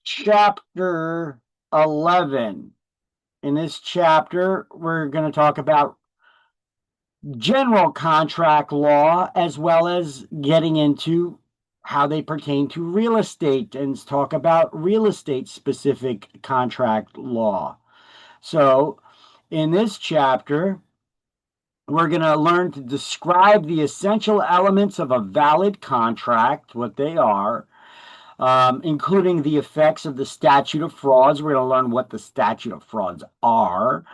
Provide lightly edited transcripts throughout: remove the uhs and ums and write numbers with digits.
chapter 11. In this chapter, we're going to talk about general contract law as well as getting into how they pertain to real estate and talk about real estate specific contract law. So, in this chapter, we're going to learn to describe the essential elements of a valid contract, what they are, including the effects of the statute of frauds. We're going to learn what the statute of frauds are,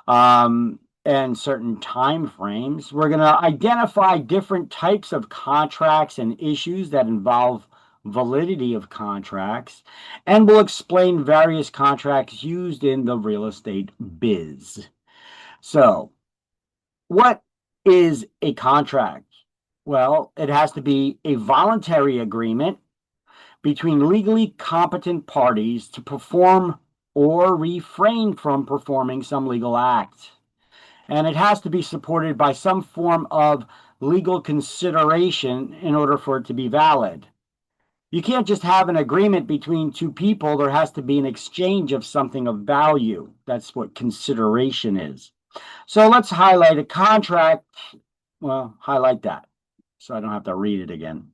and certain time frames. We're going to identify different types of contracts and issues that involve validity of contracts, and we'll explain various contracts used in the real estate biz. So, what is a contract? Well, it has to be a voluntary agreement between legally competent parties to perform or refrain from performing some legal act. And it has to be supported by some form of legal consideration in order for it to be valid. You can't just have an agreement between two people. There has to be an exchange of something of value. That's what consideration is. So let's highlight a contract. Well, highlight that so I don't have to read it again.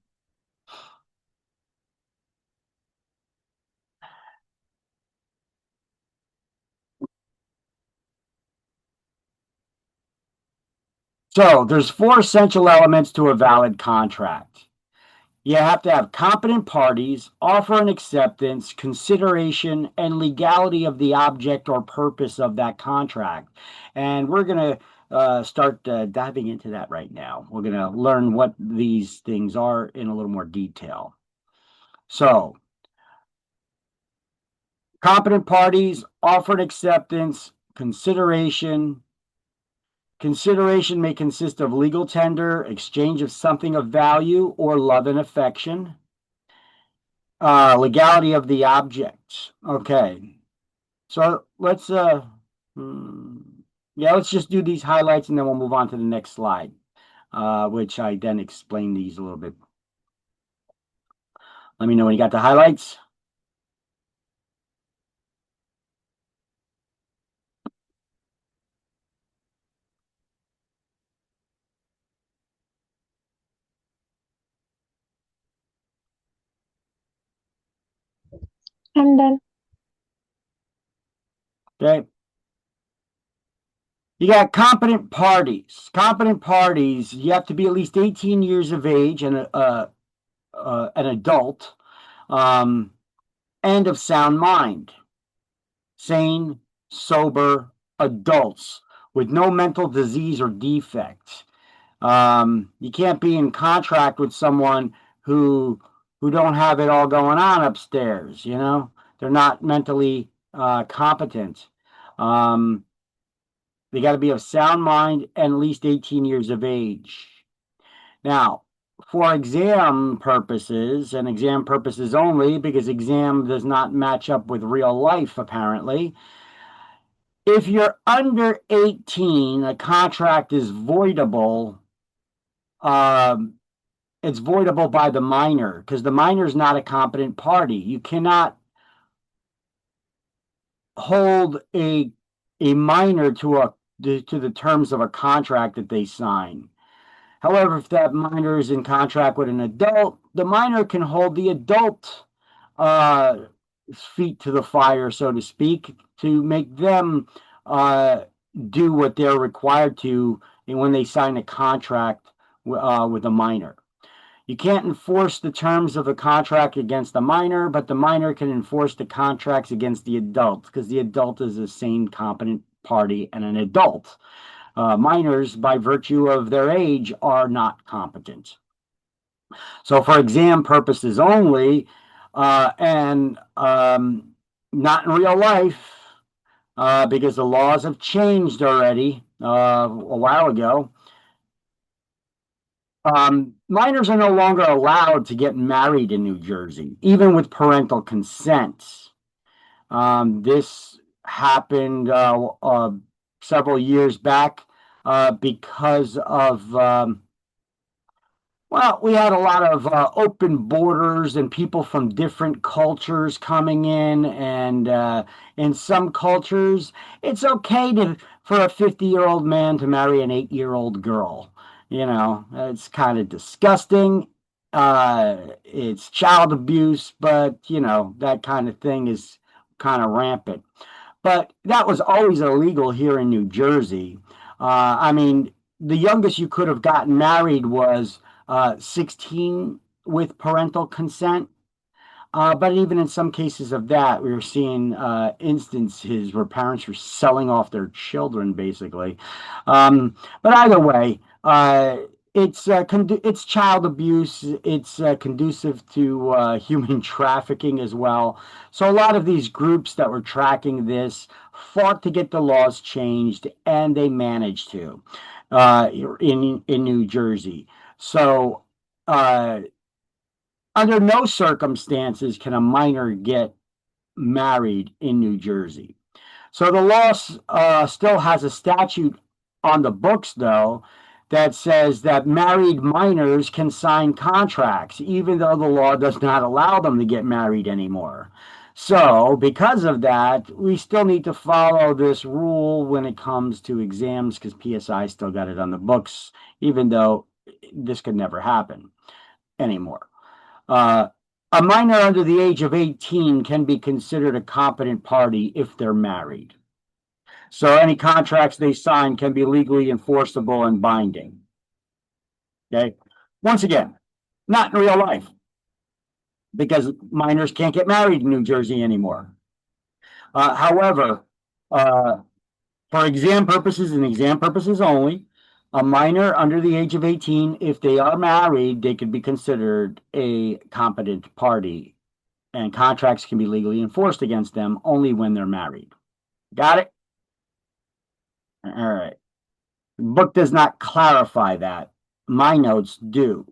So there's four essential elements to a valid contract. You have to have competent parties, offer and acceptance, consideration, and legality of the object or purpose of that contract. And we're going to start diving into that right now. We're going to learn what these things are in a little more detail. So, competent parties, offer and acceptance, consideration. Consideration may consist of legal tender, exchange of something of value, or love and affection. Legality of the object. Okay. So let's let's just do these highlights and then we'll move on to the next slide, which I then explain these a little bit. Let me know when you got the highlights. I'm done. Okay. You got competent parties. Competent parties, you have to be at least 18 years of age and an adult, and of sound mind. Sane, sober adults with no mental disease or defect. You can't be in contract with someone who don't have it all going on upstairs. You know, they're not mentally competent. Um, they got to be of sound mind and at least 18 years of age. Now, for exam purposes and exam purposes only, because exam does not match up with real life, apparently. If you're under 18, a contract is voidable. Um, it's voidable by the minor because the minor is not a competent party. You cannot hold a minor to the terms of a contract that they sign. However, if that minor is in contract with an adult, the minor can hold the adult uh, feet to the fire, so to speak, to make them uh, do what they're required to when they sign a contract with a minor. You can't enforce the terms of the contract against the minor, but the minor can enforce the contracts against the adult because the adult is a sane, competent party and an adult. Minors, by virtue of their age, are not competent. So, for exam purposes only, and not in real life, because the laws have changed already a while ago. Minors are no longer allowed to get married in New Jersey, even with parental consent. This happened several years back because of Well, we had a lot of open borders and people from different cultures coming in, and in some cultures, it's okay to for a 50-year-old man to marry an 8-year-old girl. You know, it's kind of disgusting. It's child abuse, but you know, that kind of thing is kind of rampant. But that was always illegal here in New Jersey. I mean, the youngest you could have gotten married was 16 with parental consent. But even in some cases of that, we were seeing instances where parents were selling off their children, basically. But either way, it's child abuse. It's conducive to human trafficking as well. So a lot of these groups that were tracking this fought to get the laws changed, and they managed to in New Jersey. So. Uh, Under no circumstances can a minor get married in New Jersey. So the law still has a statute on the books, though, that says that married minors can sign contracts, even though the law does not allow them to get married anymore. So, because of that, we still need to follow this rule when it comes to exams because PSI still got it on the books, even though this could never happen anymore. Uh, a minor under the age of 18 can be considered a competent party if they're married. So any contracts they sign can be legally enforceable and binding. Okay. Once again, not in real life because minors can't get married in New Jersey anymore. However, uh, for exam purposes and exam purposes only, a minor under the age of 18, if they are married, they could be considered a competent party and contracts can be legally enforced against them only when they're married. Got it? All right. The book does not clarify that. My notes do.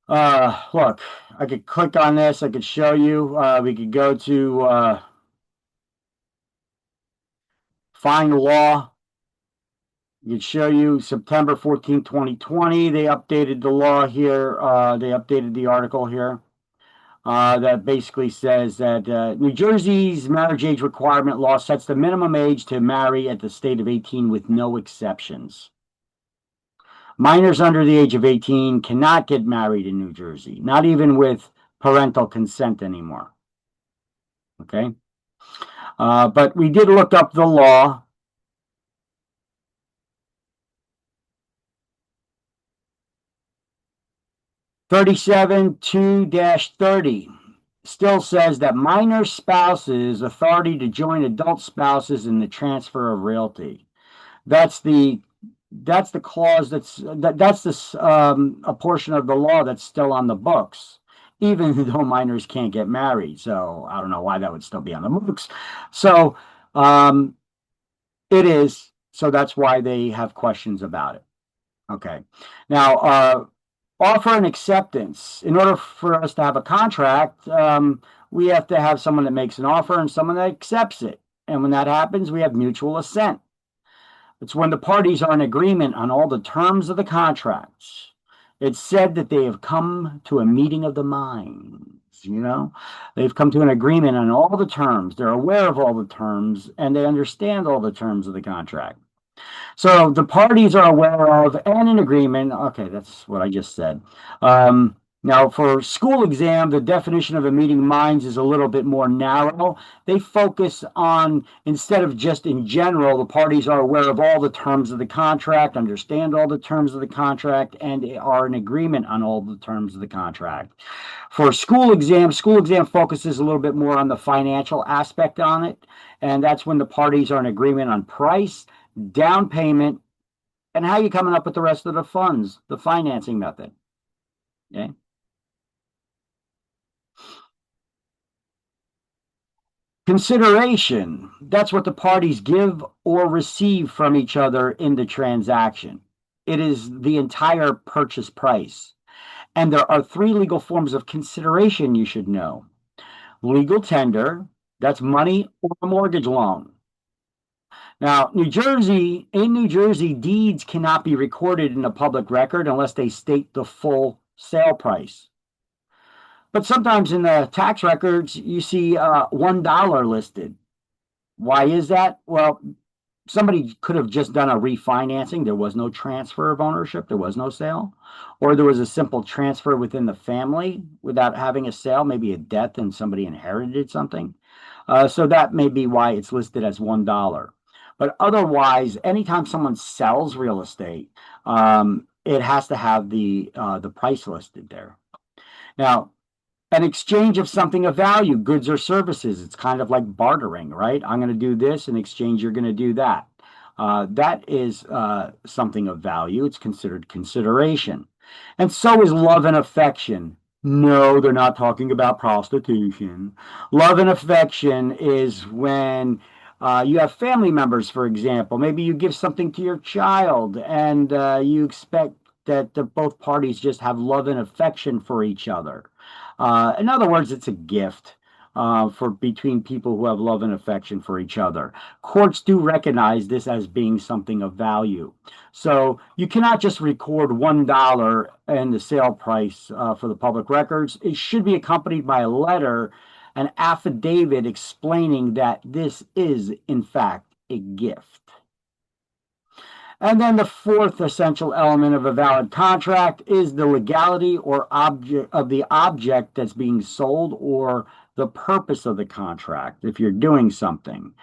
Look, I could click on this. I could show you. We could go to find law. I could show you September 14, 2020. They updated the law here. They updated the article here. That basically says that New Jersey's marriage age requirement law sets the minimum age to marry at the state of 18 with no exceptions. Minors under the age of 18 cannot get married in New Jersey, not even with parental consent anymore. Okay. But we did look up the law. 37-2-30 still says that minor spouses authority to join adult spouses in the transfer of realty. That's the clause that's this a portion of the law that's still on the books, even though minors can't get married. So I don't know why that would still be on the books. So it is. So that's why they have questions about it. Okay. Now, offer and acceptance. In order for us to have a contract, we have to have someone that makes an offer and someone that accepts it. And when that happens, we have mutual assent. It's when the parties are in agreement on all the terms of the contracts. It's said that they have come to a meeting of the minds. You know, they've come to an agreement on all the terms. They're aware of all the terms and they understand all the terms of the contract. So the parties are aware of and in agreement. Okay, that's what I just said. Now, for school exam, the definition of a meeting minds is a little bit more narrow. They focus on, instead of just in general, the parties are aware of all the terms of the contract, understand all the terms of the contract, and are in agreement on all the terms of the contract. For school exam focuses a little bit more on the financial aspect on it, and that's when the parties are in agreement on price, down payment, and how you coming up with the rest of the funds, the financing method. Okay. Consideration, that's what the parties give or receive from each other in the transaction. It is the entire purchase price. And there are three legal forms of consideration you should know. Legal tender, that's money or a mortgage loan. Now, in New Jersey, deeds cannot be recorded in a public record unless they state the full sale price. But sometimes in the tax records, you see $1 listed. Why is that? Well, somebody could have just done a refinancing. There was no transfer of ownership, there was no sale, or there was a simple transfer within the family without having a sale, maybe a death and somebody inherited something. So that may be why it's listed as $1. But otherwise, anytime someone sells real estate, it has to have the price listed there. Now, an exchange of something of value, goods or services. It's kind of like bartering, right? I'm going to do this in exchange, you're going to do that. That is something of value. It's considered consideration. And so is love and affection. No, they're not talking about prostitution. Love and affection is when you have family members, for example. Maybe you give something to your child and you expect that both parties just have love and affection for each other. In other words, it's a gift for between people who have love and affection for each other. Courts do recognize this as being something of value. So you cannot just record $1 and the sale price for the public records. It should be accompanied by a letter, an affidavit explaining that this is, in fact, a gift. And then the fourth essential element of a valid contract is the legality or object of the object that's being sold or the purpose of the contract. If you're doing something,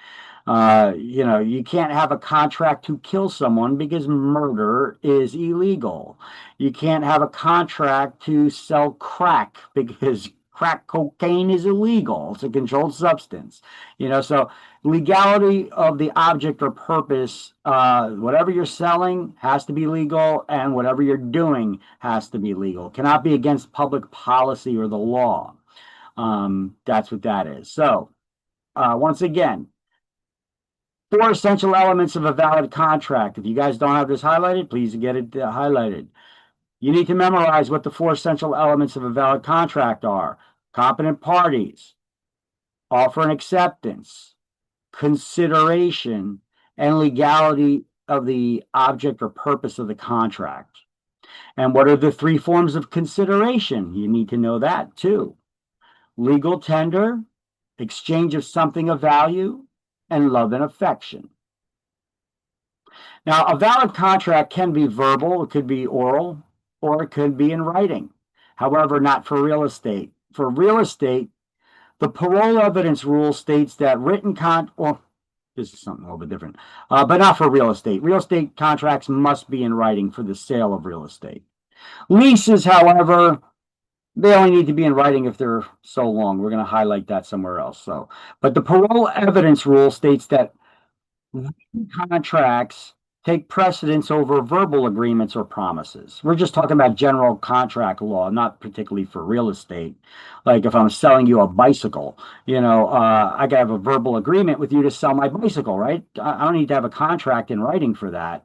you can't have a contract to kill someone because murder is illegal. You can't have a contract to sell crack because crack cocaine is illegal. It's a controlled substance. So legality of the object or purpose, whatever you're selling has to be legal, and whatever you're doing has to be legal. It cannot be against public policy or the law. That's what that is. So, once again, four essential elements of a valid contract. If you guys don't have this highlighted, please get it highlighted. You need to memorize what the four essential elements of a valid contract are: competent parties, offer and acceptance, consideration, and legality of the object or purpose of the contract. And what are the three forms of consideration? You need to know that too: legal tender, exchange of something of value, and love and affection. Now, a valid contract can be verbal, it could be oral, or it could be in writing. However, not for real estate. For real estate, the parole evidence rule states that this is something a little bit different, but not for real estate. Real estate contracts must be in writing for the sale of real estate. Leases, however, they only need to be in writing if they're so long. We're going to highlight that somewhere else. But the parole evidence rule states that contracts take precedence over verbal agreements or promises. We're just talking about general contract law, not particularly for real estate. Like if I'm selling you a bicycle, I got to have a verbal agreement with you to sell my bicycle, right? I don't need to have a contract in writing for that.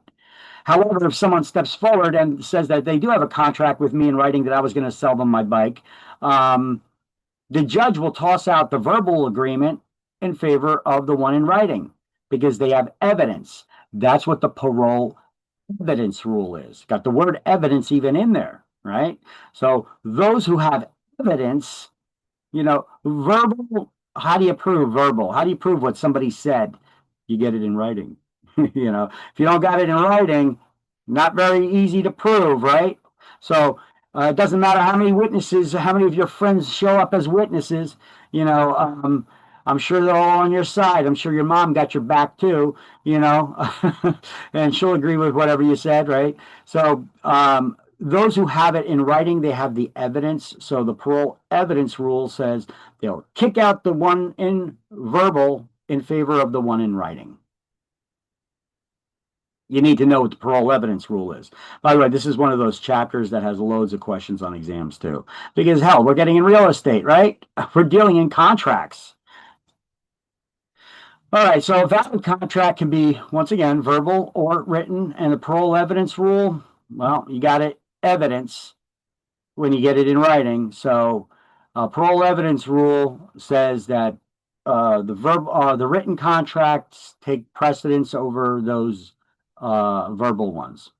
However, if someone steps forward and says that they do have a contract with me in writing that I was going to sell them my bike, the judge will toss out the verbal agreement in favor of the one in writing because they have evidence. That's what the parole evidence rule is. Got the word evidence even in there, right? So those who have evidence, verbal, how do you prove verbal? How do you prove what somebody said? You get it in writing. If you don't got it in writing, not very easy to prove, right? So it doesn't matter how many witnesses, how many of your friends show up as witnesses. I'm sure they're all on your side. I'm sure your mom got your back too, and she'll agree with whatever you said, right? So those who have it in writing, they have the evidence. So the parole evidence rule says they'll kick out the one in verbal in favor of the one in writing. You need to know what the parole evidence rule is. By the way, this is one of those chapters that has loads of questions on exams too. Because hell, we're getting in real estate, right? We're dealing in contracts. All right, so a valid contract can be, once again, verbal or written, and the parole evidence rule, well, you got it, evidence when you get it in writing. So parole evidence rule says that the written contracts take precedence over those verbal ones.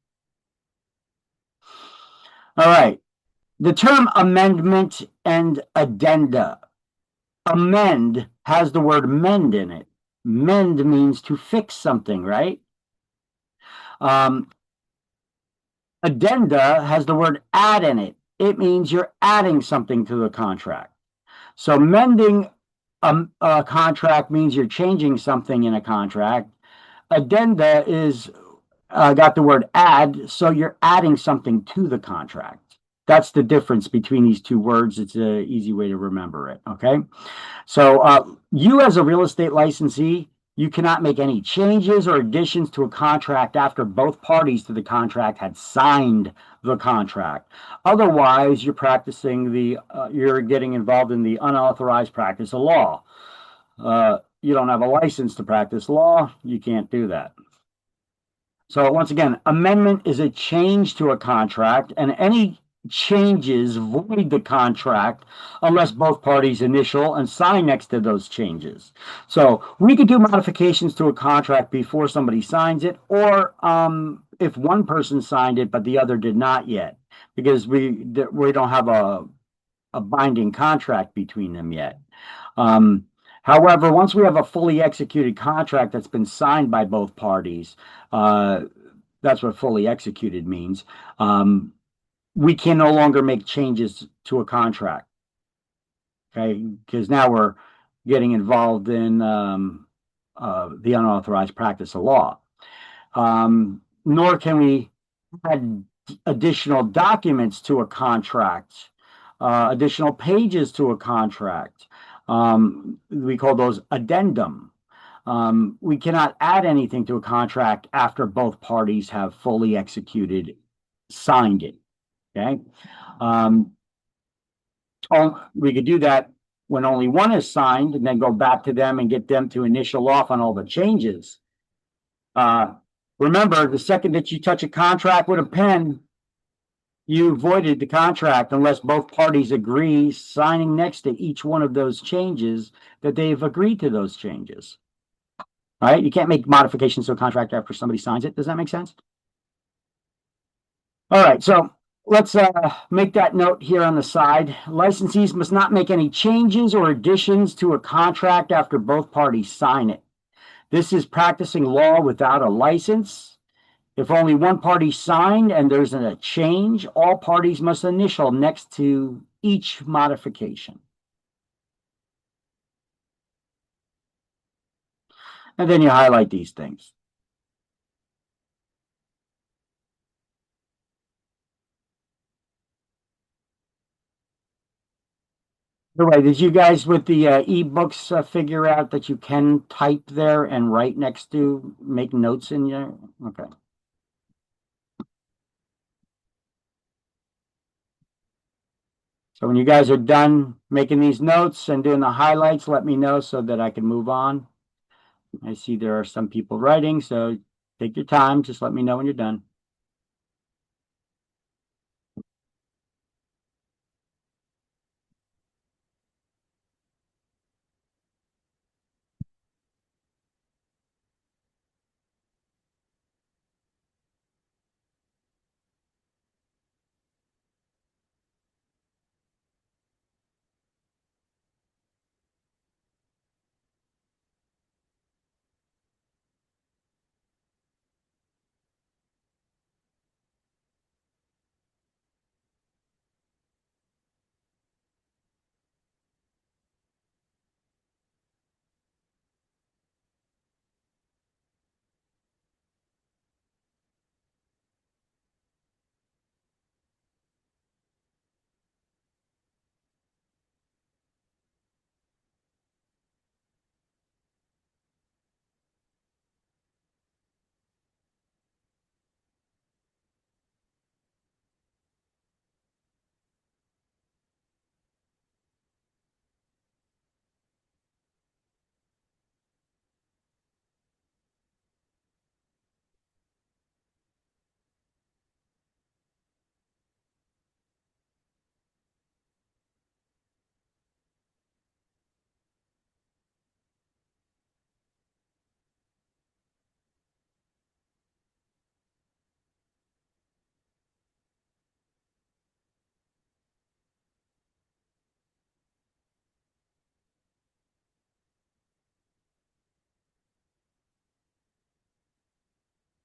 All right. The term amendment and addenda. Amend has the word mend in it. Mend means to fix something, right? Um, Addenda has the word add in it. It means you're adding something to the contract. So mending a contract means you're changing something in a contract. Addenda is got the word add, so you're adding something to the contract. That's the difference between these two words. It's an easy way to remember it. Okay. So you as a real estate licensee, you cannot make any changes or additions to a contract after both parties to the contract had signed the contract. Otherwise, you're getting involved in the unauthorized practice of law. You don't have a license to practice law. You can't do that. So once again, amendment is a change to a contract, and any changes void the contract unless both parties initial and sign next to those changes. So we could do modifications to a contract before somebody signs it, or if one person signed it but the other did not yet, because we don't have a binding contract between them yet. Um, However, once we have a fully executed contract that's been signed by both parties, uh, that's what fully executed means. Um, we can no longer make changes to a contract. Okay, because now we're getting involved in the unauthorized practice of law. Nor can we add additional documents to a contract, additional pages to a contract. We call those addendum. We cannot add anything to a contract after both parties have fully executed, signed it. Okay. Um, we could do that when only one is signed and then go back to them and get them to initial off on all the changes. Uh, Remember, the second that you touch a contract with a pen, you voided the contract unless both parties agree, signing next to each one of those changes, that they've agreed to those changes. All right. You can't make modifications to a contract after somebody signs it. Does that make sense? All right. So let's make that note here on the side. Licensees must not make any changes or additions to a contract after both parties sign it. This is practicing law without a license. If only one party signed and there's a change, all parties must initial next to each modification. And then you highlight these things. By the way, did you guys with the ebooks figure out that you can type there and write next to make notes in there? Okay. So when you guys are done making these notes and doing the highlights, let me know so that I can move on. I see there are some people writing, so take your time. Just let me know when you're done.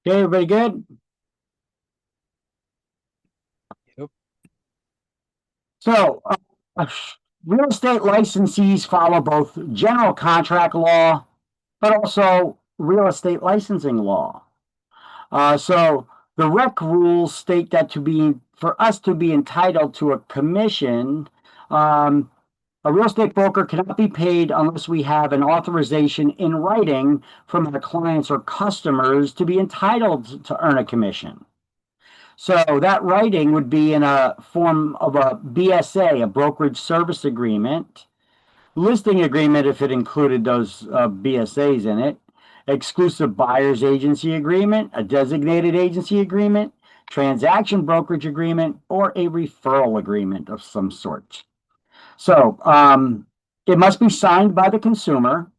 Okay, everybody good? Yep. So, real estate licensees follow both general contract law, but also real estate licensing law. So the rec rules state that for us to be entitled to a commission, um, a real estate broker cannot be paid unless we have an authorization in writing from our clients or customers to be entitled to earn a commission. So that writing would be in a form of a BSA, a brokerage service agreement, listing agreement if it included those BSAs in it, exclusive buyer's agency agreement, a designated agency agreement, transaction brokerage agreement, or a referral agreement of some sort. So it must be signed by the consumer.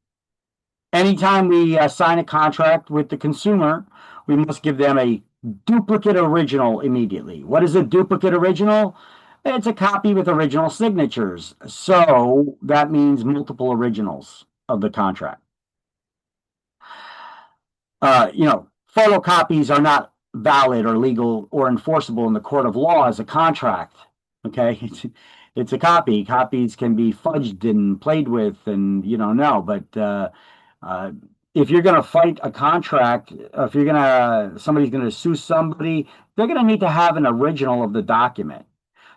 Anytime we sign a contract with the consumer, we must give them a duplicate original immediately. What is a duplicate original? It's a copy with original signatures. So that means multiple originals of the contract. Photocopies are not valid or legal or enforceable in the court of law as a contract. Okay, it's a copy. Copies can be fudged and played with, and no. But uh, if you're going to fight a contract, if somebody's going to sue somebody, they're going to need to have an original of the document.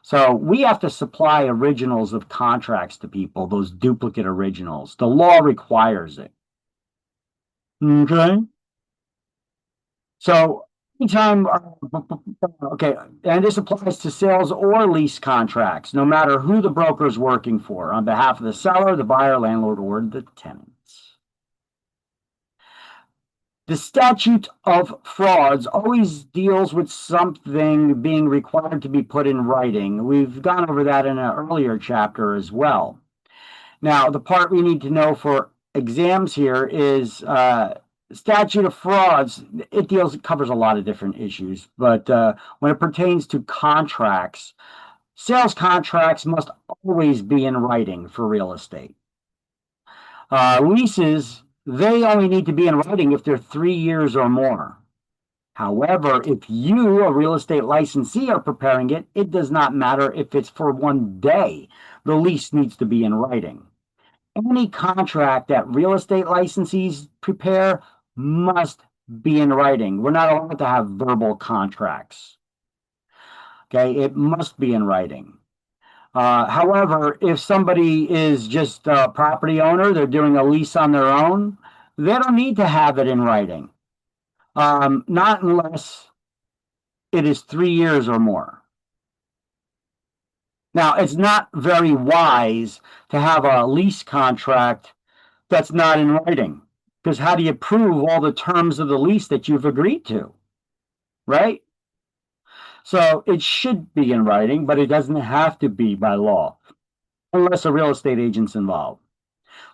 So we have to supply originals of contracts to people, those duplicate originals. The law requires it. Okay. So anytime, okay, and this applies to sales or lease contracts, no matter who the broker is working for, on behalf of the seller, the buyer, landlord, or the tenants. The statute of frauds always deals with something being required to be put in writing. We've gone over that in an earlier chapter as well. Now, the part we need to know for exams here is statute of frauds. It covers a lot of different issues, but when it pertains to contracts, sales contracts must always be in writing for real estate. Leases, they only need to be in writing if they're 3 years or more. However, if you, a real estate licensee, are preparing it, it does not matter if it's for one day. The lease needs to be in writing. Any contract that real estate licensees prepare must be in writing. We're not allowed to have verbal contracts. Okay, it must be in writing. However, if somebody is just a property owner, they're doing a lease on their own, they don't need to have it in writing. Not unless it is 3 years or more. Now, it's not very wise to have a lease contract that's not in writing. Because how do you prove all the terms of the lease that you've agreed to? Right? So it should be in writing, but it doesn't have to be by law unless a real estate agent's involved.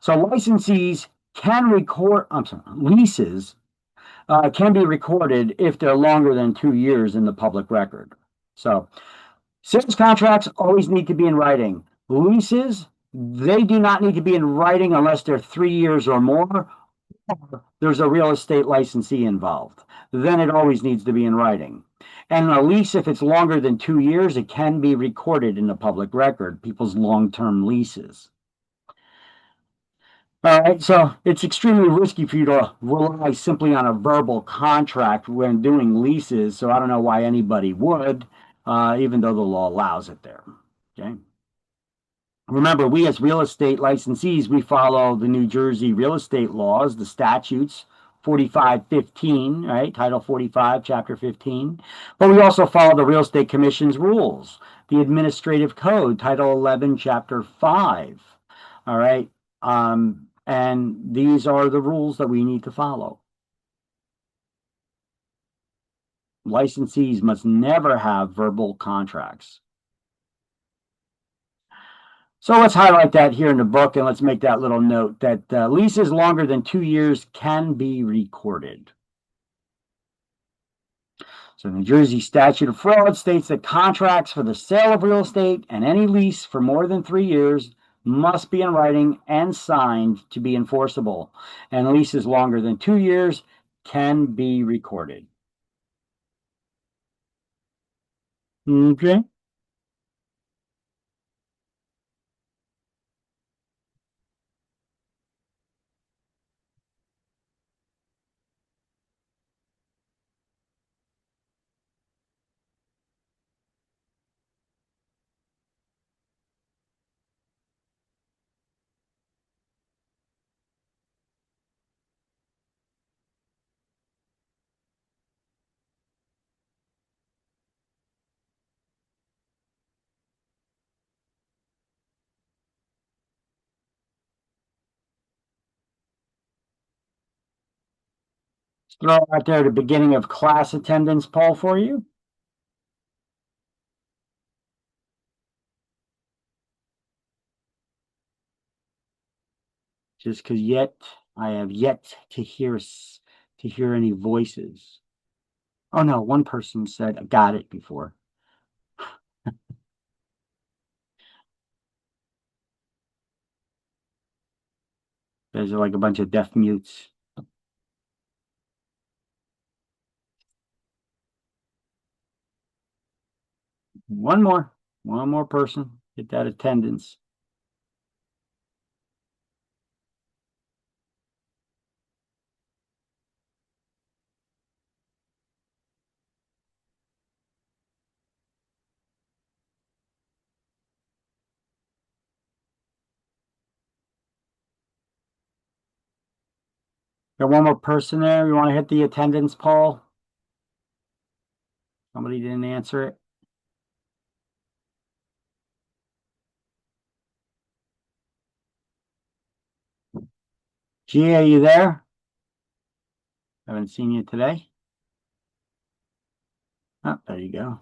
So licensees can record, I'm sorry, leases can be recorded if they're longer than 2 years in the public record. So sales contracts always need to be in writing. Leases, they do not need to be in writing unless they're 3 years or more. There's a real estate licensee involved. Then it always needs to be in writing. And a lease, if it's longer than 2 years, it can be recorded in the public record, people's long-term leases. All right, so it's extremely risky for you to rely simply on a verbal contract when doing leases. So I don't know why anybody would, even though the law allows it there. Okay. Remember, we as real estate licensees, we follow the New Jersey real estate laws, the statutes, 4515, right? Title 45, Chapter 15. But we also follow the Real Estate Commission's rules, the Administrative Code, Title 11, Chapter 5. All right. And these are the rules that we need to follow. Licensees must never have verbal contracts. So let's highlight that here in the book, and let's make that little note that leases longer than 2 years can be recorded. So the New Jersey statute of fraud states that contracts for the sale of real estate and any lease for more than 3 years must be in writing and signed to be enforceable, and leases longer than 2 years can be recorded. Okay. Throw out there the beginning of class attendance poll for you, just because yet I have yet to hear any voices. Oh no, one person said I got it before. There's like a bunch of deaf mutes. One more, one more person. Get that attendance. Got one more person there. You want to hit the attendance poll? Somebody didn't answer it. Gia, are you there? Haven't seen you today. Oh, there you go.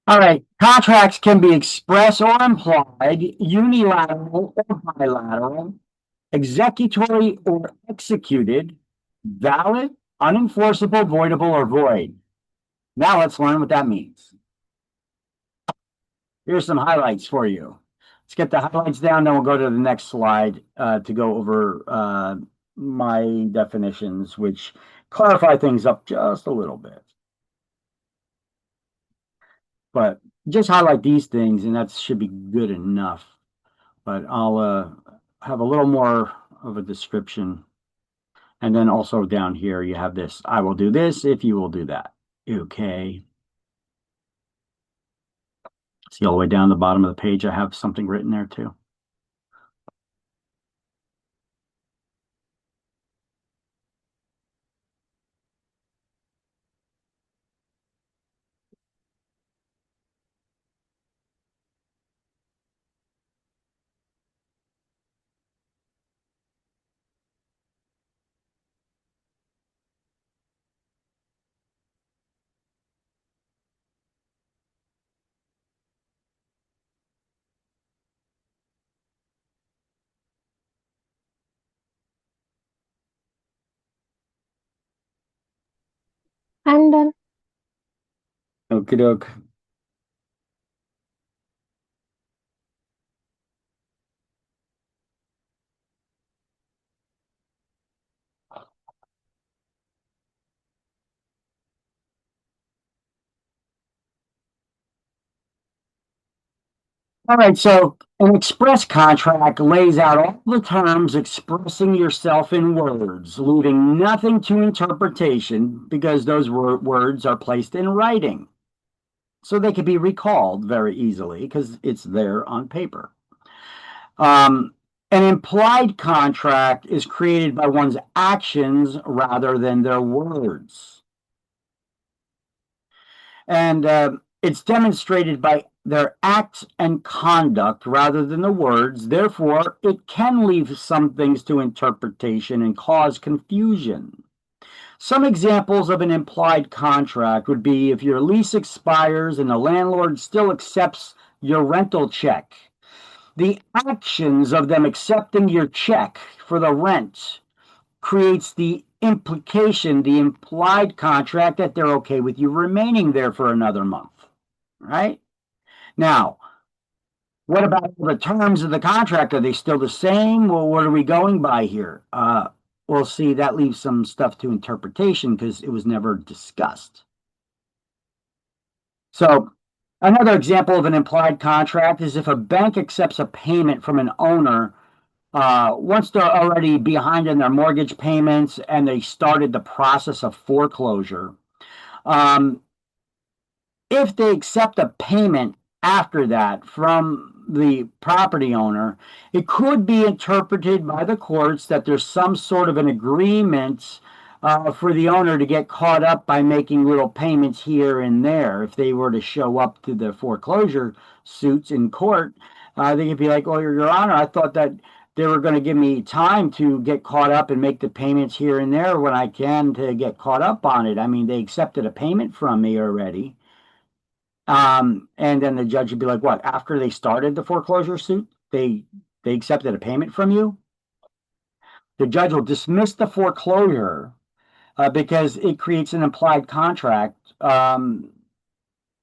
All right. Contracts can be express or implied, unilateral or bilateral, executory or executed, valid, unenforceable, voidable, or void. Now let's learn what that means. Here's some highlights for you. Let's get the highlights down, then we'll go to the next slide to go over my definitions, which clarify things up just a little bit. But just highlight these things, and that should be good enough. But I'll have a little more of a description. And then also down here, you have this, I will do this if you will do that. Okay. See all the way down the bottom of the page, I have something written there too. I'm done. Okie doke. All right, so an express contract lays out all the terms expressing yourself in words, leaving nothing to interpretation because those words are placed in writing. So they can be recalled very easily because it's there on paper. An implied contract is created by one's actions rather than their words. And it's demonstrated by their acts and conduct rather than the words. Therefore, it can leave some things to interpretation and cause confusion. Some examples of an implied contract would be if your lease expires and the landlord still accepts your rental check. The actions of them accepting your check for the rent creates the implication, the implied contract that they're okay with you remaining there for another month, right? Now, what about the terms of the contract? Are they still the same? Well, what are we going by here? Well, see, that leaves some stuff to interpretation because it was never discussed. So another example of an implied contract is if a bank accepts a payment from an owner once they're already behind in their mortgage payments and they started the process of foreclosure. Um, if they accept a payment after that from the property owner, it could be interpreted by the courts that there's some sort of an agreement for the owner to get caught up by making little payments here and there. If they were to show up to the foreclosure suits in court, they could be like, "Oh, Your Honor, I thought that they were going to give me time to get caught up and make the payments here and there when I can to get caught up on it. I mean, they accepted a payment from me already." And then the judge would be like, "What? After they started the foreclosure suit, they accepted a payment from you?" The judge will dismiss the foreclosure because it creates an implied contract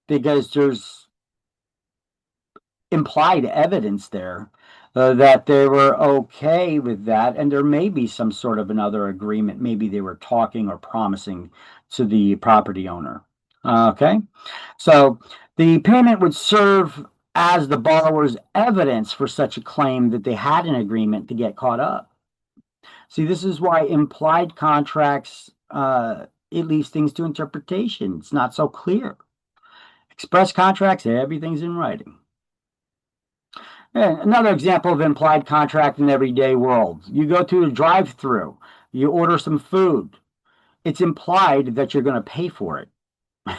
because there's implied evidence there that they were okay with that, and there may be some sort of another agreement. Maybe they were talking or promising to the property owner. Okay, so the payment would serve as the borrower's evidence for such a claim that they had an agreement to get caught up. See, this is why implied contracts, it leaves things to interpretation. It's not so clear. Express contracts, everything's in writing. And another example of implied contract in the everyday world. You go to a drive-through, you order some food. It's implied that you're going to pay for it.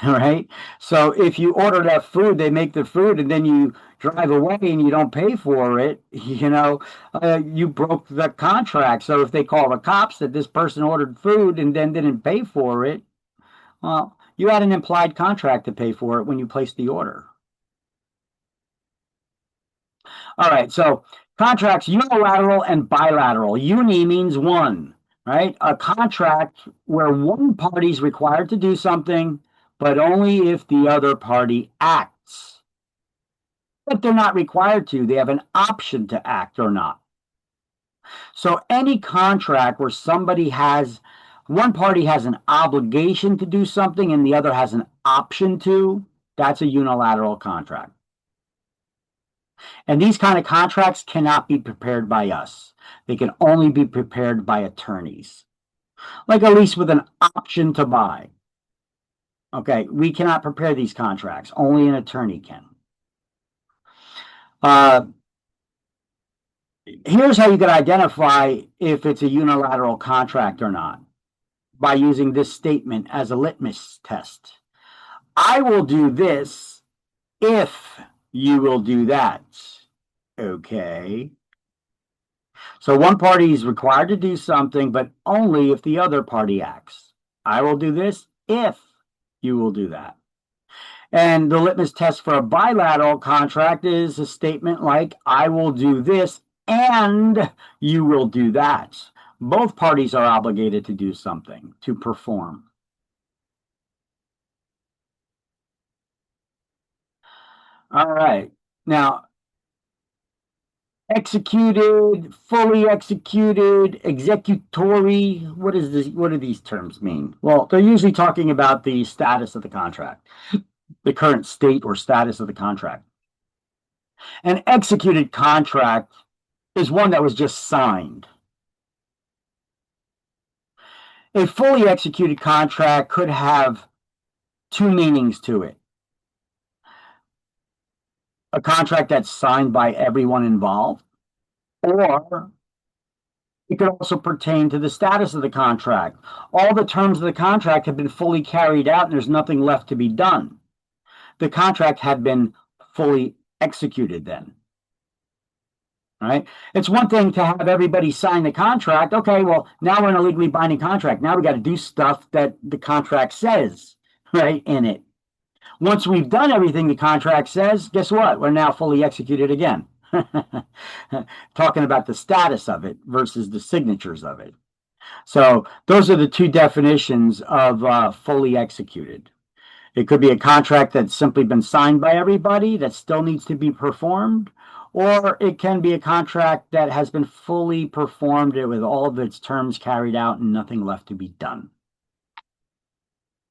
Right? So if you order that food, they make the food, and then you drive away and you don't pay for it, you broke the contract. So if they call the cops that this person ordered food and then didn't pay for it, well, you had an implied contract to pay for it when you placed the order. All right, so contracts, unilateral and bilateral. Uni means one, right? A contract where one party is required to do something, but only if the other party acts. But they're not required to. They have an option to act or not. So any contract where one party has an obligation to do something and the other has an option to, that's a unilateral contract. And these kind of contracts cannot be prepared by us. They can only be prepared by attorneys, like a lease with an option to buy. Okay, we cannot prepare these contracts. Only an attorney can. Here's how you can identify if it's a unilateral contract or not, by using this statement as a litmus test. I will do this if you will do that. Okay. So one party is required to do something, but only if the other party acts. I will do this if you will do that. And the litmus test for a bilateral contract is a statement like, I will do this and you will do that. Both parties are obligated to do something, to perform. All right. Now, executed, fully executed, executory. What do these terms mean? Well, they're usually talking about the status of the contract, the current state or status of the contract. An executed contract is one that was just signed. A fully executed contract could have two meanings to it. A contract that's signed by everyone involved, or it could also pertain to the status of the contract. All the terms of the contract have been fully carried out and there's nothing left to be done. The contract had been fully executed then. Right? It's one thing to have everybody sign the contract. Okay, well, now we're in a legally binding contract. Now we got to do stuff that the contract says, right, in it. Once we've done everything the contract says, guess what? We're now fully executed again. Talking about the status of it versus the signatures of it. So those are the two definitions of fully executed. It could be a contract that's simply been signed by everybody that still needs to be performed, or it can be a contract that has been fully performed with all of its terms carried out and nothing left to be done.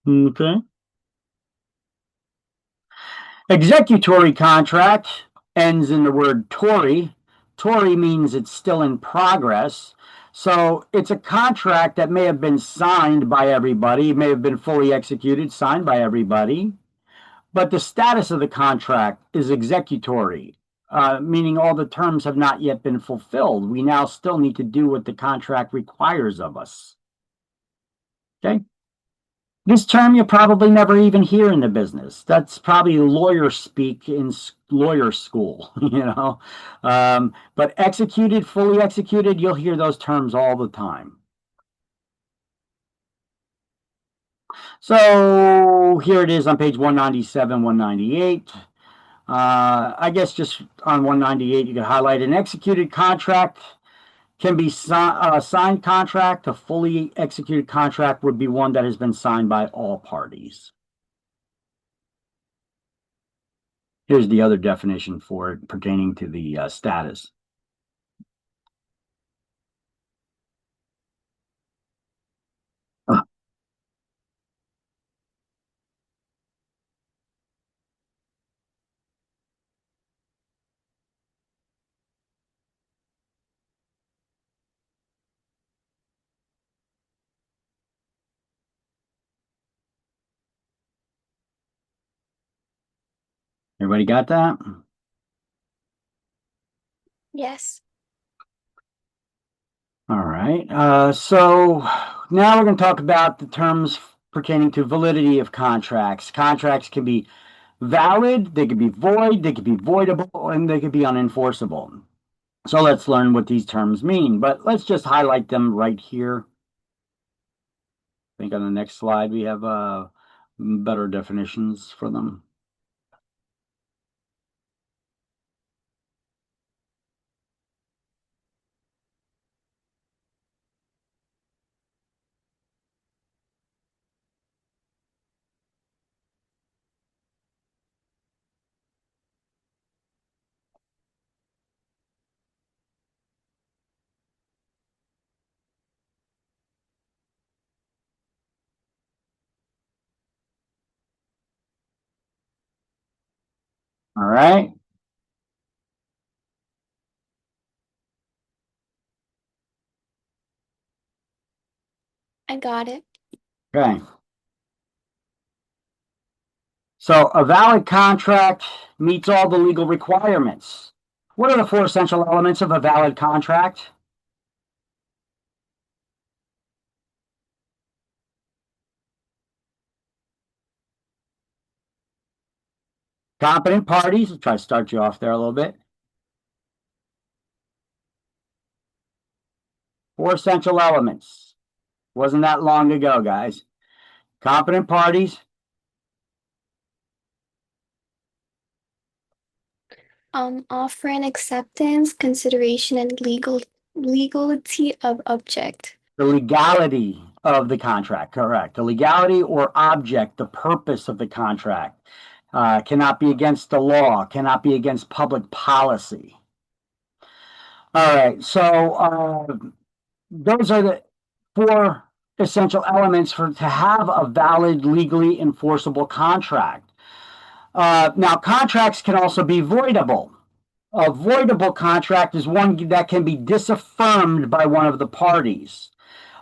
Okay. Executory contract ends in the word tory. Tory means it's still in progress. So it's a contract that may have been signed by everybody, may have been fully executed, signed by everybody, but the status of the contract is executory, meaning all the terms have not yet been fulfilled. We now still need to do what the contract requires of us. Okay. This term you'll probably never even hear in the business. That's probably lawyer speak in lawyer school, But executed, fully executed, you'll hear those terms all the time. So here it is on page 197, 198. I guess just on 198, you can highlight an executed contract can be signed contract. A fully executed contract would be one that has been signed by all parties. Here's the other definition for it pertaining to the status. Everybody got that? Yes. All right. So now we're going to talk about the terms pertaining to validity of contracts. Contracts can be valid, they could be void, they could be voidable, and they could be unenforceable. So let's learn what these terms mean, but let's just highlight them right here. I think on the next slide we have better definitions for them. All right. I got it. Okay. So a valid contract meets all the legal requirements. What are the four essential elements of a valid contract? Competent parties. I'll try to start you off there a little bit. Four essential elements. Wasn't that long ago, guys. Competent parties. Offer and acceptance, consideration, and legality of object. The legality of the contract, correct. The legality or object, the purpose of the contract, cannot be against the law, cannot be against public policy. All right, so those are the four essential elements to have a valid, legally enforceable contract. Now, contracts can also be voidable. A voidable contract is one that can be disaffirmed by one of the parties.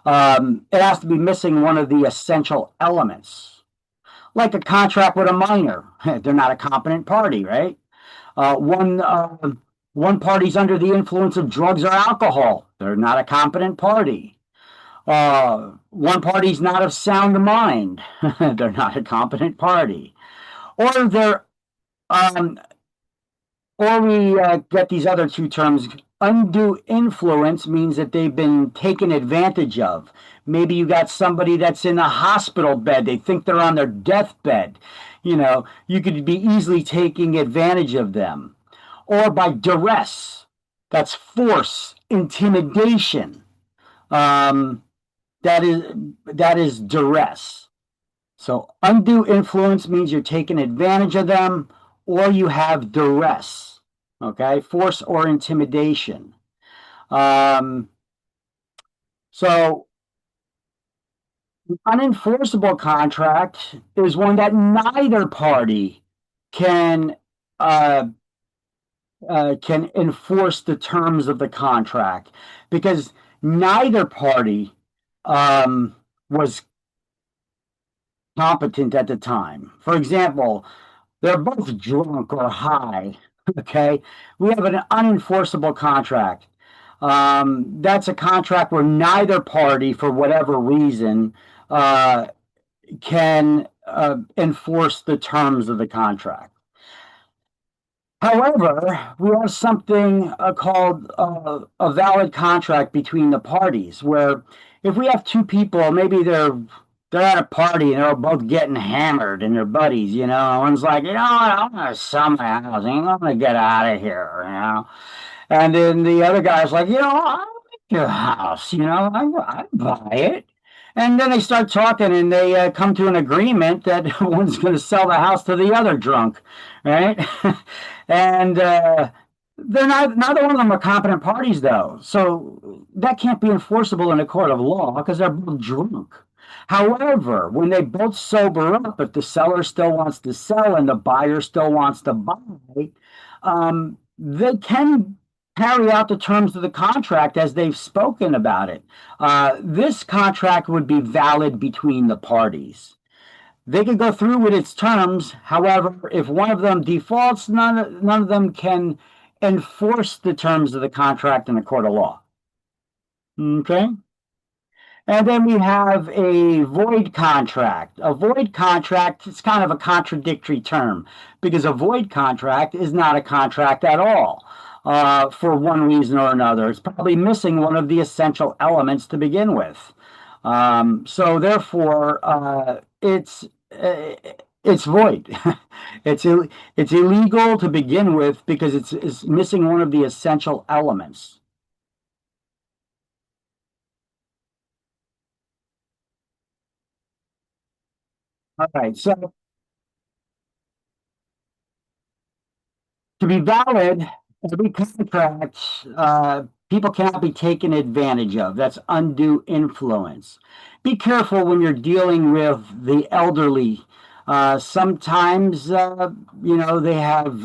It has to be missing one of the essential elements. Like a contract with a minor, they're not a competent party, right? One party's under the influence of drugs or alcohol, they're not a competent party. One party's not of sound mind, they're not a competent party. Or they're or we get these other two terms. Undue influence means that they've been taken advantage of. Maybe you got somebody that's in a hospital bed. They think they're on their deathbed. You could be easily taking advantage of them. Or by duress. That's force, intimidation. That is duress. So undue influence means you're taking advantage of them, or you have duress. Okay, force or intimidation. Um, so unenforceable contract is one that neither party can uh, can enforce the terms of the contract because neither party was competent at the time. For example, they're both drunk or high. Okay, we have an unenforceable contract. That's a contract where neither party, for whatever reason, can enforce the terms of the contract. However, we have something called a valid contract between the parties, where if we have two people, maybe they're at a party and they're both getting hammered and they're buddies, you know. And one's like, you know what, I'm gonna sell my house, I'm gonna get out of here, you know. And then the other guy's like, you know, I like your house, you know, I buy it. And then they start talking and they come to an agreement that one's going to sell the house to the other drunk, right? And they're not, neither one of them are competent parties, though. So that can't be enforceable in a court of law because they're both drunk. However, when they both sober up, if the seller still wants to sell and the buyer still wants to buy, they can carry out the terms of the contract as they've spoken about it. This contract would be valid between the parties. They could go through with its terms. However, if one of them defaults, none of them can enforce the terms of the contract in a court of law. Okay? And then we have a void contract. A void contract is kind of a contradictory term because a void contract is not a contract at all for one reason or another. It's probably missing one of the essential elements to begin with. So therefore, it's void. it's it's illegal to begin with because it's missing one of the essential elements. All right, so to be valid, every contract, people cannot be taken advantage of. That's undue influence. Be careful when you're dealing with the elderly. Sometimes, you know, they have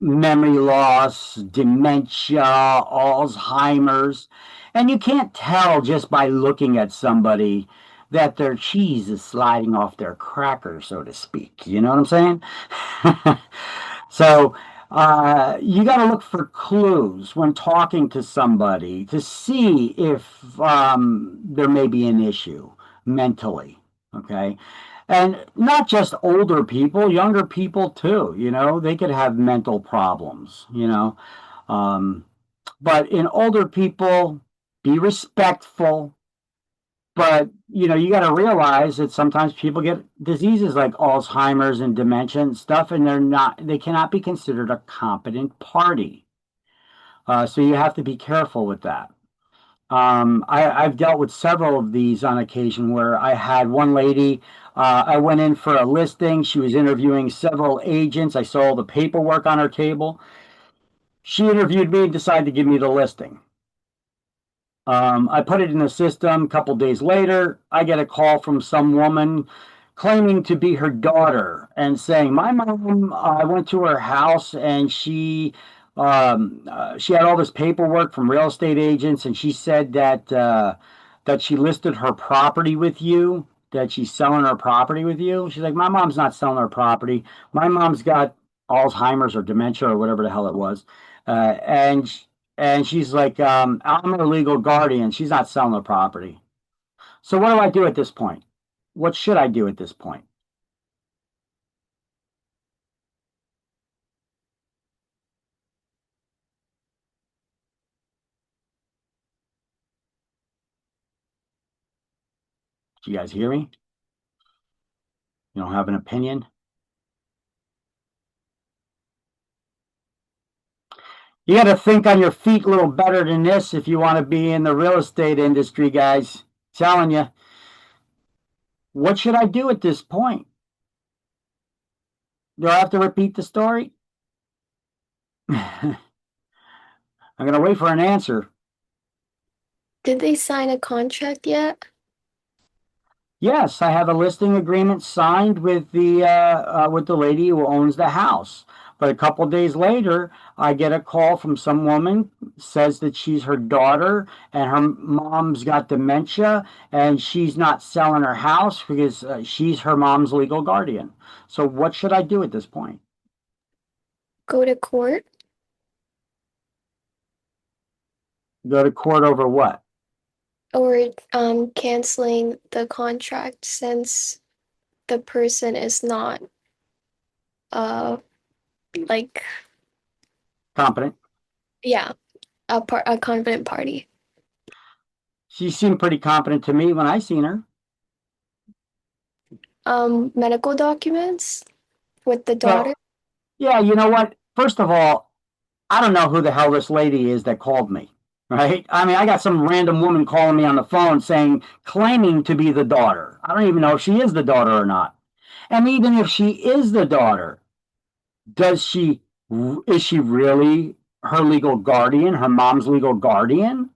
memory loss, dementia, Alzheimer's, and you can't tell just by looking at somebody that their cheese is sliding off their cracker, so to speak. You know what I'm saying? So you got to look for clues when talking to somebody to see if there may be an issue mentally. Okay. And not just older people, younger people too, you know, they could have mental problems, you know. Um, but in older people, be respectful, but you know, you got to realize that sometimes people get diseases like Alzheimer's and dementia and stuff, and they cannot be considered a competent party. So you have to be careful with that. I've dealt with several of these on occasion where I had one lady, I went in for a listing. She was interviewing several agents. I saw all the paperwork on her table. She interviewed me and decided to give me the listing. I put it in the system. A couple days later, I get a call from some woman claiming to be her daughter and saying, "My mom, I went to her house and she had all this paperwork from real estate agents, and she said that she listed her property with you, that she's selling her property with you." She's like, "My mom's not selling her property. My mom's got Alzheimer's or dementia or whatever the hell it was, uh, and." And she's like, I'm her legal guardian. She's not selling the property. So what do I do at this point? What should I do at this point? Do you guys hear me? You don't have an opinion? You got to think on your feet a little better than this if you want to be in the real estate industry, guys. Telling you, what should I do at this point? Do I have to repeat the story? I'm going to wait for an answer. Did they sign a contract yet? Yes, I have a listing agreement signed with the lady who owns the house. But a couple days later, I get a call from some woman says that she's her daughter and her mom's got dementia and she's not selling her house because she's her mom's legal guardian. So what should I do at this point? Go to court? Go to court over what? Or canceling the contract since the person is not uh like Competent. yeah, a confident party. She seemed pretty competent to me when I seen her. Medical documents with the daughter. Well, yeah, you know what? First of all, I don't know who the hell this lady is that called me, right? I mean, I got some random woman calling me on the phone saying, claiming to be the daughter. I don't even know if she is the daughter or not. And even if she is the daughter, does she, is she really her legal guardian, her mom's legal guardian?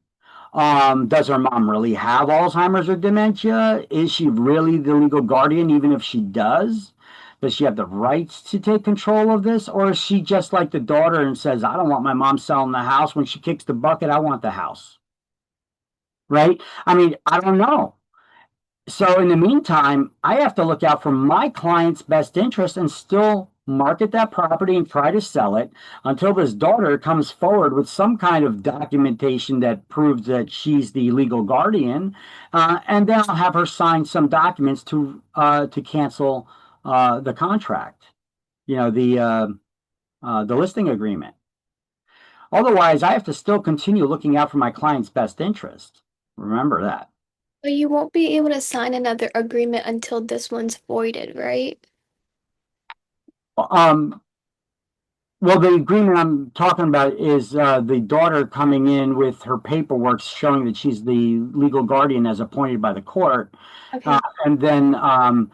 Does her mom really have Alzheimer's or dementia? Is she really the legal guardian, even if she does? Does she have the rights to take control of this? Or is she just like the daughter and says, I don't want my mom selling the house. When she kicks the bucket, I want the house. Right? I mean, I don't know. So in the meantime, I have to look out for my client's best interest and still market that property and try to sell it until this daughter comes forward with some kind of documentation that proves that she's the legal guardian, and then I'll have her sign some documents to cancel the contract. You know the listing agreement. Otherwise, I have to still continue looking out for my client's best interest. Remember that. But you won't be able to sign another agreement until this one's voided, right? Um, Well, the agreement I'm talking about is the daughter coming in with her paperwork showing that she's the legal guardian as appointed by the court, uh, Okay. and then um,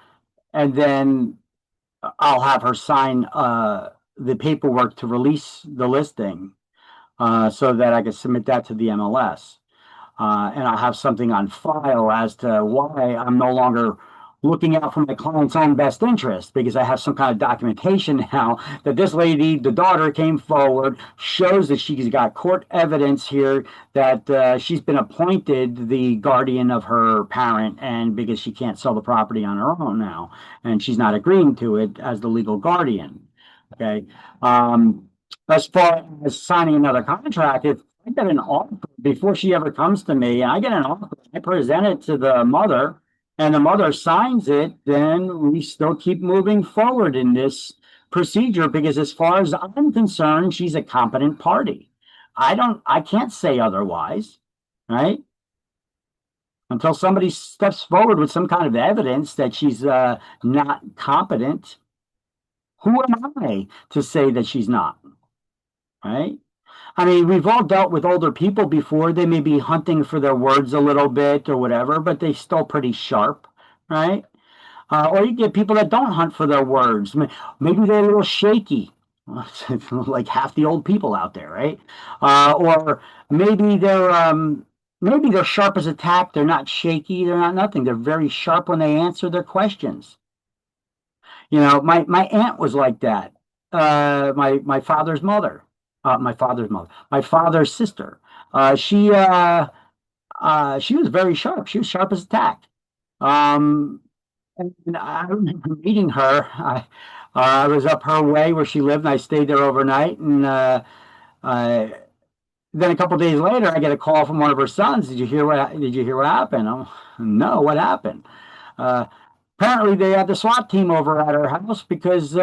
and then I'll have her sign the paperwork to release the listing so that I can submit that to the MLS. And I'll have something on file as to why I'm no longer looking out for my client's own best interest because I have some kind of documentation now that this lady, the daughter, came forward, shows that she's got court evidence here that she's been appointed the guardian of her parent, and because she can't sell the property on her own now, and she's not agreeing to it as the legal guardian. Okay. Um, as far as signing another contract, if I get an offer before she ever comes to me, and I get an offer, I present it to the mother, and the mother signs it, then we still keep moving forward in this procedure because, as far as I'm concerned, she's a competent party. I can't say otherwise, right? Until somebody steps forward with some kind of evidence that she's not competent, who am I to say that she's not, right? I mean, we've all dealt with older people before. They may be hunting for their words a little bit or whatever, but they're still pretty sharp, right? Or you get people that don't hunt for their words. Maybe they're a little shaky, like half the old people out there, right? Or maybe they're sharp as a tack. They're not shaky. They're not nothing. They're very sharp when they answer their questions. You know, my aunt was like that. My father's mother, my father's sister. Uh, she uh, she was very sharp. She was sharp as a tack. Um, and I remember meeting her. I was up her way where she lived, and I stayed there overnight. And uh, then a couple of days later, I get a call from one of her sons. Did you hear what happened? No, what happened? Uh, Apparently, they had the SWAT team over at her house because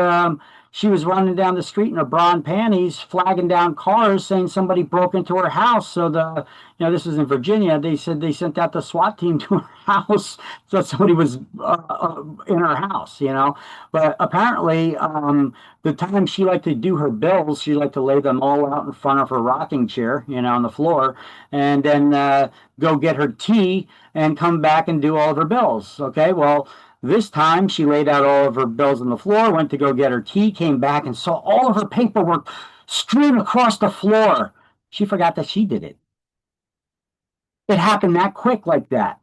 she was running down the street in her bra and panties, flagging down cars, saying somebody broke into her house. So this was in Virginia. They said they sent out the SWAT team to her house, so somebody was in her house. But apparently, the time she liked to do her bills, she liked to lay them all out in front of her rocking chair, on the floor, and then go get her tea and come back and do all of her bills. Okay, well. This time she laid out all of her bills on the floor, went to go get her tea, came back and saw all of her paperwork strewn across the floor. She forgot that she did it. It happened that quick like that.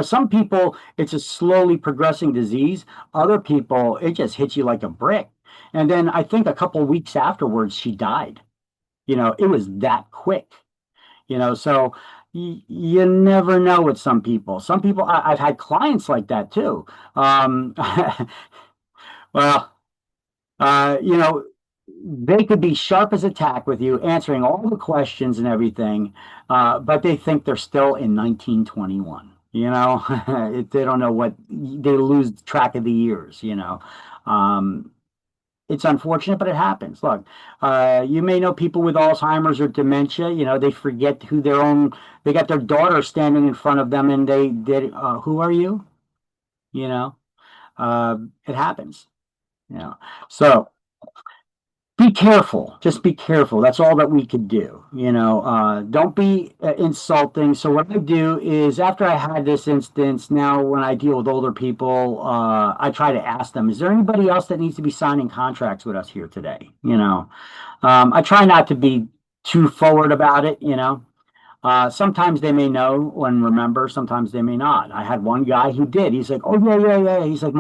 Some people, it's a slowly progressing disease. Other people, it just hits you like a brick. And then I think a couple of weeks afterwards, she died. It was that quick. So you never know with some people. Some people, I've had clients like that too. Um, well, you know, they could be sharp as a tack with you, answering all the questions and everything, but they think they're still in 1921. They don't know they lose track of the years, Um, it's unfortunate, but it happens. Look, you may know people with Alzheimer's or dementia, they forget they got their daughter standing in front of them and they did, who are you? You know, it happens, you know. So, be careful. Just be careful. That's all that we could do. Don't be insulting. So what I do is after I had this instance, now when I deal with older people, I try to ask them, is there anybody else that needs to be signing contracts with us here today? I try not to be too forward about it. Sometimes they may know and remember, sometimes they may not. I had one guy who did. He's like, oh, yeah, yeah, yeah. He's like,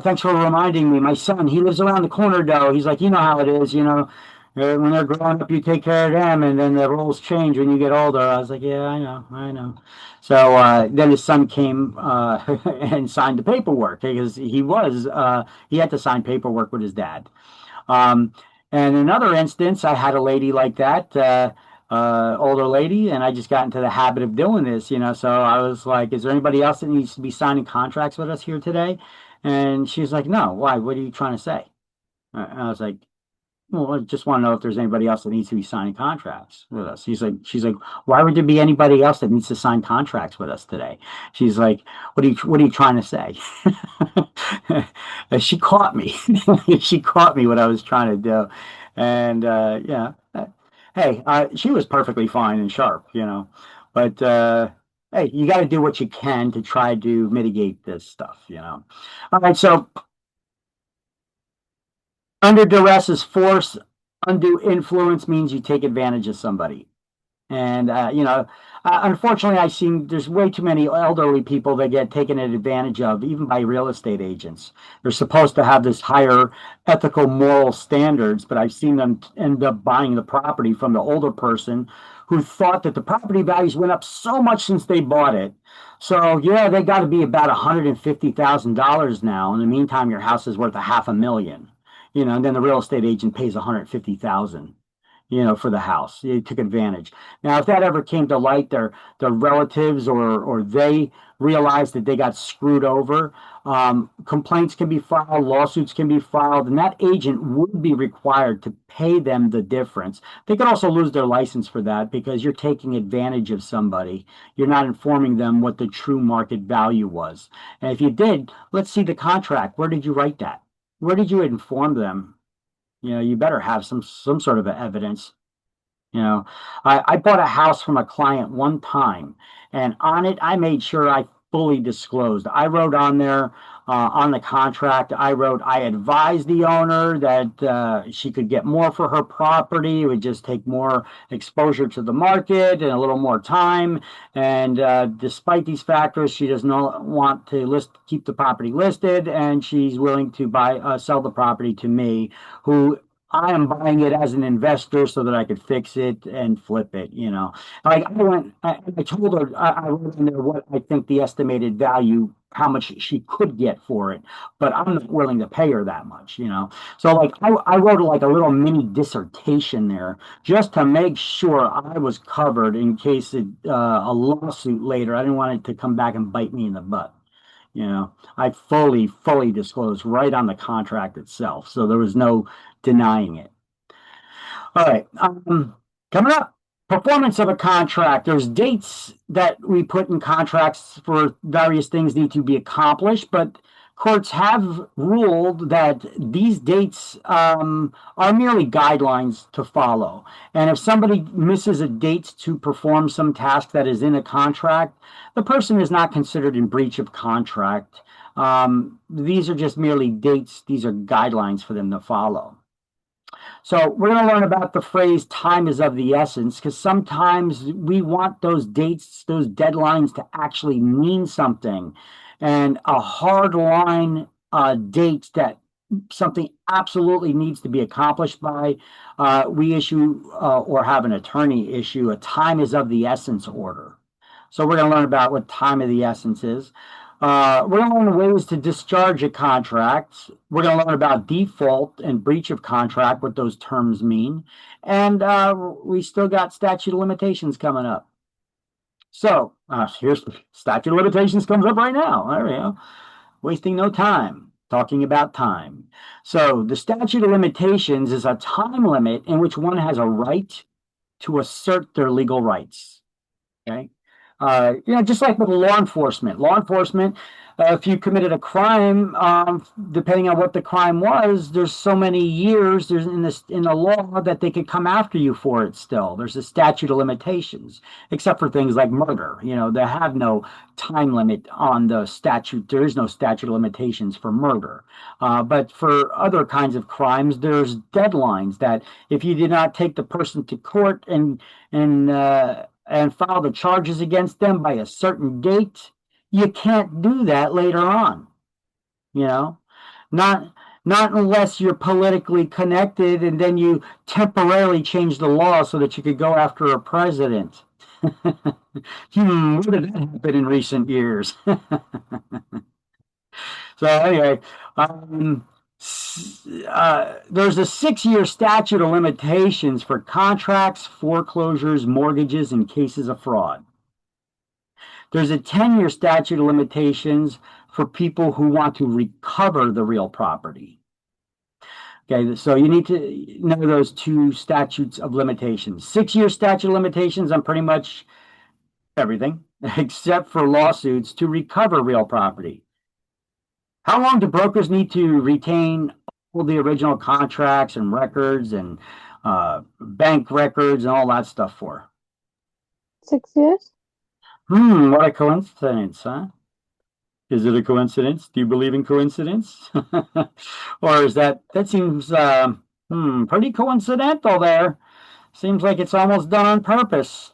thanks for reminding me. My son, he lives around the corner, though. He's like, you know how it is, when they're growing up, you take care of them, and then the roles change when you get older. I was like, yeah, I know, I know. So then his son came and signed the paperwork because he had to sign paperwork with his dad. Um, and another instance, I had a lady like that, older lady, and I just got into the habit of doing this. So I was like, is there anybody else that needs to be signing contracts with us here today? And she's like, no, why? What are you trying to say? And I was like, well, I just want to know if there's anybody else that needs to be signing contracts with us. She's like, why would there be anybody else that needs to sign contracts with us today? She's like, what are you trying to say? And she caught me. She caught me what I was trying to do. And yeah, hey, she was perfectly fine and sharp. But hey, you got to do what you can to try to mitigate this stuff. All right, so under duress is force. Undue influence means you take advantage of somebody. And unfortunately, I've seen there's way too many elderly people that get taken advantage of, even by real estate agents. They're supposed to have this higher ethical, moral standards, but I've seen them end up buying the property from the older person who thought that the property values went up so much since they bought it. So yeah, they got to be about $150,000 now. In the meantime, your house is worth a half a million. And then the real estate agent pays 150,000 for the house. They took advantage. Now, if that ever came to light, their relatives or they realized that they got screwed over, complaints can be filed, lawsuits can be filed, and that agent would be required to pay them the difference. They could also lose their license for that because you're taking advantage of somebody. You're not informing them what the true market value was. And if you did, let's see the contract. Where did you write that? Where did you inform them? You better have some sort of evidence. I bought a house from a client one time, and on it, I made sure I fully disclosed. I wrote on there on the contract, I wrote, I advised the owner that she could get more for her property. It would just take more exposure to the market and a little more time. And despite these factors, she does not want to keep the property listed, and she's willing to sell the property to me, who I am buying it as an investor so that I could fix it and flip it. Like I told her, I wrote in there what I think the estimated value, how much she could get for it, but I'm not willing to pay her that much. So like I wrote like a little mini dissertation there just to make sure I was covered in case a lawsuit later. I didn't want it to come back and bite me in the butt. I fully disclosed right on the contract itself. So there was no denying it. All right. Coming up, performance of a contract. There's dates that we put in contracts for various things need to be accomplished, but courts have ruled that these dates are merely guidelines to follow. And if somebody misses a date to perform some task that is in a contract, the person is not considered in breach of contract. These are just merely dates. These are guidelines for them to follow. So we're going to learn about the phrase time is of the essence because sometimes we want those dates, those deadlines to actually mean something. And a hard line date that something absolutely needs to be accomplished by, we issue or have an attorney issue a time is of the essence order. So we're going to learn about what time of the essence is. We're going to learn ways to discharge a contract. We're going to learn about default and breach of contract, what those terms mean. And we still got statute of limitations coming up. So here's statute of limitations comes up right now. There we go. Wasting no time talking about time. So the statute of limitations is a time limit in which one has a right to assert their legal rights. Okay. Just like with law enforcement, if you committed a crime, depending on what the crime was, there's so many years there's in the law that they could come after you for it still. There's a statute of limitations, except for things like murder. They have no time limit on the statute. There is no statute of limitations for murder. But for other kinds of crimes, there's deadlines that if you did not take the person to court and file the charges against them by a certain date, you can't do that later on. You know, not not unless you're politically connected and then you temporarily change the law so that you could go after a president. What did that happen in recent years? So anyway, um, there's a 6-year statute of limitations for contracts, foreclosures, mortgages, and cases of fraud. There's a 10-year statute of limitations for people who want to recover the real property. Okay, so you need to know those two statutes of limitations. 6-year statute of limitations on pretty much everything except for lawsuits to recover real property. How long do brokers need to retain all the original contracts and records and bank records and all that stuff for? 6 years? What a coincidence, huh? Is it a coincidence? Do you believe in coincidence? Or is that seems pretty coincidental there. Seems like it's almost done on purpose.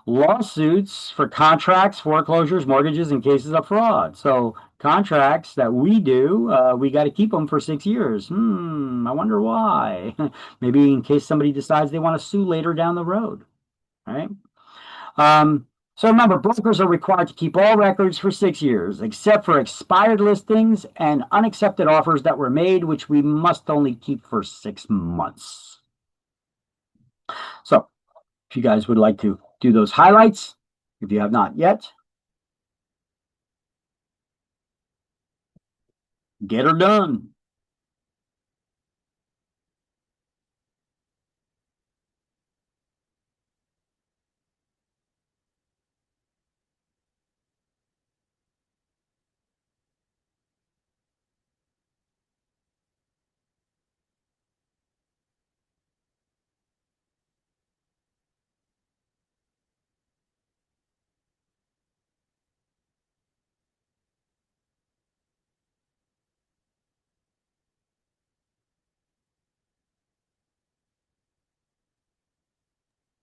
Lawsuits for contracts, foreclosures, mortgages, and cases of fraud. So contracts that we do, we got to keep them for 6 years. I wonder why. Maybe in case somebody decides they want to sue later down the road, right? So remember, brokers are required to keep all records for 6 years, except for expired listings and unaccepted offers that were made, which we must only keep for 6 months. So if you guys would like to do those highlights, if you have not yet, get her done.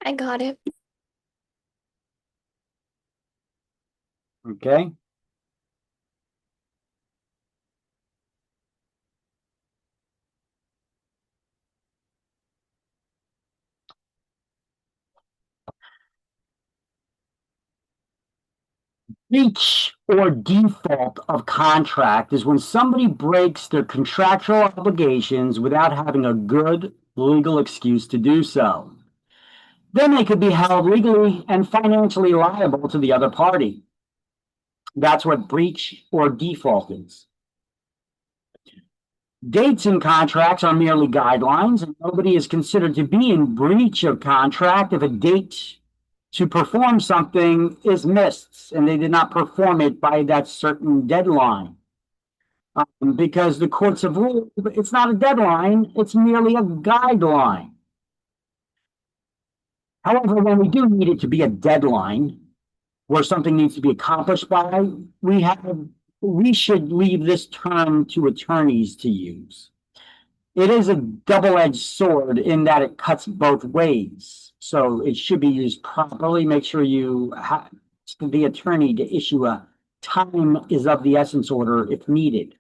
I got it. Okay. Breach or default of contract is when somebody breaks their contractual obligations without having a good legal excuse to do so. Then they could be held legally and financially liable to the other party. That's what breach or default is. Dates in contracts are merely guidelines, and nobody is considered to be in breach of contract if a date to perform something is missed and they did not perform it by that certain deadline. Because the courts have ruled it's not a deadline, it's merely a guideline. However, when we do need it to be a deadline where something needs to be accomplished by, we should leave this term to attorneys to use. it is a double-edged sword in that it cuts both ways. So it should be used properly. Make sure you have the attorney to issue a time is of the essence order if needed.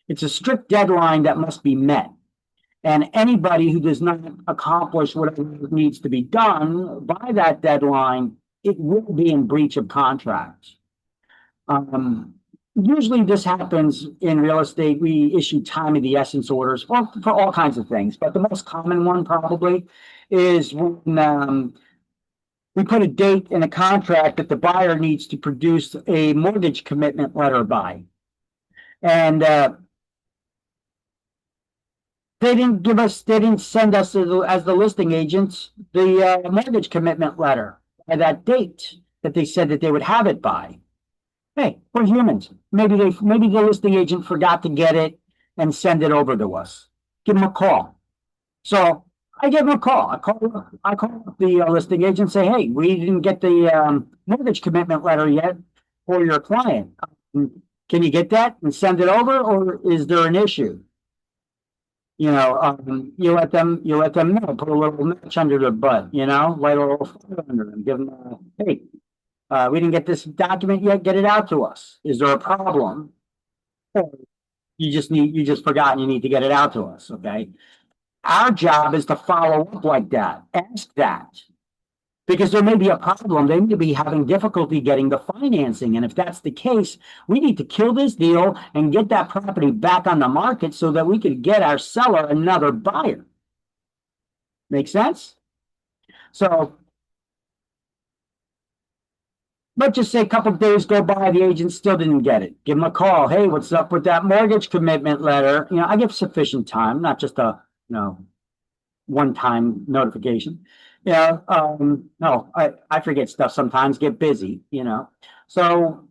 It's a strict deadline that must be met. And anybody who does not accomplish whatever needs to be done by that deadline, it will be in breach of contract. Usually this happens in real estate. We issue time of the essence orders for all kinds of things, but the most common one probably is when we put a date in a contract that the buyer needs to produce a mortgage commitment letter by. And they didn't send us as the listing agents the mortgage commitment letter by that date that they said that they would have it by. Hey, we're humans. Maybe the listing agent forgot to get it and send it over to us. Give them a call. So I give them a call. I call the listing agent and say, hey, we didn't get the mortgage commitment letter yet for your client. Can you get that and send it over, or is there an issue? You know, you let them know, put a little notch under their butt, light a little fire under them, give them hey, we didn't get this document yet, get it out to us. Is there a problem? Or you just forgot and you need to get it out to us, okay? Our job is to follow up like that, ask that. Because there may be a problem. They may be having difficulty getting the financing. And if that's the case, we need to kill this deal and get that property back on the market so that we could get our seller another buyer. Make sense? So let's just say a couple of days go by, the agent still didn't get it. Give them a call. Hey, what's up with that mortgage commitment letter? I give sufficient time, not just a, one-time notification. No, I forget stuff sometimes, get busy, So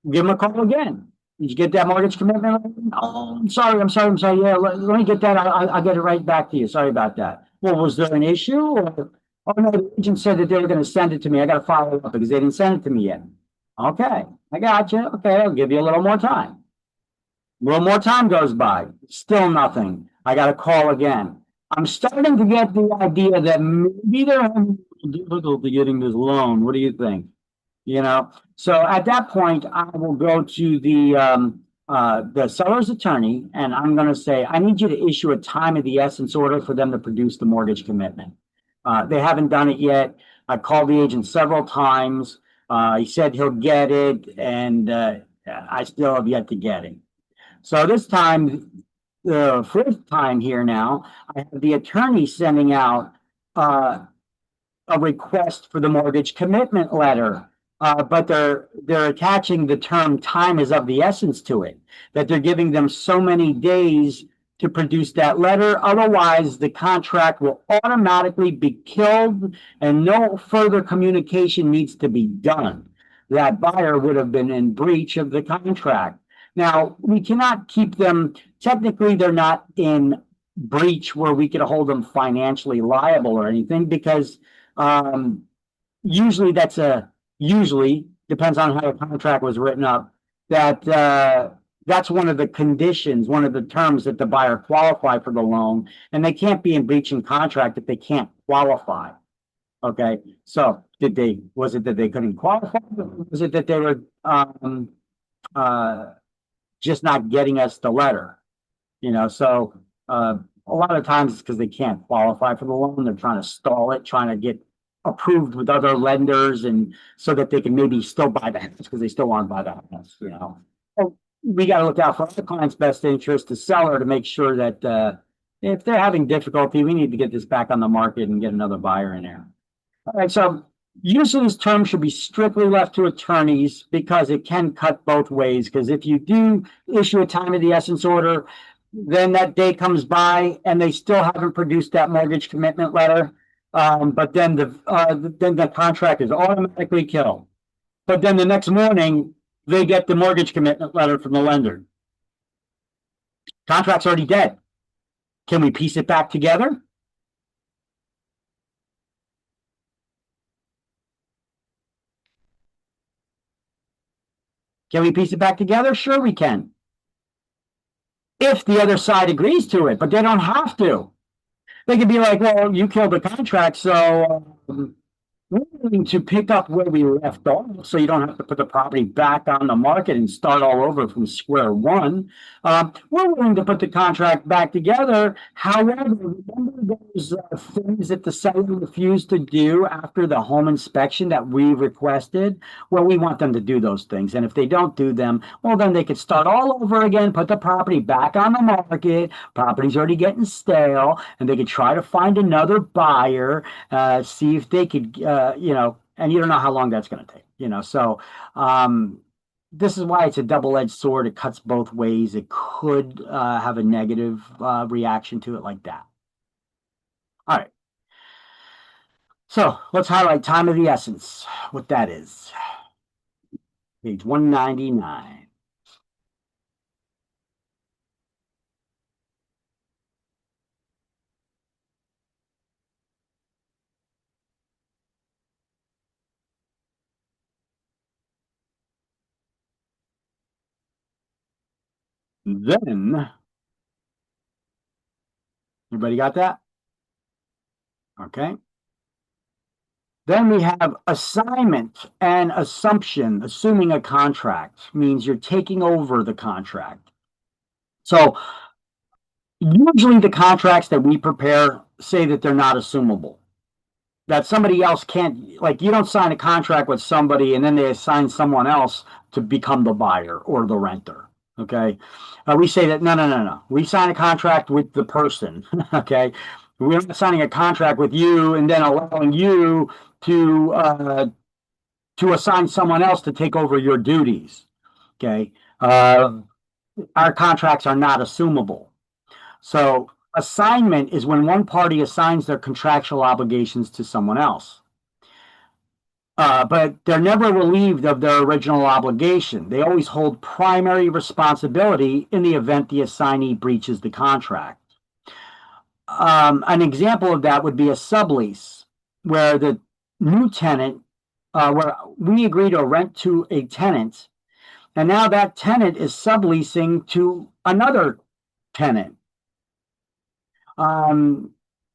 give them a call again. Did you get that mortgage commitment? Oh, I'm sorry. Yeah, let me get that. I'll get it right back to you. Sorry about that. Well, was there an issue? Oh, no, the agent said that they were going to send it to me. I got to follow up because they didn't send it to me yet. Okay, I got you. Okay, I'll give you a little more time. A little more time goes by. Still nothing. I got to call again. I'm starting to get the idea that maybe they're having difficulty getting this loan. What do you think? So at that point, I will go to the seller's attorney, and I'm going to say, I need you to issue a time of the essence order for them to produce the mortgage commitment. They haven't done it yet. I called the agent several times. He said he'll get it, and I still have yet to get it. So this time, the fifth time here now, I have the attorney sending out a request for the mortgage commitment letter. But they're attaching the term time is of the essence to it, that they're giving them so many days to produce that letter. Otherwise, the contract will automatically be killed and no further communication needs to be done. That buyer would have been in breach of the contract. Now, we cannot keep them, technically, they're not in breach where we could hold them financially liable or anything because usually depends on how the contract was written up, that's one of the conditions, one of the terms that the buyer qualify for the loan, and they can't be in breach in contract if they can't qualify. Okay, so was it that they couldn't qualify? Was it that they were just not getting us the letter? So a lot of times it's because they can't qualify for the loan. They're trying to stall it, trying to get approved with other lenders, and so that they can maybe still buy the house because they still want to buy the house. So we got to look out for the client's best interest, the seller, to make sure that if they're having difficulty, we need to get this back on the market and get another buyer in there. All right, so use of this term should be strictly left to attorneys because it can cut both ways. Because if you do issue a time of the essence order, then that day comes by and they still haven't produced that mortgage commitment letter. But then the contract is automatically killed. But then the next morning, they get the mortgage commitment letter from the lender. Contract's already dead. Can we piece it back together? Can we piece it back together? Sure, we can. if the other side agrees to it, but they don't have to. They could be like, well, you killed the contract, so we're willing to pick up where we left off, so you don't have to put the property back on the market and start all over from square one. We're willing to put the contract back together. However, remember those things that the seller refused to do after the home inspection that we requested? Well, we want them to do those things. And if they don't do them, well, then they could start all over again, put the property back on the market. Property's already getting stale, and they could try to find another buyer, see if they could, and you don't know how long that's going to take, So this is why it's a double-edged sword. It cuts both ways. It could have a negative reaction to it like that. All right. So let's highlight time of the essence, what that is. Page 199. Then, everybody got that? Okay. Then we have assignment and assumption. Assuming a contract means you're taking over the contract. So usually the contracts that we prepare say that they're not assumable. That somebody else can't, like you don't sign a contract with somebody and then they assign someone else to become the buyer or the renter. Okay. We say that no. We sign a contract with the person. Okay. We're not signing a contract with you and then allowing you to assign someone else to take over your duties. Okay. Our contracts are not assumable. So assignment is when one party assigns their contractual obligations to someone else. But they're never relieved of their original obligation. They always hold primary responsibility in the event the assignee breaches the contract. An example of that would be a sublease, where the new tenant, where we agree to rent to a tenant, and now that tenant is subleasing to another tenant.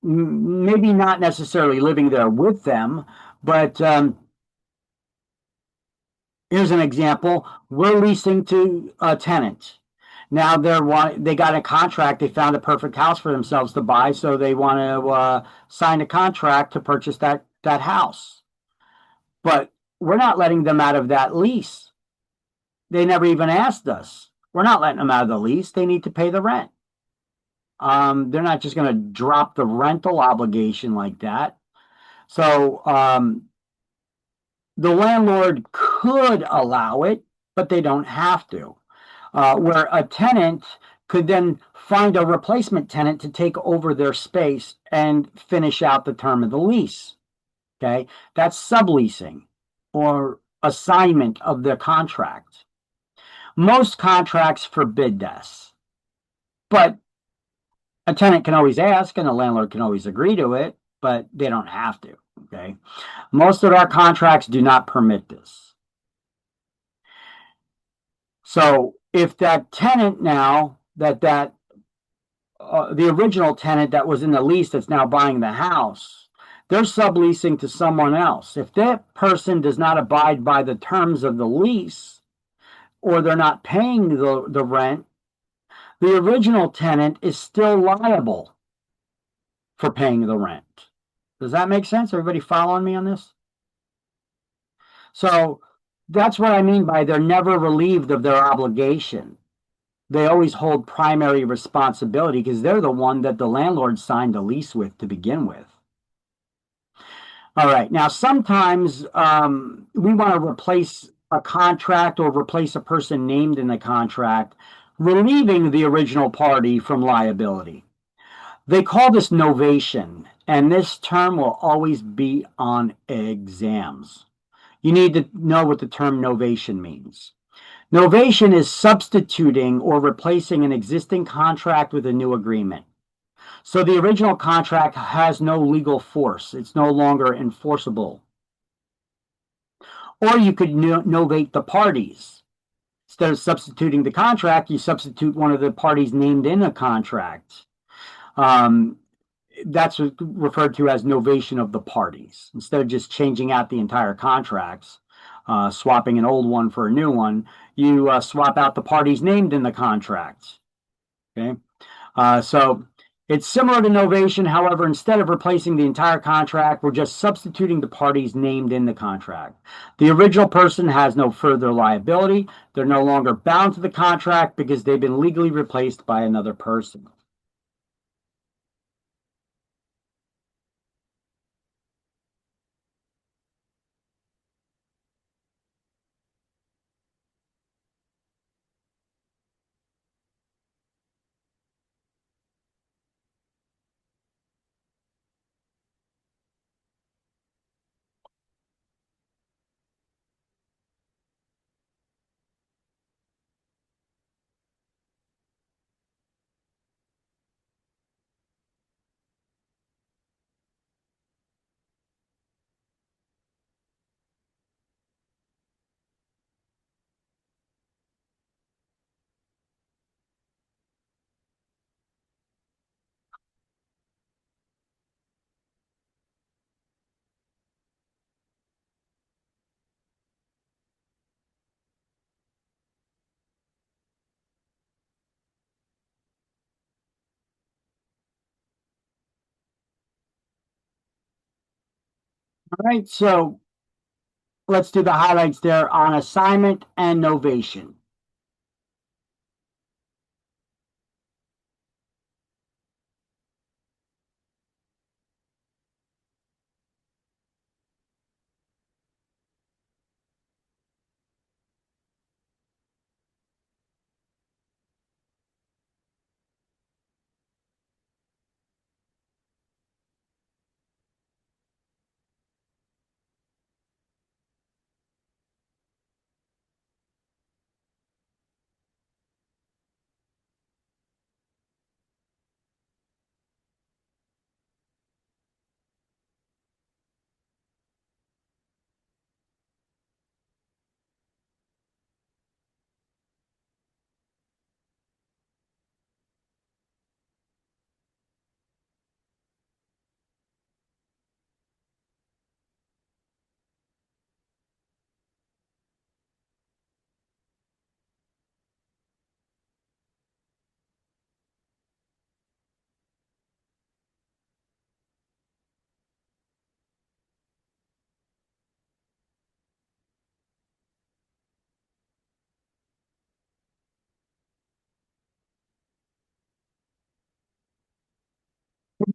Maybe not necessarily living there with them, but here's an example. We're leasing to a tenant. Now they got a contract. They found a perfect house for themselves to buy, so they want to sign a contract to purchase that house. But we're not letting them out of that lease. They never even asked us. We're not letting them out of the lease. They need to pay the rent. They're not just going to drop the rental obligation like that. So the landlord could allow it, but they don't have to. Where a tenant could then find a replacement tenant to take over their space and finish out the term of the lease. Okay, that's subleasing or assignment of the contract. Most contracts forbid this, but a tenant can always ask and the landlord can always agree to it, but they don't have to. Okay, most of our contracts do not permit this. So if that tenant now, the original tenant that was in the lease that's now buying the house, they're subleasing to someone else. If that person does not abide by the terms of the lease, or they're not paying the rent, the original tenant is still liable for paying the rent. Does that make sense? Everybody following me on this? So that's what I mean by they're never relieved of their obligation. They always hold primary responsibility because they're the one that the landlord signed the lease with to begin with. All right. Now, sometimes we want to replace a contract or replace a person named in the contract, relieving the original party from liability. They call this novation, and this term will always be on exams. You need to know what the term novation means. Novation is substituting or replacing an existing contract with a new agreement. So the original contract has no legal force. It's no longer enforceable. Or you could novate the parties. Instead of substituting the contract, you substitute one of the parties named in a contract. That's referred to as novation of the parties. Instead of just changing out the entire contracts, swapping an old one for a new one, you swap out the parties named in the contract. Okay, so it's similar to novation. However, instead of replacing the entire contract, we're just substituting the parties named in the contract. The original person has no further liability. They're no longer bound to the contract because they've been legally replaced by another person. All right, so let's do the highlights there on assignment and novation.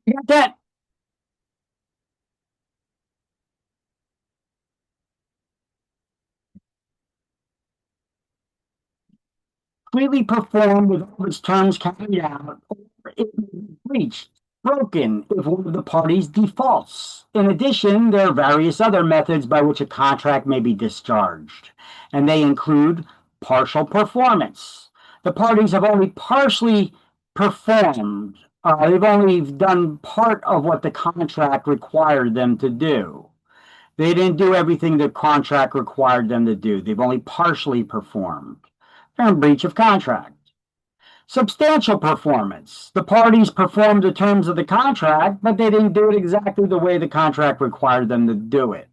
You got that? Completely performed with all its terms carried out, or it may be breached, broken if one of the parties defaults. In addition, there are various other methods by which a contract may be discharged, and they include partial performance. The parties have only partially performed. They've only done part of what the contract required them to do. They didn't do everything the contract required them to do. They've only partially performed. They're in breach of contract. Substantial performance. The parties performed the terms of the contract, but they didn't do it exactly the way the contract required them to do it.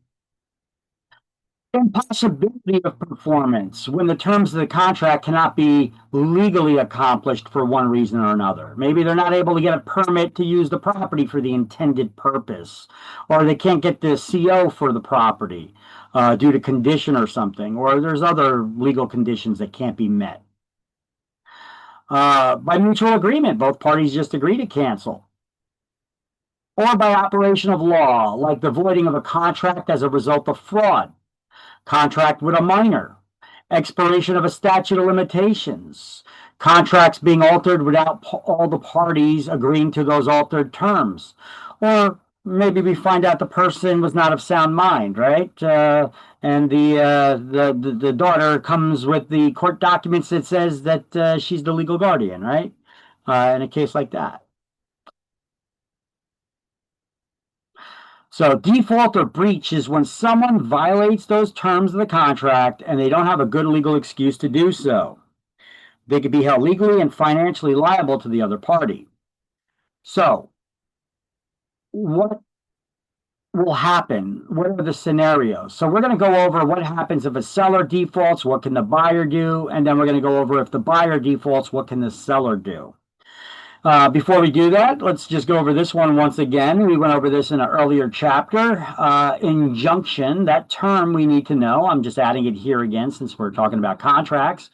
Impossibility of performance, when the terms of the contract cannot be legally accomplished for one reason or another. Maybe they're not able to get a permit to use the property for the intended purpose, or they can't get the CO for the property due to condition or something, or there's other legal conditions that can't be met. By mutual agreement, both parties just agree to cancel. Or by operation of law, like the voiding of a contract as a result of fraud, contract with a minor, expiration of a statute of limitations, contracts being altered without all the parties agreeing to those altered terms. Or maybe we find out the person was not of sound mind, right? And the daughter comes with the court documents that says that she's the legal guardian, right? In a case like that. So default or breach is when someone violates those terms of the contract and they don't have a good legal excuse to do so. They could be held legally and financially liable to the other party. So what will happen? What are the scenarios? So we're going to go over what happens if a seller defaults, what can the buyer do? And then we're going to go over if the buyer defaults, what can the seller do? Before we do that, let's just go over this one once again. We went over this in an earlier chapter. Injunction, that term we need to know. I'm just adding it here again since we're talking about contracts.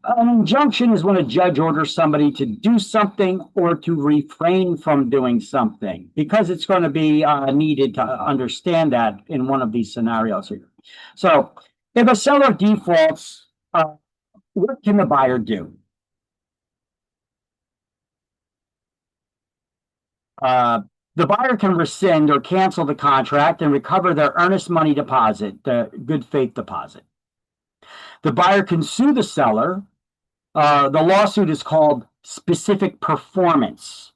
An injunction is when a judge orders somebody to do something or to refrain from doing something, because it's going to be needed to understand that in one of these scenarios here. So if a seller defaults, what can the buyer do? The buyer can rescind or cancel the contract and recover their earnest money deposit, the good faith deposit. The buyer can sue the seller. The lawsuit is called specific performance,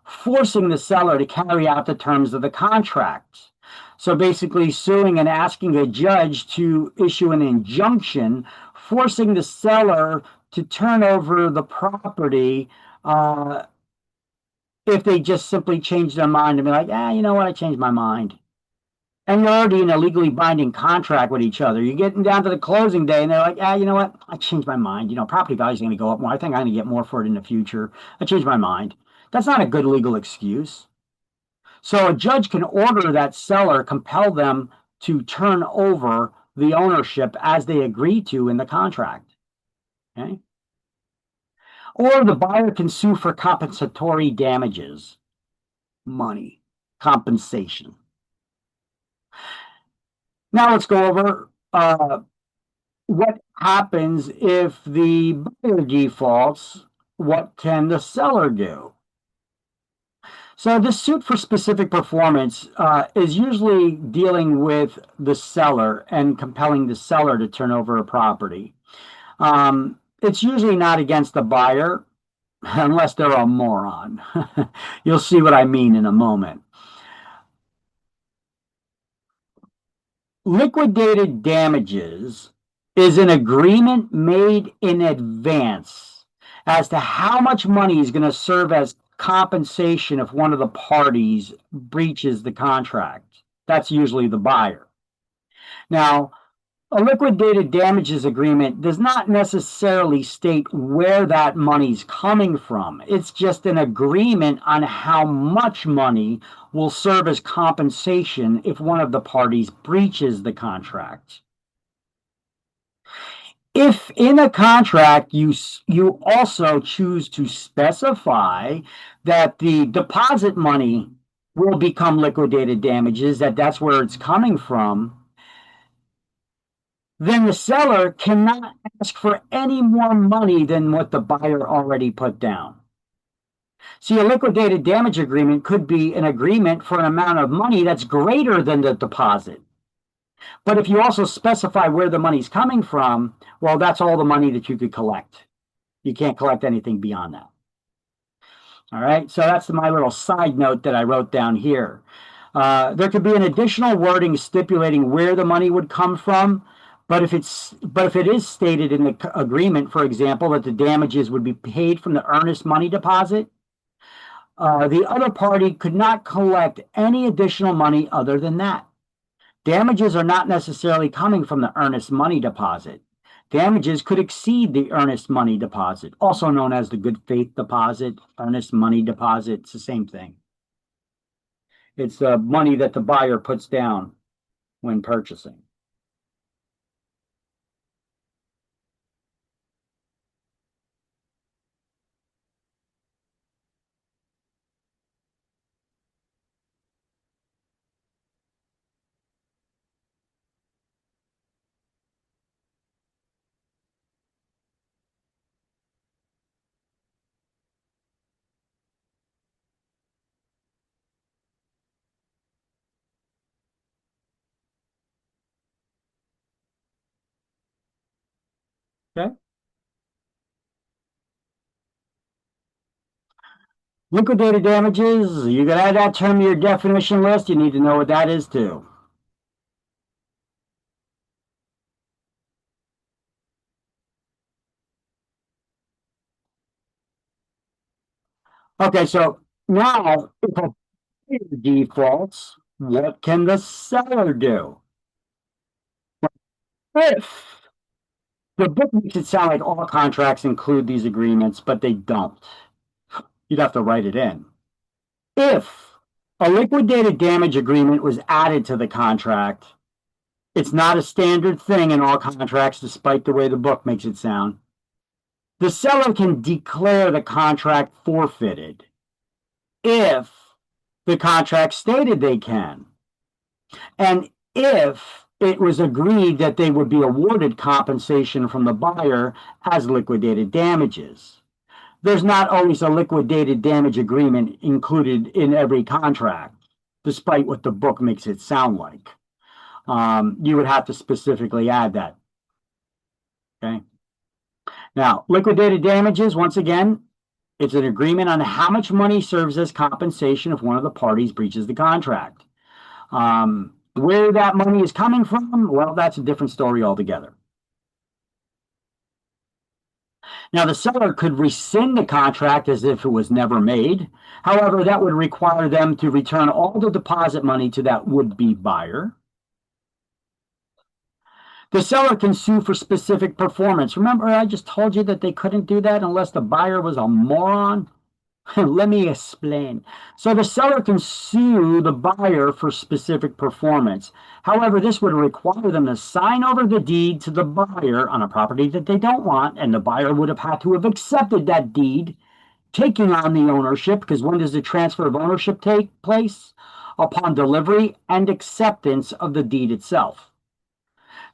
forcing the seller to carry out the terms of the contract. So basically, suing and asking a judge to issue an injunction, forcing the seller to turn over the property if they just simply change their mind and be like, you know what, I changed my mind. And you're already in a legally binding contract with each other. You're getting down to the closing day and they're like, you know what, I changed my mind. Property values are going to go up more. I think I'm going to get more for it in the future. I changed my mind. That's not a good legal excuse. So a judge can order that seller, compel them to turn over the ownership as they agree to in the contract. Okay? Or the buyer can sue for compensatory damages, money, compensation. Now let's go over what happens if the buyer defaults. What can the seller do? So the suit for specific performance is usually dealing with the seller and compelling the seller to turn over a property. It's usually not against the buyer unless they're a moron. You'll see what I mean in a moment. Liquidated damages is an agreement made in advance as to how much money is going to serve as compensation if one of the parties breaches the contract. That's usually the buyer. Now, a liquidated damages agreement does not necessarily state where that money's coming from. It's just an agreement on how much money will serve as compensation if one of the parties breaches the contract. If in a contract you also choose to specify that the deposit money will become liquidated damages, that's where it's coming from, then the seller cannot ask for any more money than what the buyer already put down. See, a liquidated damage agreement could be an agreement for an amount of money that's greater than the deposit. But if you also specify where the money's coming from, well, that's all the money that you could collect. You can't collect anything beyond that. All right, so that's my little side note that I wrote down here. There could be an additional wording stipulating where the money would come from. But if it is stated in the agreement, for example, that the damages would be paid from the earnest money deposit, the other party could not collect any additional money other than that. Damages are not necessarily coming from the earnest money deposit. Damages could exceed the earnest money deposit, also known as the good faith deposit, earnest money deposit. It's the same thing. It's the money that the buyer puts down when purchasing. Okay. Liquidated damages, you can add that term to your definition list. You need to know what that is too. Okay, so now if a buyer defaults, what can the seller do? If the book makes it sound like all contracts include these agreements, but they don't. You'd have to write it in. If a liquidated damage agreement was added to the contract, it's not a standard thing in all contracts, despite the way the book makes it sound. The seller can declare the contract forfeited if the contract stated they can, and if it was agreed that they would be awarded compensation from the buyer as liquidated damages. There's not always a liquidated damage agreement included in every contract, despite what the book makes it sound like. You would have to specifically add that. Okay. Now, liquidated damages, once again, it's an agreement on how much money serves as compensation if one of the parties breaches the contract. Where that money is coming from, well, that's a different story altogether. Now, the seller could rescind the contract as if it was never made. However, that would require them to return all the deposit money to that would-be buyer. The seller can sue for specific performance. Remember, I just told you that they couldn't do that unless the buyer was a moron? Let me explain. So the seller can sue the buyer for specific performance. However, this would require them to sign over the deed to the buyer on a property that they don't want, and the buyer would have had to have accepted that deed, taking on the ownership, because when does the transfer of ownership take place? Upon delivery and acceptance of the deed itself.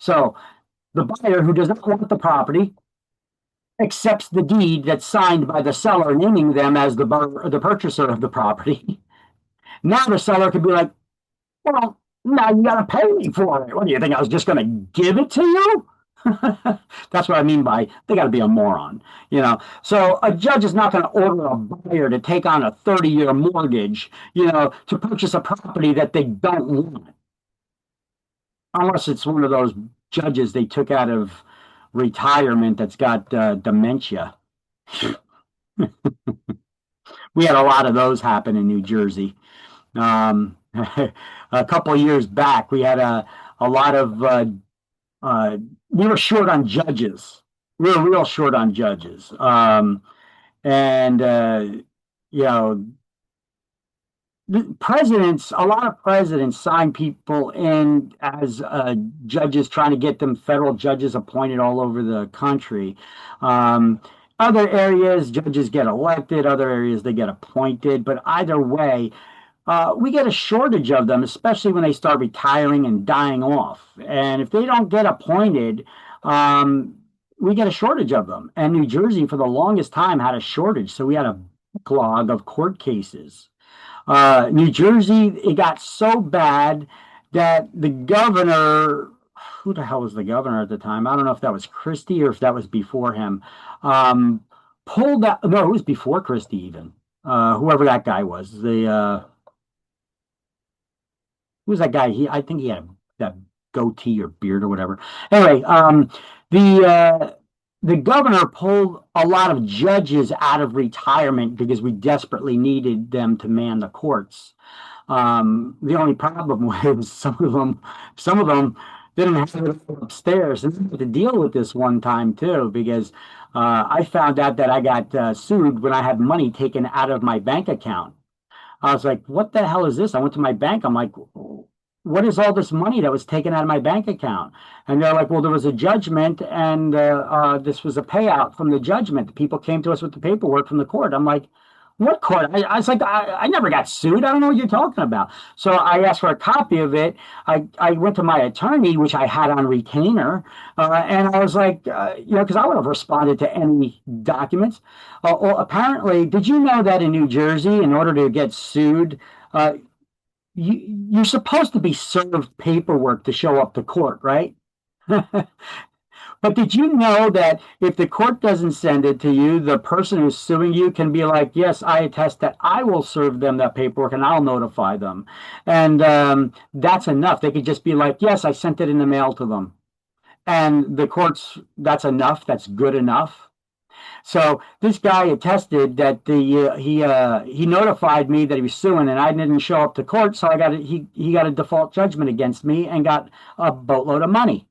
So the buyer who does not want the property accepts the deed that's signed by the seller, naming them as the purchaser of the property. Now the seller could be like, well, now you got to pay me for it. What do you think? I was just going to give it to you? That's what I mean by they got to be a moron, you know. So a judge is not going to order a buyer to take on a 30-year mortgage, you know, to purchase a property that they don't want. Unless it's one of those judges they took out of retirement that's got dementia. We had a lot of those happen in New Jersey. A couple of years back, we had a lot of we were short on judges. We were real short on judges, and you know, a lot of presidents sign people in as judges, trying to get them federal judges appointed all over the country. Other areas, judges get elected, other areas, they get appointed. But either way, we get a shortage of them, especially when they start retiring and dying off. And if they don't get appointed, we get a shortage of them. And New Jersey, for the longest time, had a shortage. So we had a backlog of court cases. New Jersey, it got so bad that the governor, who the hell was the governor at the time? I don't know if that was Christie or if that was before him, pulled out, no, it was before Christie even, whoever that guy was. Who was that guy? I think he had that goatee or beard or whatever. Anyway, the governor pulled a lot of judges out of retirement because we desperately needed them to man the courts. The only problem was some of them didn't have it upstairs, and I had to deal with this one time too because I found out that I got sued when I had money taken out of my bank account. I was like, "What the hell is this?" I went to my bank. I'm like, what is all this money that was taken out of my bank account? And they're like, well, there was a judgment, and this was a payout from the judgment. The people came to us with the paperwork from the court. I'm like, what court? I was like, I never got sued. I don't know what you're talking about. So I asked for a copy of it. I went to my attorney, which I had on retainer, and I was like, you know, because I would have responded to any documents. Well, apparently, did you know that in New Jersey, in order to get sued, you're supposed to be served paperwork to show up to court, right? But But did you know that if the court doesn't send it to you, the person who's suing you can be like, yes, I attest that I will serve them that paperwork and I'll notify them. And that's enough. They could just be like, yes, I sent it in the mail to them. And the courts, that's enough. That's good enough. So this guy attested that he notified me that he was suing, and I didn't show up to court, so he got a default judgment against me and got a boatload of money.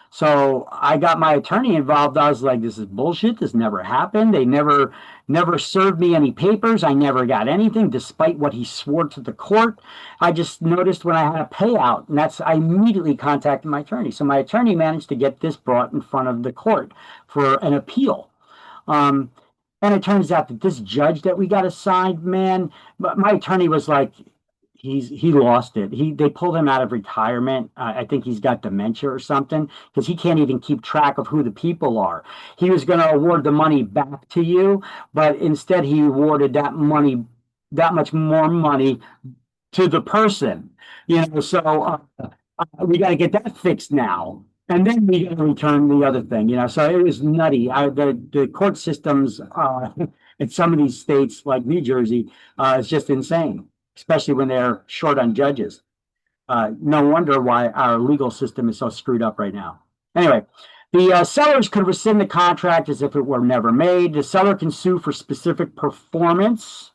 So I got my attorney involved. I was like, this is bullshit. This never happened. They never served me any papers. I never got anything, despite what he swore to the court. I just noticed when I had a payout, and I immediately contacted my attorney. So my attorney managed to get this brought in front of the court for an appeal. Um, and it turns out that this judge that we got assigned, man, my attorney was like, he lost it. They pulled him out of retirement. I think he's got dementia or something because he can't even keep track of who the people are. He was going to award the money back to you, but instead he awarded that much more money to the person. So we got to get that fixed now. And then we got to return the other thing. So it was nutty. The court systems in some of these states, like New Jersey, is just insane, especially when they're short on judges. No wonder why our legal system is so screwed up right now. Anyway, the sellers could rescind the contract as if it were never made. The seller can sue for specific performance.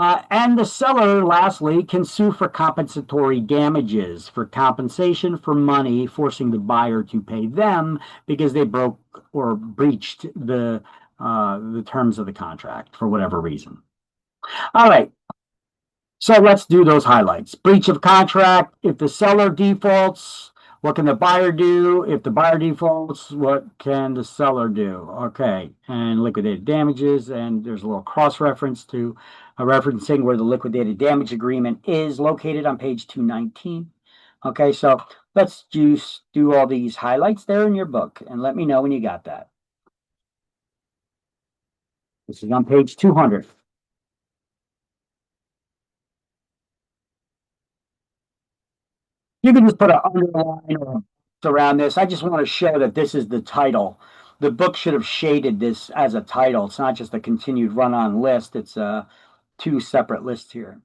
And the seller, lastly, can sue for compensatory damages, for compensation for money, forcing the buyer to pay them because they broke or breached the terms of the contract for whatever reason. All right. So let's do those highlights. Breach of contract. If the seller defaults, what can the buyer do? If the buyer defaults, what can the seller do? Okay. And liquidated damages. And there's a little cross-reference to referencing where the liquidated damage agreement is located on page 219. Okay, so let's just do all these highlights there in your book and let me know when you got that. This is on page 200. You can just put an underline or around this. I just want to show that this is the title. The book should have shaded this as a title. It's not just a continued run-on list. It's two separate lists here.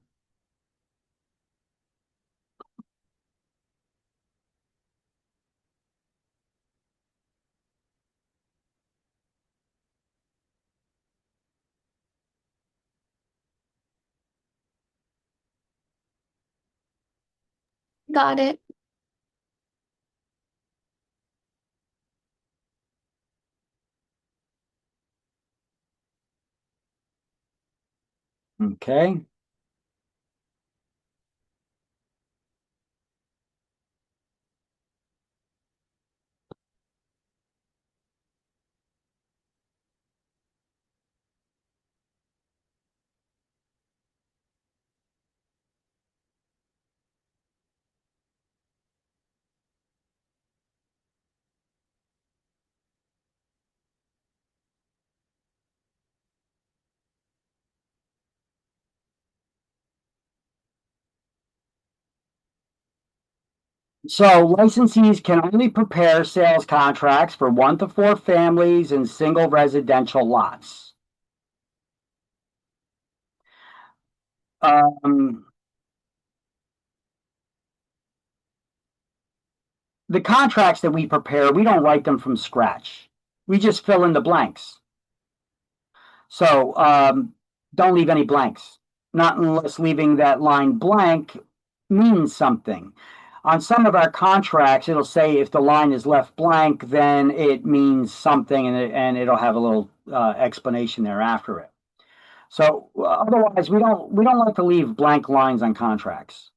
Got it. Okay. So licensees can only prepare sales contracts for 1 to 4 families in single residential lots. The contracts that we prepare, we don't write them from scratch. We just fill in the blanks. So don't leave any blanks, not unless leaving that line blank means something. On some of our contracts, it'll say if the line is left blank, then it means something, and it'll have a little explanation there after it. So otherwise, we don't like to leave blank lines on contracts.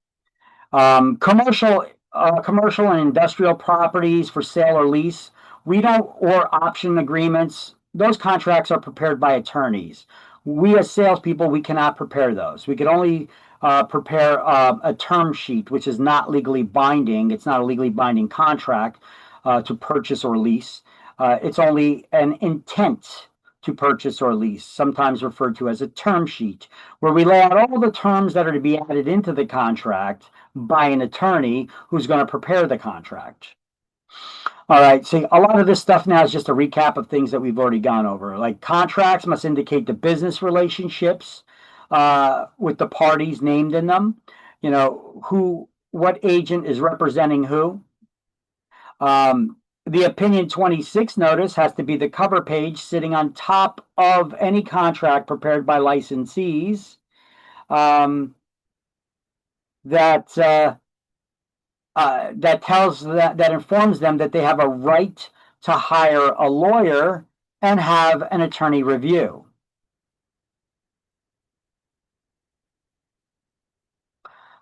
Commercial and industrial properties for sale or lease, or option agreements. Those contracts are prepared by attorneys. We as salespeople, we cannot prepare those. We could only prepare a term sheet, which is not legally binding. It's not a legally binding contract to purchase or lease. It's only an intent to purchase or lease, sometimes referred to as a term sheet, where we lay out all the terms that are to be added into the contract by an attorney who's going to prepare the contract. All right, see, a lot of this stuff now is just a recap of things that we've already gone over. Like contracts must indicate the business relationships with the parties named in them. You know, what agent is representing who. The opinion 26 notice has to be the cover page sitting on top of any contract prepared by licensees. That that informs them that they have a right to hire a lawyer and have an attorney review.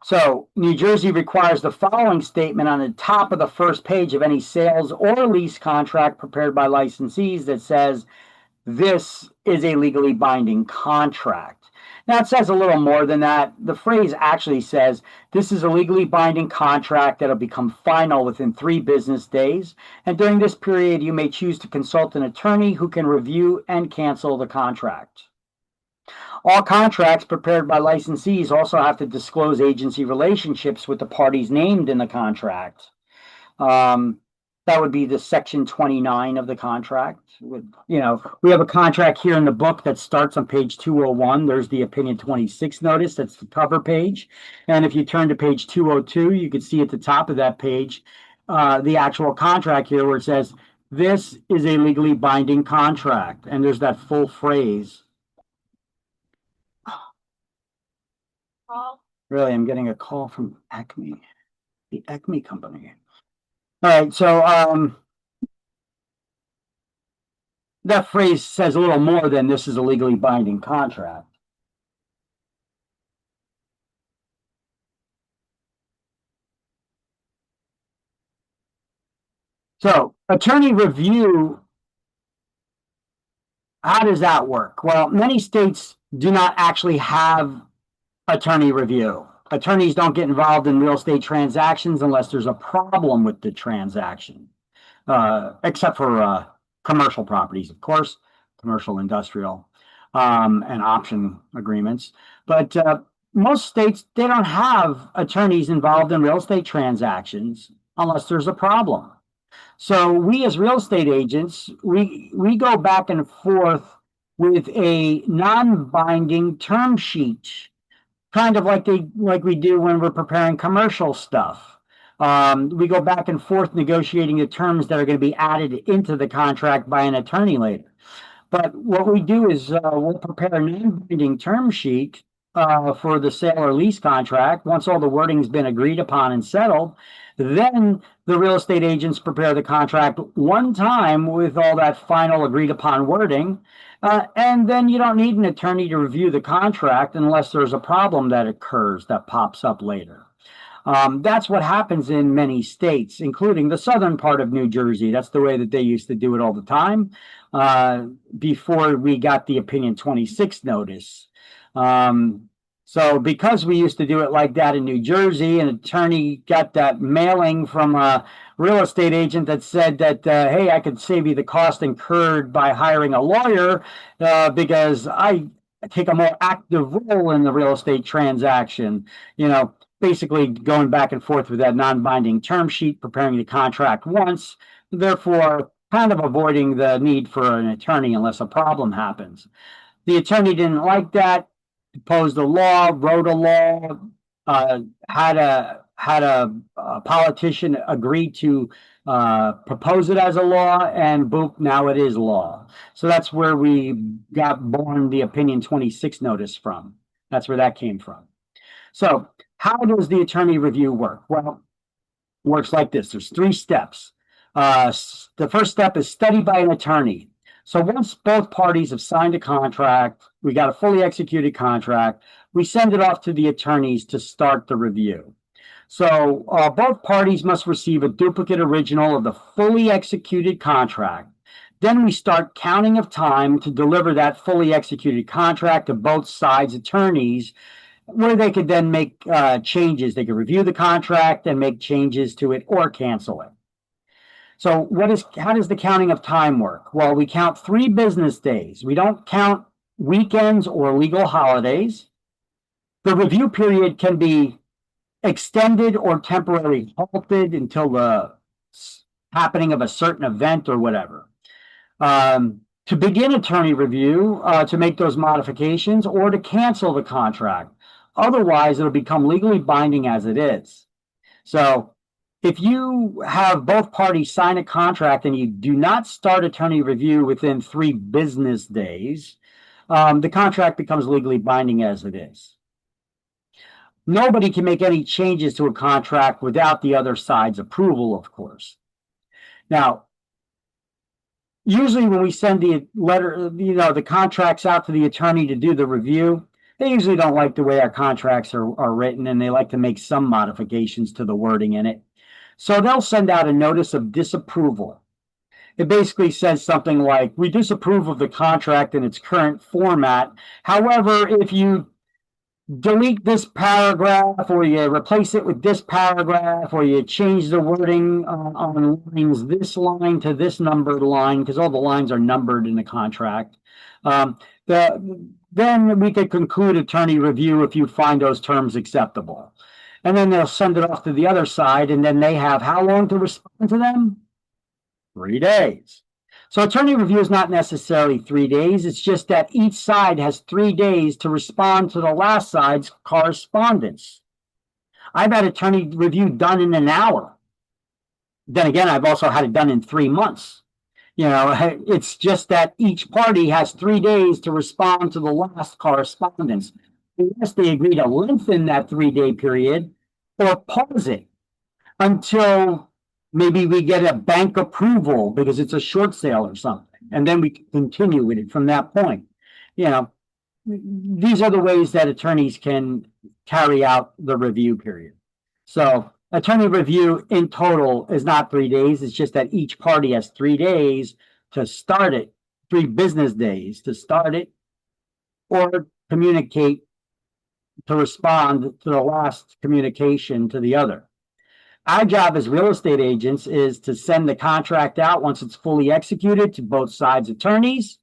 So New Jersey requires the following statement on the top of the first page of any sales or lease contract prepared by licensees that says this is a legally binding contract. Now, it says a little more than that. The phrase actually says this is a legally binding contract that'll become final within 3 business days. And during this period, you may choose to consult an attorney who can review and cancel the contract. All contracts prepared by licensees also have to disclose agency relationships with the parties named in the contract. That would be the section 29 of the contract. You know, we have a contract here in the book that starts on page 201. There's the opinion 26 notice. That's the cover page. And if you turn to page 202, you can see at the top of that page the actual contract here where it says, this is a legally binding contract. And there's that full phrase. Really, I'm getting a call from Acme, the Acme company. All right, so that phrase says a little more than this is a legally binding contract. So, attorney review, how does that work? Well, many states do not actually have attorney review. Attorneys don't get involved in real estate transactions unless there's a problem with the transaction, except for commercial properties, of course, commercial, industrial, and option agreements. But most states, they don't have attorneys involved in real estate transactions unless there's a problem. So we as real estate agents, we go back and forth with a non-binding term sheet, kind of like we do when we're preparing commercial stuff. We go back and forth negotiating the terms that are going to be added into the contract by an attorney later. But what we do is we'll prepare a non-binding term sheet for the sale or lease contract. Once all the wording's been agreed upon and settled, then the real estate agents prepare the contract one time with all that final agreed upon wording. And then you don't need an attorney to review the contract unless there's a problem that occurs that pops up later. That's what happens in many states, including the southern part of New Jersey. That's the way that they used to do it all the time before we got the opinion 26 notice. So because we used to do it like that in New Jersey, an attorney got that mailing from a real estate agent that said that, hey, I could save you the cost incurred by hiring a lawyer because I take a more active role in the real estate transaction, you know, basically going back and forth with that non-binding term sheet, preparing the contract once, therefore kind of avoiding the need for an attorney unless a problem happens. The attorney didn't like that, proposed a law, wrote a law, had a politician agree to propose it as a law, and boom, now it is law. So that's where we got born the opinion 26 notice from. That's where that came from. So how does the attorney review work? Well, it works like this. There's 3 steps. The first step is study by an attorney. So once both parties have signed a contract, we got a fully executed contract, we send it off to the attorneys to start the review. So both parties must receive a duplicate original of the fully executed contract. Then we start counting of time to deliver that fully executed contract to both sides' attorneys, where they could then make changes. They could review the contract and make changes to it or cancel it. So how does the counting of time work? Well, we count 3 business days. We don't count weekends or legal holidays. The review period can be extended or temporarily halted until the happening of a certain event or whatever. To begin attorney review, to make those modifications, or to cancel the contract. Otherwise, it'll become legally binding as it is. So if you have both parties sign a contract and you do not start attorney review within 3 business days, the contract becomes legally binding as it is. Nobody can make any changes to a contract without the other side's approval, of course. Now, usually when we send the letter, the contracts out to the attorney to do the review, they usually don't like the way our contracts are written, and they like to make some modifications to the wording in it. So they'll send out a notice of disapproval. It basically says something like, we disapprove of the contract in its current format. However, if you delete this paragraph, or you replace it with this paragraph, or you change the wording on lines, this line to this numbered line, because all the lines are numbered in the contract, then we could conclude attorney review if you find those terms acceptable. And then they'll send it off to the other side, and then they have how long to respond to them? 3 days. So attorney review is not necessarily 3 days. It's just that each side has 3 days to respond to the last side's correspondence. I've had attorney review done in an hour. Then again, I've also had it done in 3 months. It's just that each party has 3 days to respond to the last correspondence, unless they agree to lengthen that 3-day period or pause it until maybe we get a bank approval because it's a short sale or something, and then we can continue with it from that point. These are the ways that attorneys can carry out the review period. So attorney review in total is not 3 days. It's just that each party has 3 days to start it, 3 business days to start it, or communicate to respond to the last communication to the other. Our job as real estate agents is to send the contract out once it's fully executed to both sides' attorneys,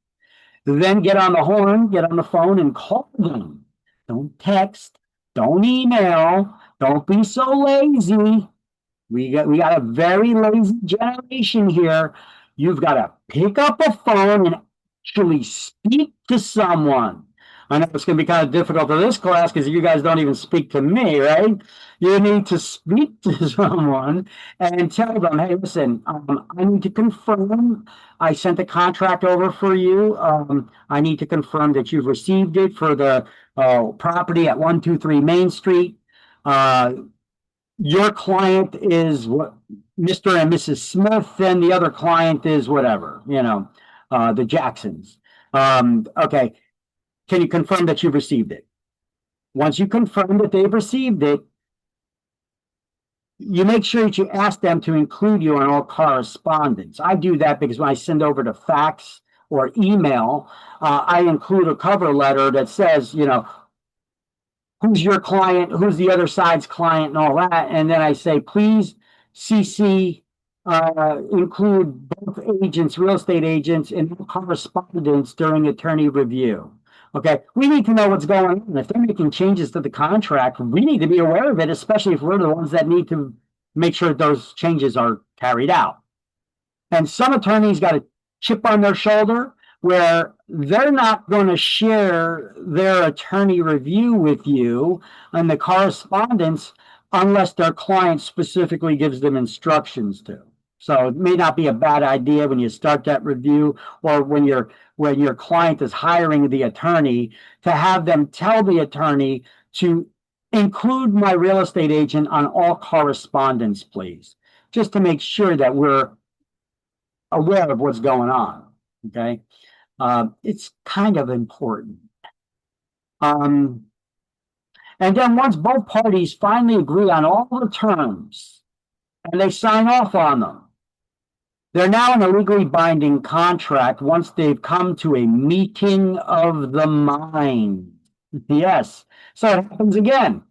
then get on the horn, get on the phone and call them. Don't text, don't email, don't be so lazy. We got a very lazy generation here. You've got to pick up a phone and actually speak to someone. I know it's going to be kind of difficult for this class because you guys don't even speak to me, right? You need to speak to someone and tell them, hey, listen, I need to confirm I sent the contract over for you. I need to confirm that you've received it for the property at 123 Main Street. Your client is what Mr. and Mrs. Smith, and the other client is whatever, the Jacksons. Okay. Can you confirm that you've received it? Once you confirm that they've received it, you make sure that you ask them to include you on all correspondence. I do that because when I send over to fax or email, I include a cover letter that says, who's your client, who's the other side's client, and all that. And then I say, please CC, include both agents, real estate agents, in correspondence during attorney review. Okay, we need to know what's going on. If they're making changes to the contract, we need to be aware of it, especially if we're the ones that need to make sure those changes are carried out. And some attorneys got a chip on their shoulder where they're not going to share their attorney review with you and the correspondence unless their client specifically gives them instructions to. So it may not be a bad idea when you start that review, or when your client is hiring the attorney, to have them tell the attorney to include my real estate agent on all correspondence, please, just to make sure that we're aware of what's going on. Okay, it's kind of important. And then once both parties finally agree on all the terms and they sign off on them, they're now in a legally binding contract once they've come to a meeting of the minds. Yes. So it happens again.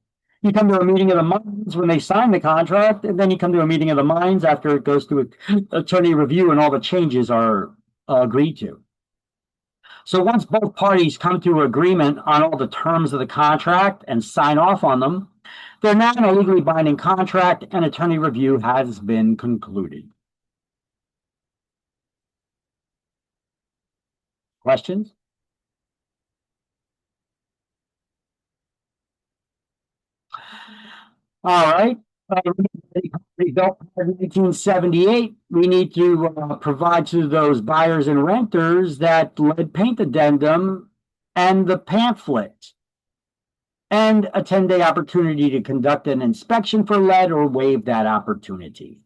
You come to a meeting of the minds when they sign the contract, and then you come to a meeting of the minds after it goes to attorney review and all the changes are agreed to. So once both parties come to agreement on all the terms of the contract and sign off on them, they're now in a legally binding contract and attorney review has been concluded. Questions? All right. Result of 1978, we need to provide to those buyers and renters that lead paint addendum and the pamphlet, and a 10-day opportunity to conduct an inspection for lead or waive that opportunity.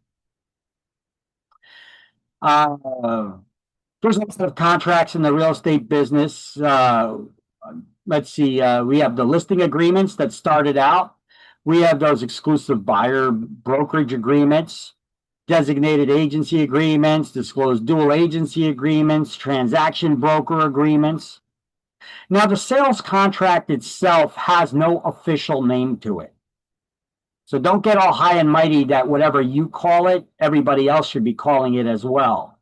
There's a lot of contracts in the real estate business. Let's see, we have the listing agreements that started out. We have those exclusive buyer brokerage agreements, designated agency agreements, disclosed dual agency agreements, transaction broker agreements. Now, the sales contract itself has no official name to it. So don't get all high and mighty that whatever you call it, everybody else should be calling it as well.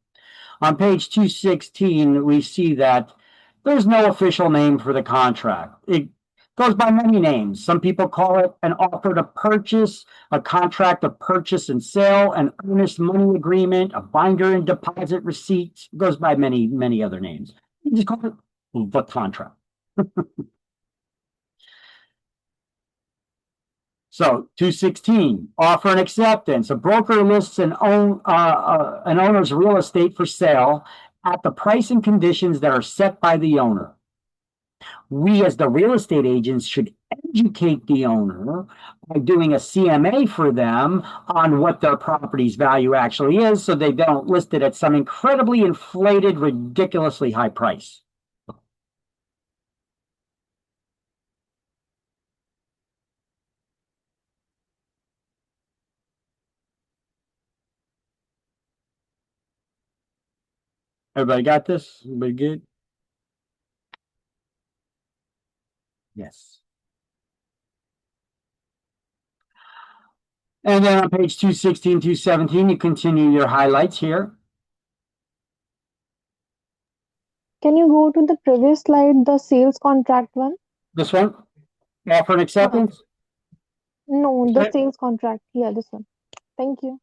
On page 216, we see that there's no official name for the contract. It goes by many names. Some people call it an offer to purchase, a contract of purchase and sale, an earnest money agreement, a binder and deposit receipt. It goes by many, many other names. You just call it the contract. So 216, offer and acceptance. A broker lists an owner's real estate for sale at the price and conditions that are set by the owner. We, as the real estate agents, should educate the owner by doing a CMA for them on what their property's value actually is, so they don't list it at some incredibly inflated, ridiculously high price. Everybody got this? Everybody good? Yes. And then on page 216, 217, you continue your highlights here. Can you go to the previous slide, the sales contract one? This one, offer and acceptance. No, the Okay. sales contract. Yeah, this one. Thank you.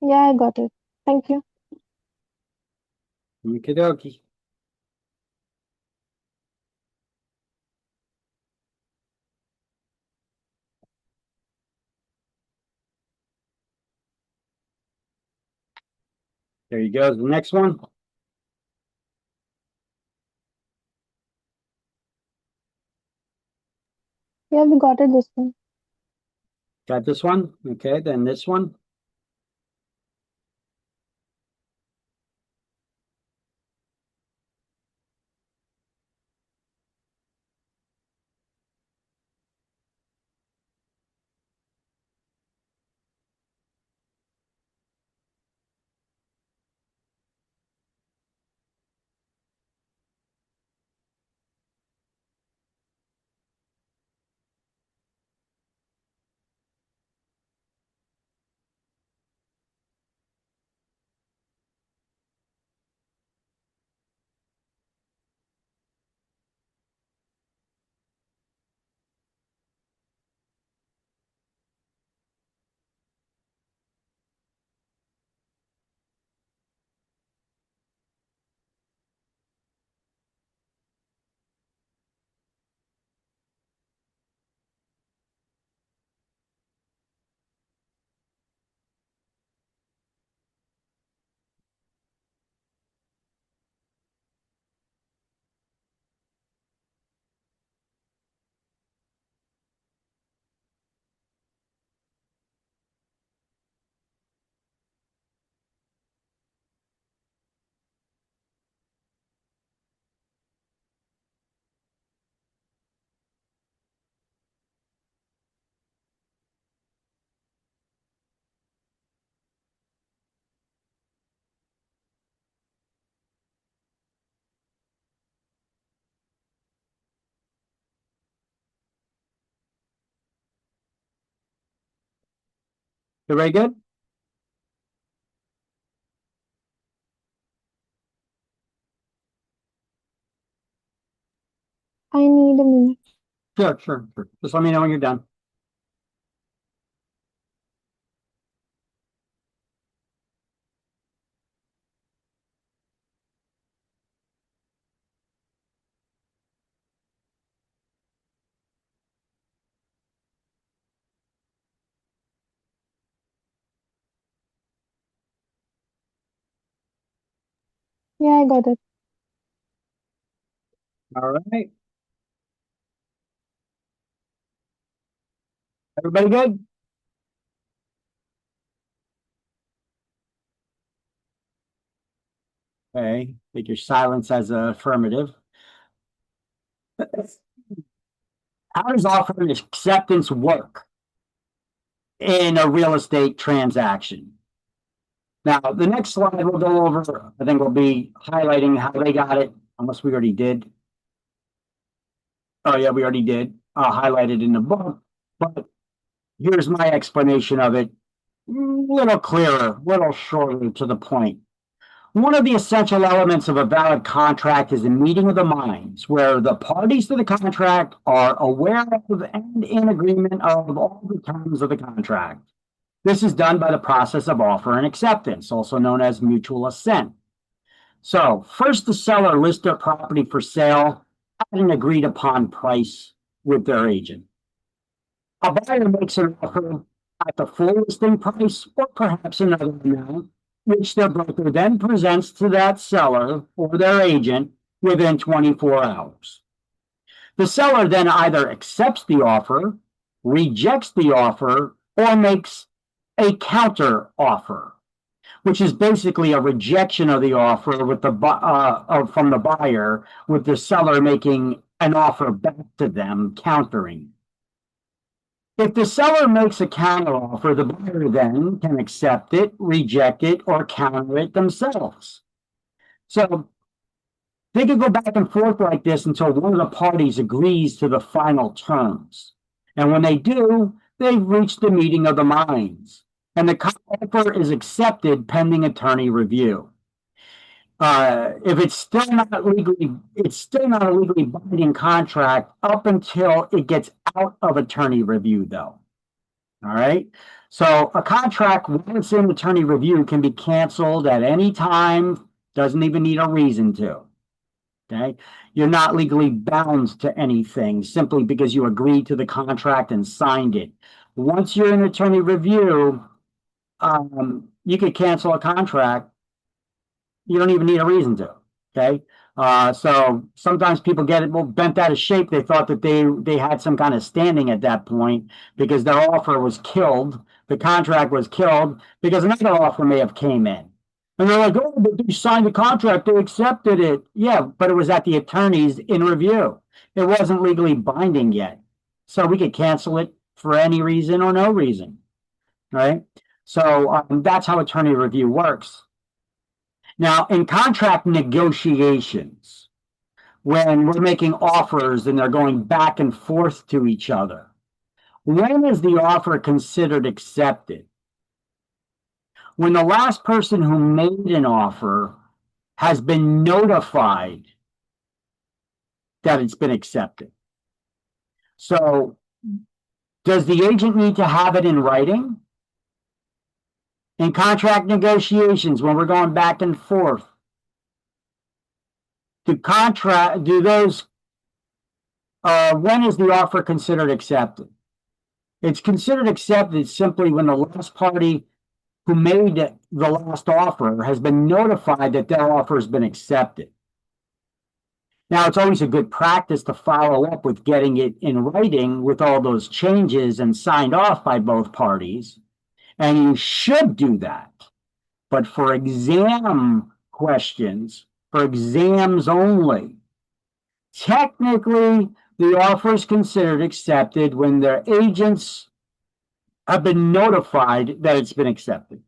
Yeah, I got it. Thank you. Okie dokie. There you go. The next one. Yeah, we got it. This one. Got this one. Okay, then this one. Everybody good? I need a minute. Sure. Just let me know when you're done. Yeah, I got it. All right. Everybody good? Okay. Take your silence as a affirmative. How does offer and acceptance work in a real estate transaction? Now, the next slide we'll go over, I think we'll be highlighting how they got it, unless we already did. Oh, yeah, we already did. Highlighted in the book, but here's my explanation of it. A little clearer, little shorter to the point. One of the essential elements of a valid contract is a meeting of the minds where the parties to the contract are aware of and in agreement of all the terms of the contract. This is done by the process of offer and acceptance, also known as mutual assent. So, first, the seller lists their property for sale at an agreed upon price with their agent. A buyer makes an offer at the full listing price or perhaps another amount, which their broker then presents to that seller or their agent within 24 hours. The seller then either accepts the offer, rejects the offer, or makes a counter offer, which is basically a rejection of the offer with from the buyer, with the seller making an offer back to them, countering. If the seller makes a counteroffer, the buyer then can accept it, reject it, or counter it themselves. So they could go back and forth like this until one of the parties agrees to the final terms. And when they do, they've reached the meeting of the minds, and the offer is accepted pending attorney review. If it's still not a legally binding contract up until it gets out of attorney review, though. All right. So a contract, once in attorney review, can be canceled at any time, doesn't even need a reason to. Okay. You're not legally bound to anything simply because you agreed to the contract and signed it. Once you're in attorney review, you could cancel a contract. You don't even need a reason to. Okay. So sometimes people get it bent out of shape. They thought that they had some kind of standing at that point because their offer was killed. The contract was killed because another offer may have came in. And they're like, oh, but you signed the contract, they accepted it. Yeah, but it was at the attorney's in review. It wasn't legally binding yet. So we could cancel it for any reason or no reason. Right? So that's how attorney review works. Now, in contract negotiations, when we're making offers and they're going back and forth to each other, when is the offer considered accepted? When the last person who made an offer has been notified that it's been accepted. So, does the agent need to have it in writing? In contract negotiations, when we're going back and forth, when is the offer considered accepted? It's considered accepted simply when the last party who made the last offer has been notified that their offer has been accepted. Now, it's always a good practice to follow up with getting it in writing with all those changes and signed off by both parties. And you should do that. But for exam questions, for exams only, technically, the offer is considered accepted when their agents have been notified that it's been accepted.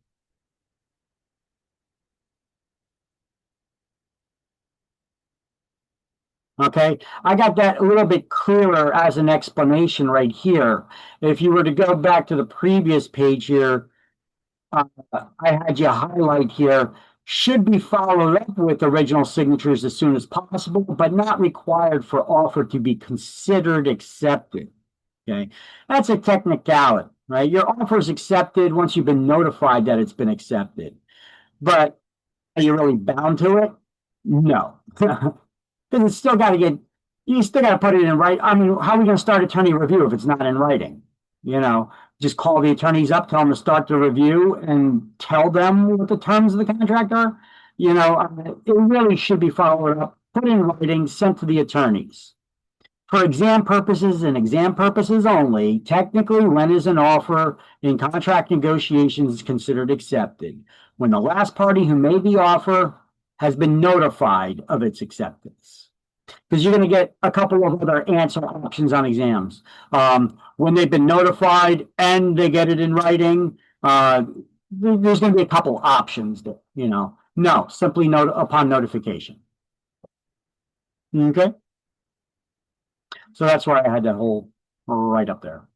Okay, I got that a little bit clearer as an explanation right here. If you were to go back to the previous page here, I had you highlight here, should be followed up with original signatures as soon as possible, but not required for offer to be considered accepted. Okay, that's a technicality, right? Your offer is accepted once you've been notified that it's been accepted. But are you really bound to it? No. Because it's still got to get, you still got to put it in right. I mean, how are we going to start attorney review if it's not in writing? You know, just call the attorneys up, tell them to start the review and tell them what the terms of the contract are. You know, it really should be followed up, put in writing, sent to the attorneys. For exam purposes and exam purposes only, technically, when is an offer in contract negotiations considered accepted? When the last party who made the offer has been notified of its acceptance. Because you're going to get a couple of other answer options on exams. When they've been notified and they get it in writing, there's going to be a couple options that, no, simply note upon notification. Okay. So that's why I had that whole right up there.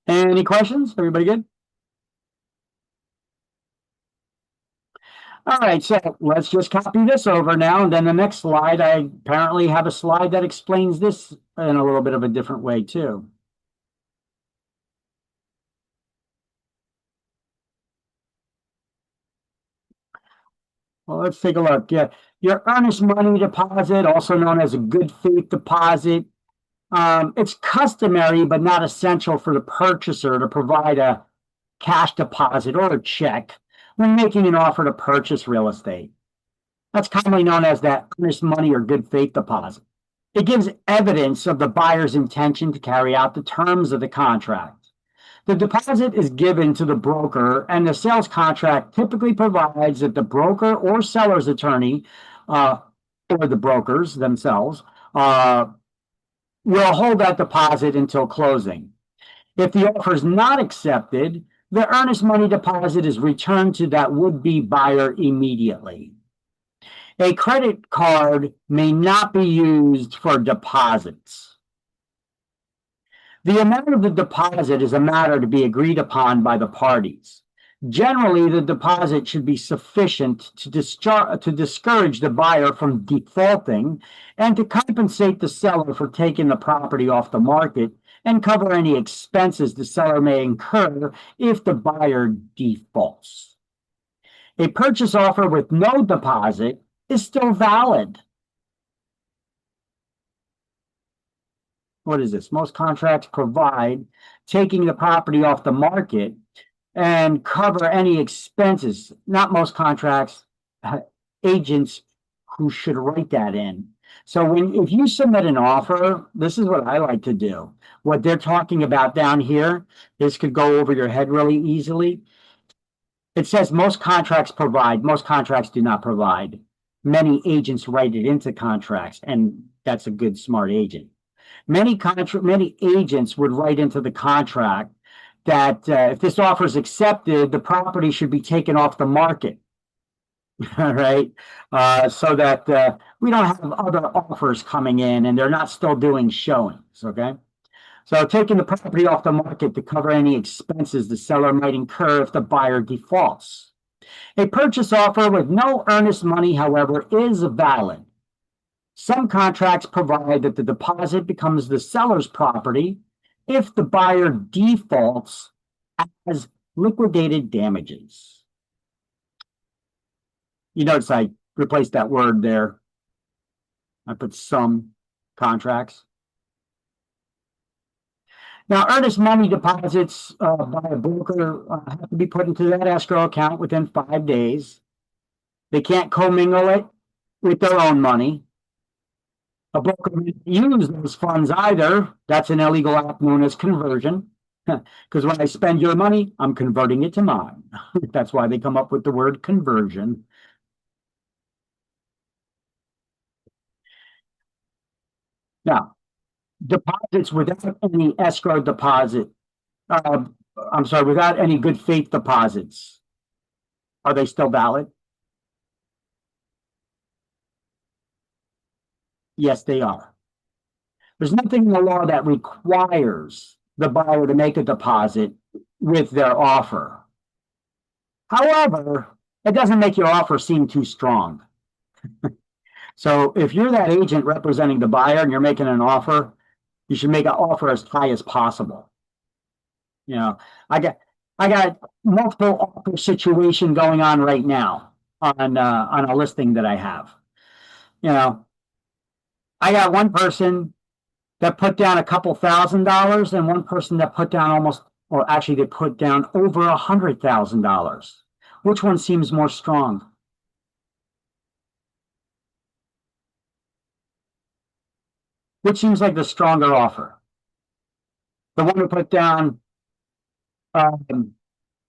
Any questions? Everybody good? All right, so let's just copy this over now. And then the next slide, I apparently have a slide that explains this in a little bit of a different way too. Well, let's take a look. Yeah, your earnest money deposit, also known as a good faith deposit. It's customary but not essential for the purchaser to provide a cash deposit or a check when making an offer to purchase real estate. That's commonly known as that earnest money or good faith deposit. It gives evidence of the buyer's intention to carry out the terms of the contract. The deposit is given to the broker, and the sales contract typically provides that the broker or seller's attorney, or the brokers themselves, will hold that deposit until closing. If the offer is not accepted, the earnest money deposit is returned to that would-be buyer immediately. A credit card may not be used for deposits. The amount of the deposit is a matter to be agreed upon by the parties. Generally, the deposit should be sufficient to discourage the buyer from defaulting and to compensate the seller for taking the property off the market and cover any expenses the seller may incur if the buyer defaults. A purchase offer with no deposit is still valid. What is this? Most contracts provide taking the property off the market and cover any expenses. Not most contracts, agents who should write that in. So if you submit an offer, this is what I like to do. What they're talking about down here, this could go over your head really easily. It says most contracts provide, most contracts do not provide. Many agents write it into contracts, and that's a good, smart agent. Many agents would write into the contract that if this offer is accepted, the property should be taken off the market. All right. So that we don't have other offers coming in and they're not still doing showings. Okay. So taking the property off the market to cover any expenses the seller might incur if the buyer defaults. A purchase offer with no earnest money, however, is valid. Some contracts provide that the deposit becomes the seller's property if the buyer defaults as liquidated damages. You notice I replaced that word there. I put some contracts. Now, earnest money deposits by a broker have to be put into that escrow account within 5 days. They can't commingle it with their own money. A broker may use those funds either. That's an illegal act known as conversion. Because when I spend your money, I'm converting it to mine. That's why they come up with the word conversion. Now, deposits without any escrow deposit, without any good faith deposits, are they still valid? Yes, they are. There's nothing in the law that requires the buyer to make a deposit with their offer. However, it doesn't make your offer seem too strong. So if you're that agent representing the buyer and you're making an offer, you should make an offer as high as possible. You know, I got multiple offer situation going on right now on a listing that I have. You know, I got one person that put down a couple $1,000 and one person that put down almost, or actually they put down over $100,000. Which one seems more strong? Which seems like the stronger offer? The one who put down,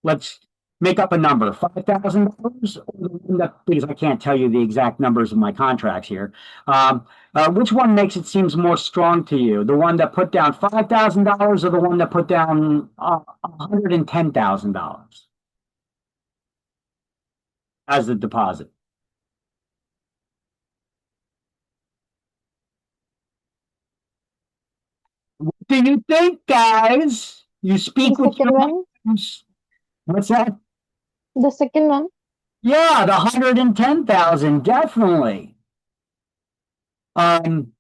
let's make up a number, $5,000, because I can't tell you the exact numbers of my contracts here. Which one makes it seems more strong to you? The one that put down $5,000 or the one that put down $110,000 as the deposit? What do you think, guys? You The speak with second your one, minds. What's that? the second one. Yeah, the 110,000, definitely. Um,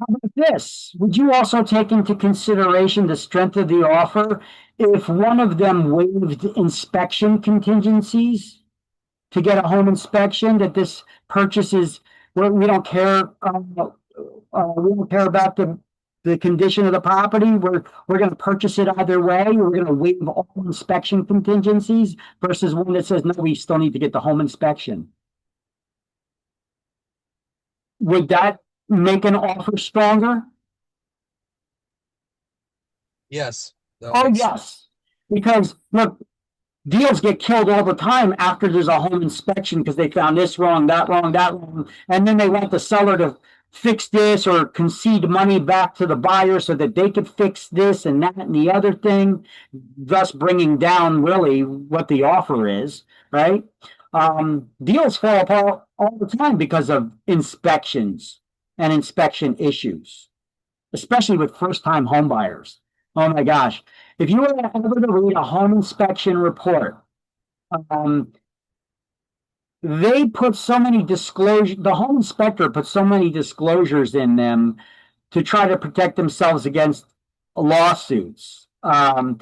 how about this? Would you also take into consideration the strength of the offer if one of them waived inspection contingencies to get a home inspection, that this purchase is, well, we don't care about the condition of the property. We're going to purchase it either way. We're going to waive all inspection contingencies versus one that says, no, we still need to get the home inspection. Would that make an offer stronger? Yes. that Oh, makes- yes. Because look, deals get killed all the time after there's a home inspection because they found this wrong, that wrong, that wrong. And then they want the seller to fix this or concede money back to the buyer so that they could fix this and that and the other thing, thus bringing down really what the offer is, right? Deals fall apart all the time because of inspections and inspection issues, especially with first-time home buyers. Oh my gosh. If you were ever to read a home inspection report, they put so many disclosures, the home inspector put so many disclosures in them to try to protect themselves against lawsuits, that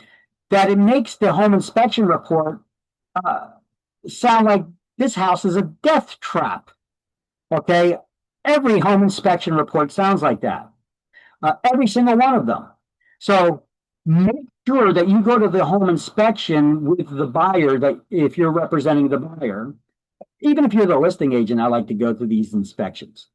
it makes the home inspection report sound like this house is a death trap. Okay. Every home inspection report sounds like that. Every single one of them. So make sure that you go to the home inspection with the buyer, that if you're representing the buyer, even if you're the listing agent, I like to go to these inspections.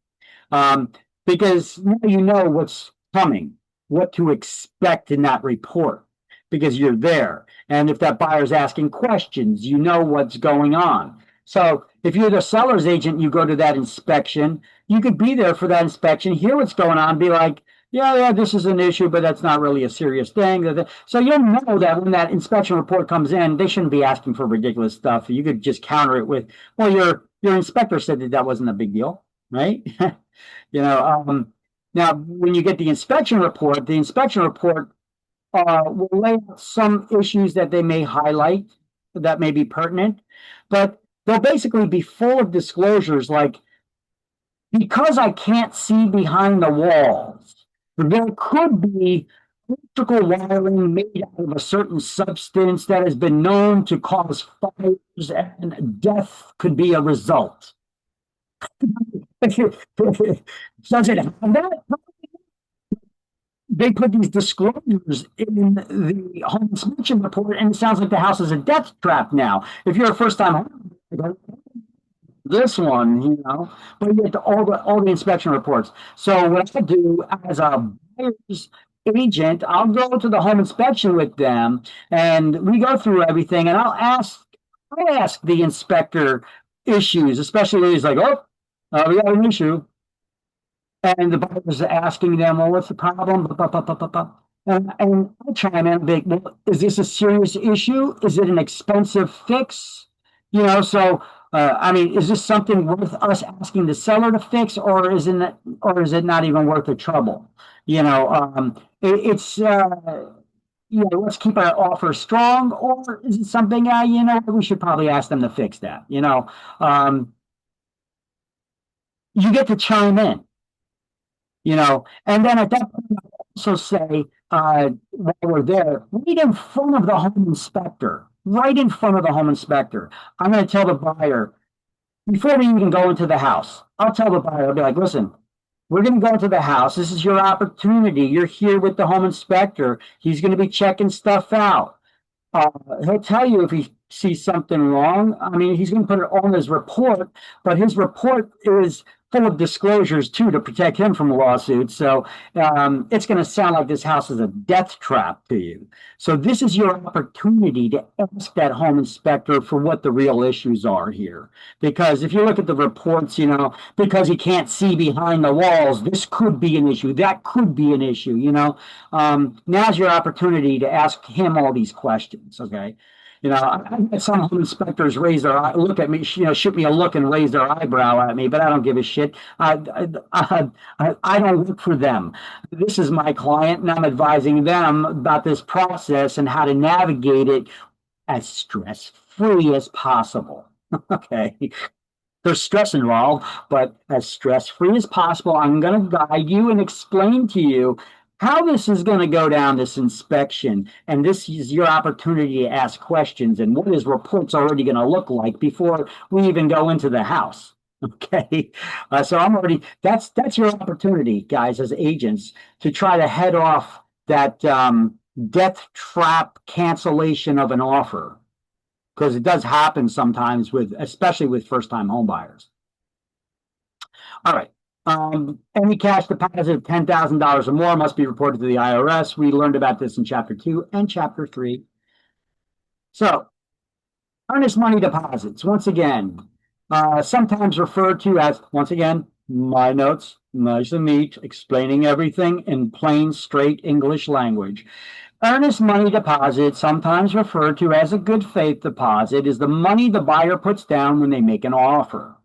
Because now you know what's coming, what to expect in that report, because you're there. And if that buyer's asking questions, you know what's going on. So if you're the seller's agent, you go to that inspection, you could be there for that inspection, hear what's going on, be like, yeah, this is an issue, but that's not really a serious thing. So you'll know that when that inspection report comes in, they shouldn't be asking for ridiculous stuff. You could just counter it with, well, your inspector said that wasn't a big deal, right? Now when you get the inspection report will lay out some issues that they may highlight that may be pertinent, but they'll basically be full of disclosures like, because I can't see behind the walls, there could be electrical wiring made out of a certain substance that has been known to cause fires, and death could be a result. Does it have that? They put these disclosures in the home inspection report, and it sounds like the house is a death trap now. If you're a first-time home, this one, but you get all the inspection reports. So what I do as a buyer's agent, I'll go to the home inspection with them, and we go through everything, and I'll ask the inspector issues, especially when he's like, we got an issue. And the buyer's asking them, well, what's the problem? And I chime in, big, well, is this a serious issue? Is it an expensive fix? So I mean, is this something worth us asking the seller to fix, or or is it not even worth the trouble? You know, it's let's keep our offer strong, or is it something we should probably ask them to fix that? You get to chime in, and then at that point, I also say, while we're there, right in front of the home inspector, right in front of the home inspector, I'm going to tell the buyer before we even go into the house. I'll tell the buyer, I'll be like, listen, we're going to go into the house. This is your opportunity. You're here with the home inspector. He's going to be checking stuff out. He'll tell you if he sees something wrong. I mean, he's going to put it on his report, but his report is full of disclosures too to protect him from lawsuits. So it's going to sound like this house is a death trap to you. So this is your opportunity to ask that home inspector for what the real issues are here. Because if you look at the reports, because he can't see behind the walls, this could be an issue. That could be an issue. Now's your opportunity to ask him all these questions. Okay. I had some home inspectors look at me, shoot me a look and raise their eyebrow at me, but I don't give a shit. I don't work for them. This is my client, and I'm advising them about this process and how to navigate it as stress-free as possible. Okay. There's stress involved, but as stress-free as possible, I'm going to guide you and explain to you how this is going to go down, this inspection. And this is your opportunity to ask questions and what his report's already going to look like before we even go into the house. Okay. So that's your opportunity, guys, as agents, to try to head off that death trap cancellation of an offer. Because it does happen sometimes especially with first-time home buyers. All right. Any cash deposit of $10,000 or more must be reported to the IRS. We learned about this in Chapter 2 and Chapter 3. So, earnest money deposits, once again, sometimes referred to as, once again, my notes, nice and neat, explaining everything in plain, straight English language. Earnest money deposit, sometimes referred to as a good faith deposit, is the money the buyer puts down when they make an offer.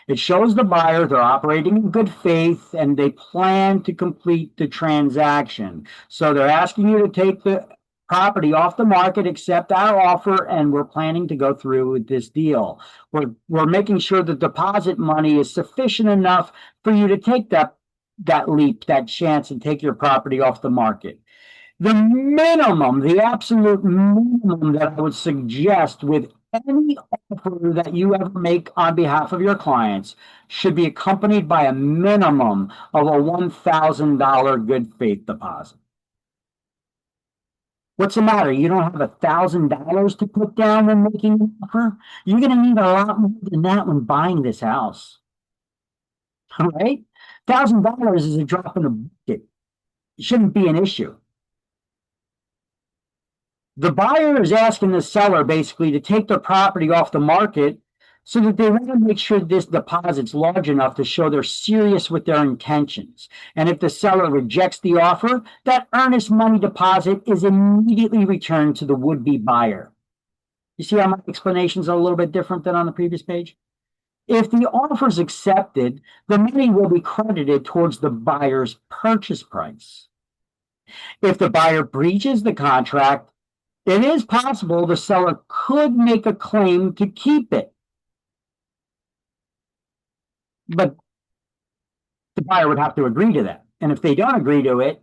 It shows the buyer they're operating in good faith and they plan to complete the transaction. So they're asking you to take the property off the market, accept our offer, and we're planning to go through with this deal. We're making sure the deposit money is sufficient enough for you to take that leap, that chance, and take your property off the market. The minimum, the absolute minimum that I would suggest with any offer that you ever make on behalf of your clients should be accompanied by a minimum of a $1,000 good faith deposit. What's the matter? You don't have $1,000 to put down when making an offer? You're going to need a lot more than that when buying this house. All right? $1,000 is a drop in the bucket. It shouldn't be an issue. The buyer is asking the seller basically to take their property off the market so that they want to make sure this deposit's large enough to show they're serious with their intentions. And if the seller rejects the offer, that earnest money deposit is immediately returned to the would-be buyer. You see how my explanation's a little bit different than on the previous page? If the offer is accepted, the money will be credited towards the buyer's purchase price. If the buyer breaches the contract, it is possible the seller could make a claim to keep it. But the buyer would have to agree to that. And if they don't agree to it,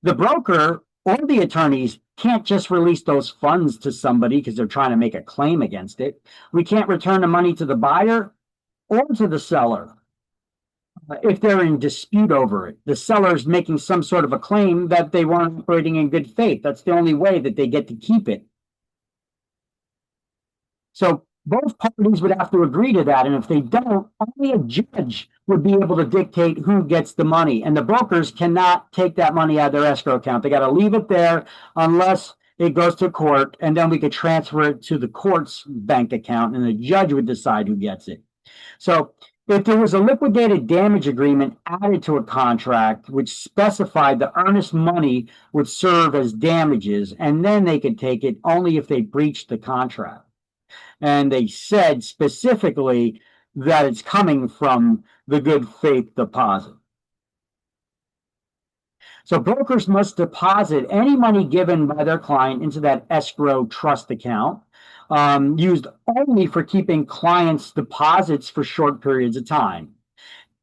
the broker or the attorneys can't just release those funds to somebody because they're trying to make a claim against it. We can't return the money to the buyer or to the seller if they're in dispute over it. The seller's making some sort of a claim that they weren't operating in good faith. That's the only way that they get to keep it. So both parties would have to agree to that. And if they don't, only a judge would be able to dictate who gets the money. And the brokers cannot take that money out of their escrow account. They got to leave it there unless it goes to court. And then we could transfer it to the court's bank account and the judge would decide who gets it. So if there was a liquidated damage agreement added to a contract which specified the earnest money would serve as damages, and then they could take it only if they breached the contract. And they said specifically that it's coming from the good faith deposit. So brokers must deposit any money given by their client into that escrow trust account, used only for keeping clients' deposits for short periods of time.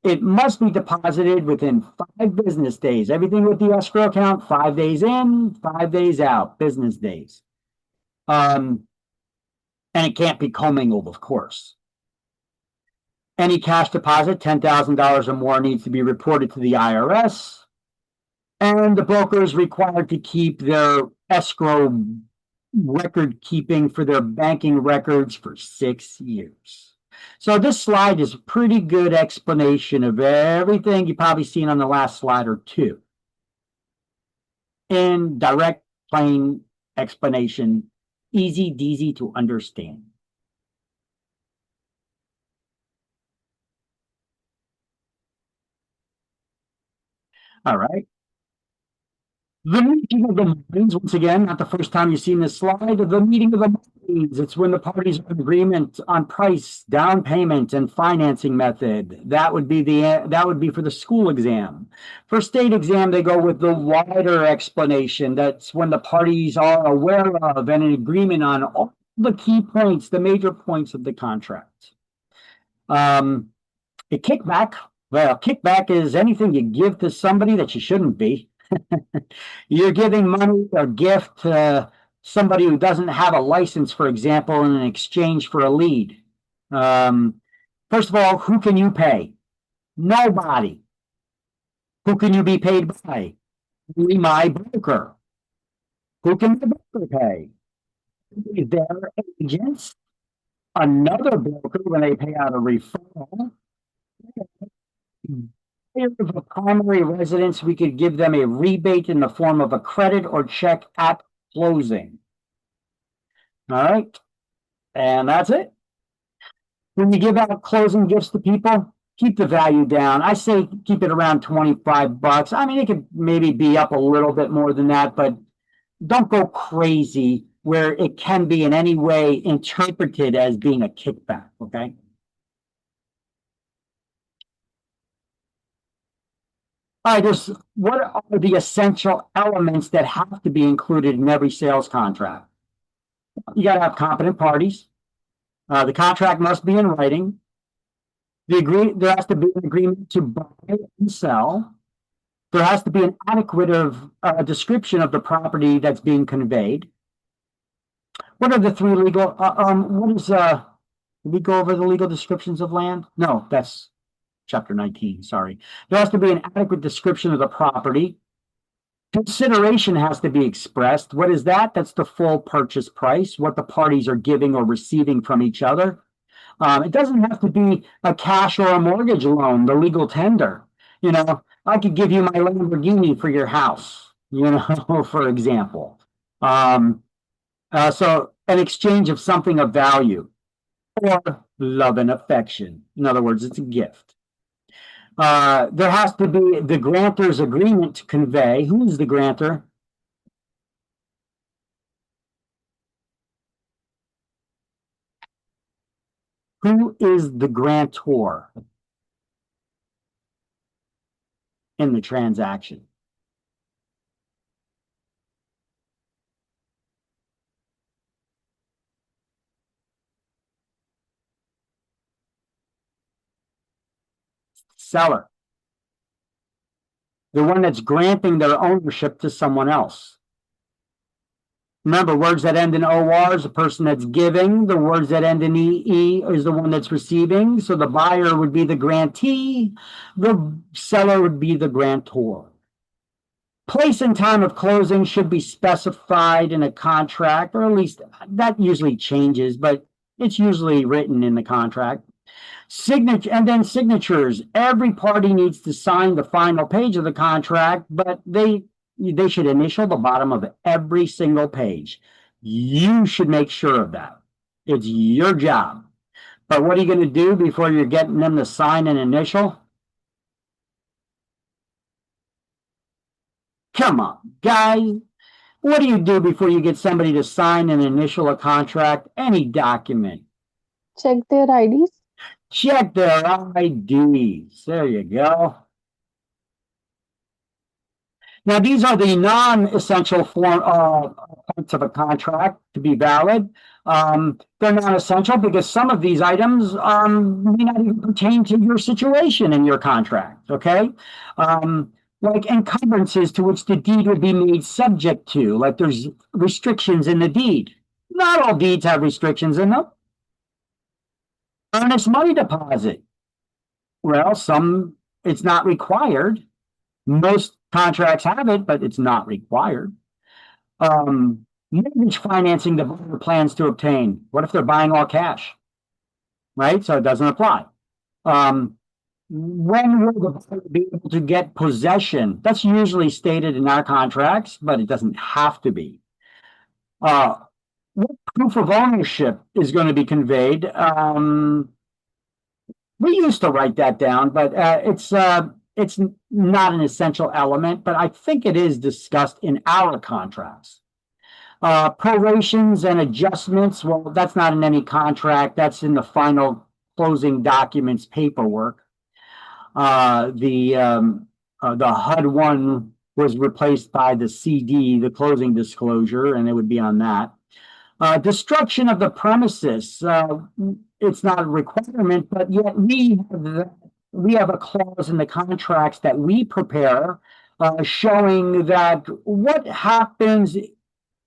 It must be deposited within 5 business days. Everything with the escrow account, 5 days in, 5 days out, business days. And it can't be commingled, of course. Any cash deposit, $10,000 or more, needs to be reported to the IRS. And the broker is required to keep their escrow record keeping for their banking records for 6 years. So this slide is a pretty good explanation of everything you've probably seen on the last slide or two. In direct, plain explanation, easy deasy to understand. All right. The meeting of the minds, once again, not the first time you've seen this slide, the meeting of the minds. It's when the parties are in agreement on price, down payment, and financing method. That would be for the school exam. For state exam, they go with the wider explanation. That's when the parties are aware of and in agreement on all the key points, the major points of the contract. A kickback. Well, kickback is anything you give to somebody that you shouldn't be. You're giving money or gift to somebody who doesn't have a license, for example, in exchange for a lead. First of all, who can you pay? Nobody. Who can you be paid by? Only my broker. Who can the broker pay? Their agents, another broker when they pay out a referral. Of a primary residence, we could give them a rebate in the form of a credit or check at closing. All right. And that's it. When you give out closing gifts to people, keep the value down. I say keep it around $25. I mean, it could maybe be up a little bit more than that, but don't go crazy where it can be in any way interpreted as being a kickback. Okay. All right, what are the essential elements that have to be included in every sales contract? You got to have competent parties. The contract must be in writing. There has to be an agreement to buy and sell. There has to be an adequate description of the property that's being conveyed. What are the three legal? Did we go over the legal descriptions of land? No, that's Chapter 19, sorry. There has to be an adequate description of the property. Consideration has to be expressed. What is that? That's the full purchase price, what the parties are giving or receiving from each other. It doesn't have to be a cash or a mortgage loan, the legal tender. You know, I could give you my Lamborghini for your house, you know, for example. So an exchange of something of value or love and affection. In other words, it's a gift. There has to be the grantor's agreement to convey. Who is the grantor? Who is the grantor in the transaction? Seller. The one that's granting their ownership to someone else. Remember, words that end in OR is the person that's giving. The words that end in EE is the one that's receiving. So the buyer would be the grantee. The seller would be the grantor. Place and time of closing should be specified in a contract, or at least that usually changes, but it's usually written in the contract. Signature, and then signatures. Every party needs to sign the final page of the contract, but they should initial the bottom of every single page. You should make sure of that. It's your job. But what are you going to do before you're getting them to sign an initial? Come on, guys. What do you do before you get somebody to sign and initial a contract? Any document. Check their IDs. Check their IDs. There you go. Now, these are the non-essential form parts of a contract to be valid. They're non-essential because some of these items may not even pertain to your situation in your contract. Okay, like encumbrances to which the deed would be made subject to, like there's restrictions in the deed. Not all deeds have restrictions in them. Earnest money deposit. Well, some it's not required. Most contracts have it, but it's not required. Mortgage financing the buyer plans to obtain. What if they're buying all cash? Right? So it doesn't apply. When will the buyer be able to get possession? That's usually stated in our contracts, but it doesn't have to be. What proof of ownership is going to be conveyed? We used to write that down, but it's not an essential element, but I think it is discussed in our contracts. Prorations and adjustments, well, that's not in any contract. That's in the final closing documents paperwork. The HUD one was replaced by the CD, the closing disclosure, and it would be on that. Destruction of the premises. It's not a requirement, but yet we have a clause in the contracts that we prepare showing that what happens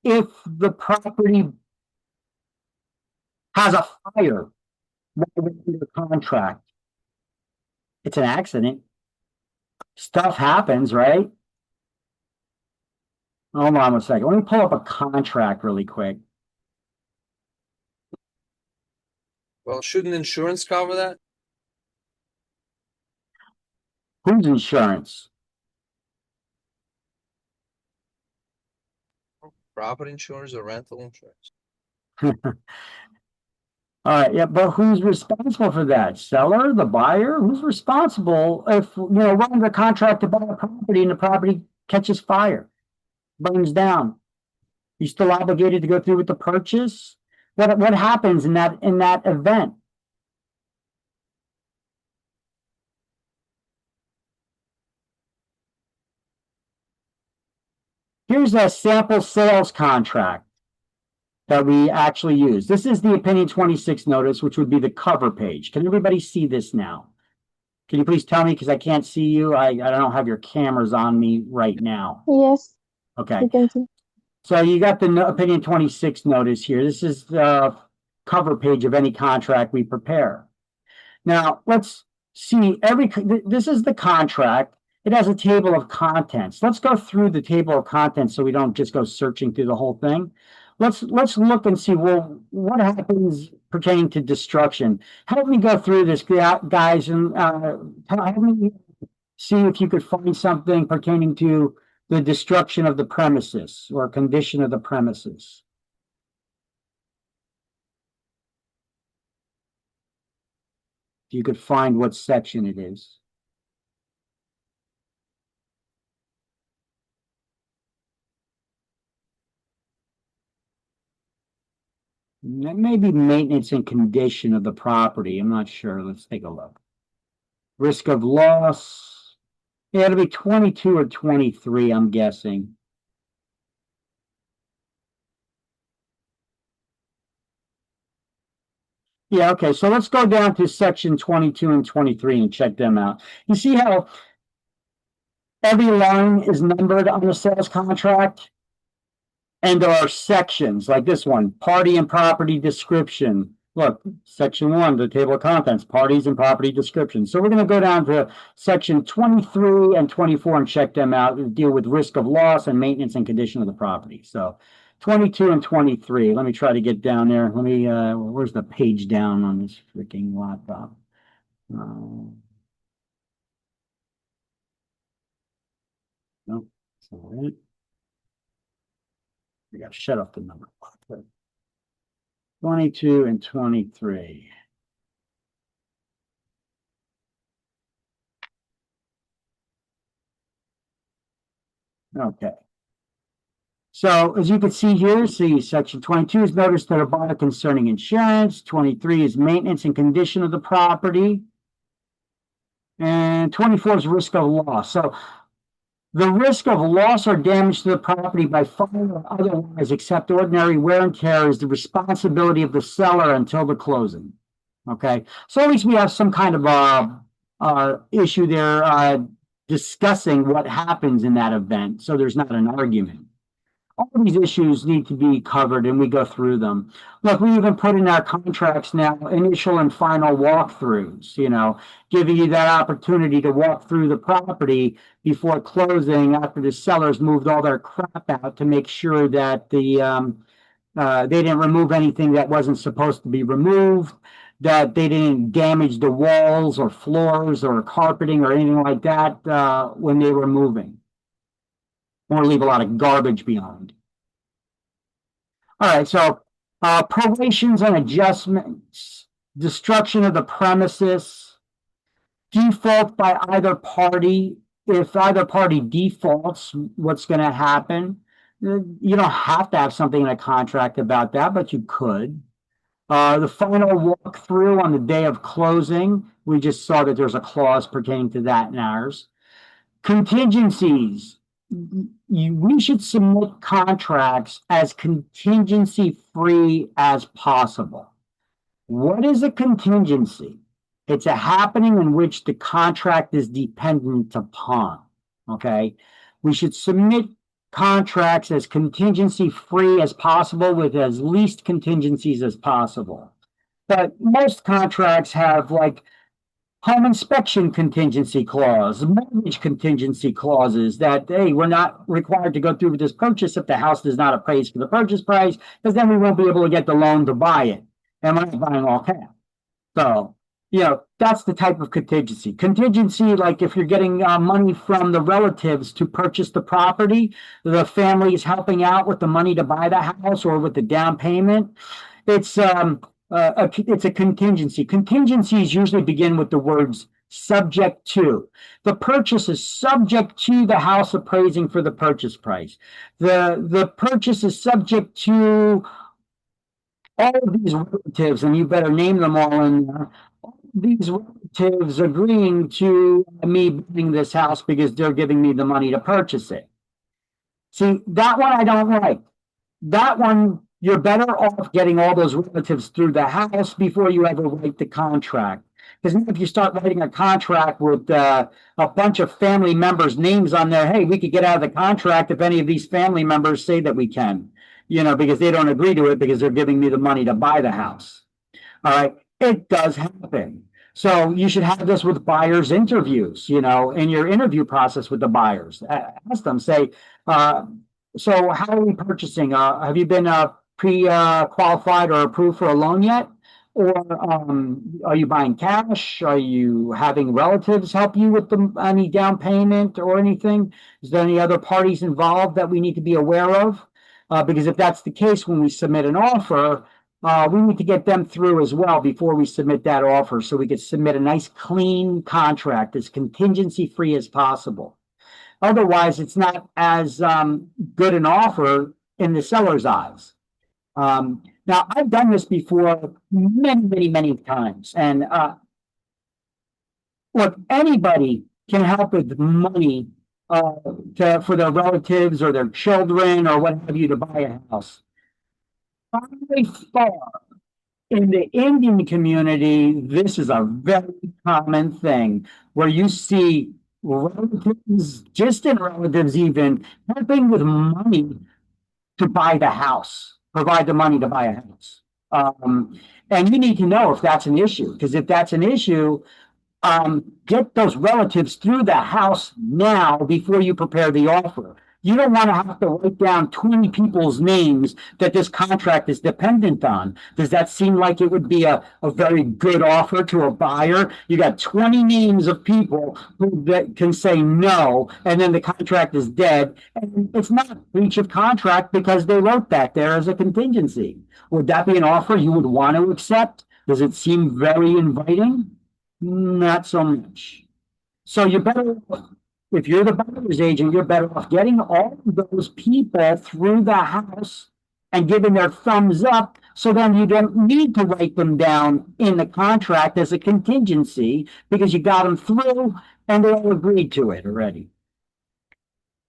if the property has a fire while we're under contract. It's an accident. Stuff happens, right? Hold on a second. Let me pull up a contract really quick. Well, shouldn't insurance cover that? Whose insurance? Property insurance or rental insurance? All right, yeah, but who's responsible for that? Seller, the buyer? Who's responsible if we're under a contract to buy a property and the property catches fire, burns down? You still obligated to go through with the purchase? What happens in that event? Here's a sample sales contract that we actually use. This is the opinion 26 notice, which would be the cover page. Can everybody see this now? Can you please tell me, because I can't see you? I don't have your cameras on me right now. Yes, Okay. you can see. So you got the opinion 26 notice here. This is the cover page of any contract we prepare. Now, let's see this is the contract. It has a table of contents. Let's go through the table of contents so we don't just go searching through the whole thing. Let's look and see, well, what happens pertaining to destruction. Help me go through this, guys, and help me see if you could find something pertaining to the destruction of the premises or condition of the premises. If you could find what section it is. Maybe maintenance and condition of the property. I'm not sure. Let's take a look. Risk of loss. Yeah, it'll be 22 or 23, I'm guessing. Yeah, okay. So let's go down to section 22 and 23 and check them out. You see how every line is numbered on the sales contract? And there are sections like this one, party and property description. Look, section 1, the table of contents, parties and property description. So we're going to go down to section 23 and 24 and check them out and deal with risk of loss and maintenance and condition of the property. So 22 and 23. Let me try to get down there. Let me, where's the page down on this freaking laptop? No, that's not it. We got to shut off the number. 22 and 23. Okay. So as you can see here, see section 22 is notice to the buyer concerning insurance. 23 is maintenance and condition of the property. And 24 is risk of loss. So the risk of loss or damage to the property by fire or otherwise, except ordinary wear and tear, is the responsibility of the seller until the closing. Okay, so at least we have some kind of issue there discussing what happens in that event, so there's not an argument. All of these issues need to be covered, and we go through them. Look, we even put in our contracts now initial and final walkthroughs, giving you that opportunity to walk through the property before closing after the sellers moved all their crap out to make sure that they didn't remove anything that wasn't supposed to be removed, that they didn't damage the walls or floors or carpeting or anything like that when they were moving, or leave a lot of garbage behind. All right, so probations and adjustments, destruction of the premises, default by either party. If either party defaults, what's going to happen? You don't have to have something in a contract about that, but you could. The final walkthrough on the day of closing, we just saw that there's a clause pertaining to that in ours. Contingencies. We should submit contracts as contingency free as possible. What is a contingency? It's a happening in which the contract is dependent upon. Okay, we should submit contracts as contingency free as possible with as least contingencies as possible. But most contracts have like home inspection contingency clause, mortgage contingency clauses that, hey, we're not required to go through with this purchase if the house does not appraise for the purchase price, because then we won't be able to get the loan to buy it. And we're not buying all cash. So, that's the type of contingency. Contingency, like if you're getting money from the relatives to purchase the property, the family is helping out with the money to buy the house or with the down payment. It's a contingency. Contingencies usually begin with the words subject to. The purchase is subject to the house appraising for the purchase price. The purchase is subject to all of these relatives, and you better name them all in there. These relatives agreeing to me buying this house because they're giving me the money to purchase it. See, that one I don't like. That one, you're better off getting all those relatives through the house before you ever write the contract. Because if you start writing a contract with a bunch of family members' names on there, hey, we could get out of the contract if any of these family members say that we can, because they don't agree to it because they're giving me the money to buy the house. All right. It does happen. So you should have this with buyers' interviews, in your interview process with the buyers. Ask them, say, so how are we purchasing? Have you been pre-qualified or approved for a loan yet? Or are you buying cash? Are you having relatives help you with any down payment or anything? Is there any other parties involved that we need to be aware of? Because if that's the case, when we submit an offer, we need to get them through as well before we submit that offer, so we could submit a nice clean contract as contingency free as possible. Otherwise, it's not as good an offer in the seller's eyes. Now, I've done this before many, many, many times. And look, anybody can help with money for their relatives or their children or what have you to buy a house. By far, in the Indian community, this is a very common thing where you see relatives, distant relatives even, helping with money to buy the house, provide the money to buy a house. And you need to know if that's an issue, because if that's an issue, get those relatives through the house now before you prepare the offer. You don't want to have to write down 20 people's names that this contract is dependent on. Does that seem like it would be a very good offer to a buyer? You got 20 names of people that can say no, and then the contract is dead. And it's not a breach of contract because they wrote that there as a contingency. Would that be an offer you would want to accept? Does it seem very inviting? Not so much. So you better if you're the buyer's agent, you're better off getting all of those people through the house and giving their thumbs up, so then you don't need to write them down in the contract as a contingency because you got them through and they all agreed to it already.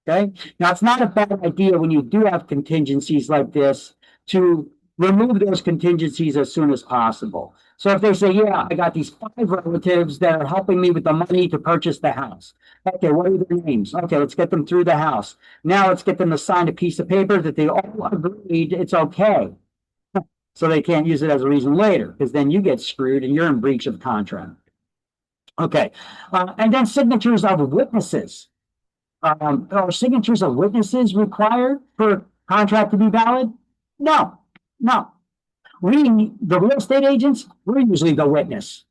Okay, now it's not a bad idea when you do have contingencies like this to remove those contingencies as soon as possible. So if they say, yeah, I got these 5 relatives that are helping me with the money to purchase the house. Okay, what are their names? Okay, let's get them through the house. Now let's get them to sign a piece of paper that they all agreed it's okay. So they can't use it as a reason later, because then you get screwed and you're in breach of contract. Okay, and then signatures of witnesses. Are signatures of witnesses required for a contract to be valid? No, no. We, the real estate agents, we're usually the witness.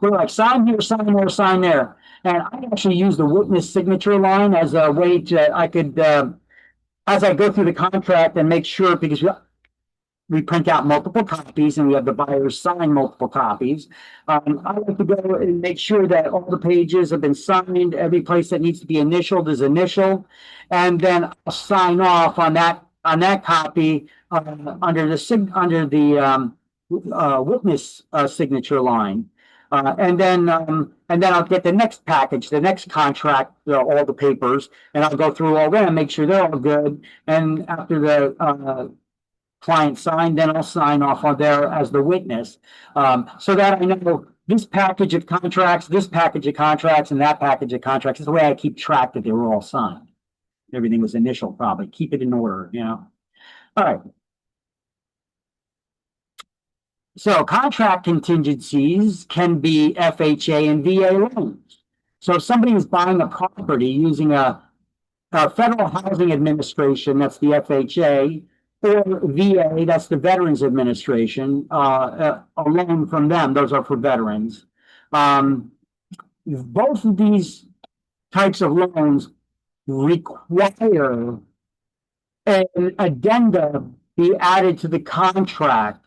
We're like, sign here, sign there, sign there. And I actually use the witness signature line as a way to, I could, as I go through the contract and make sure, because we print out multiple copies and we have the buyers sign multiple copies. I like to go and make sure that all the pages have been signed, every place that needs to be initialed is initialed, and then I'll sign off on that copy under the witness signature line. And then I'll get the next package, the next contract, all the papers, and I'll go through all them, make sure they're all good. And after the client signed, then I'll sign off on there as the witness, so that I know this package of contracts, this package of contracts, and that package of contracts. Is the way I keep track that they were all signed. Everything was initial, probably. Keep it in order, you know. All right. So contract contingencies can be FHA and VA loans. So if somebody is buying a property using a Federal Housing Administration, that's the FHA, or VA, that's the Veterans Administration, a loan from them, those are for veterans. Both of these types of loans require an addendum be added to the contract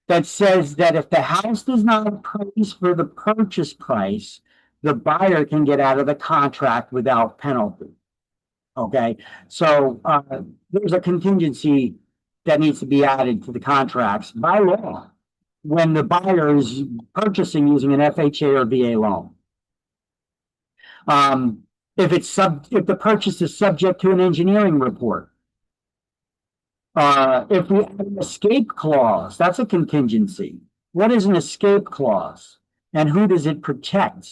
that says that if the house does not appraise for the purchase price, the buyer can get out of the contract without penalty. Okay, so there's a contingency that needs to be added to the contracts by law when the buyer is purchasing using an FHA or VA loan. If the purchase is subject to an engineering report. If we have an escape clause, that's a contingency. What is an escape clause and who does it protect?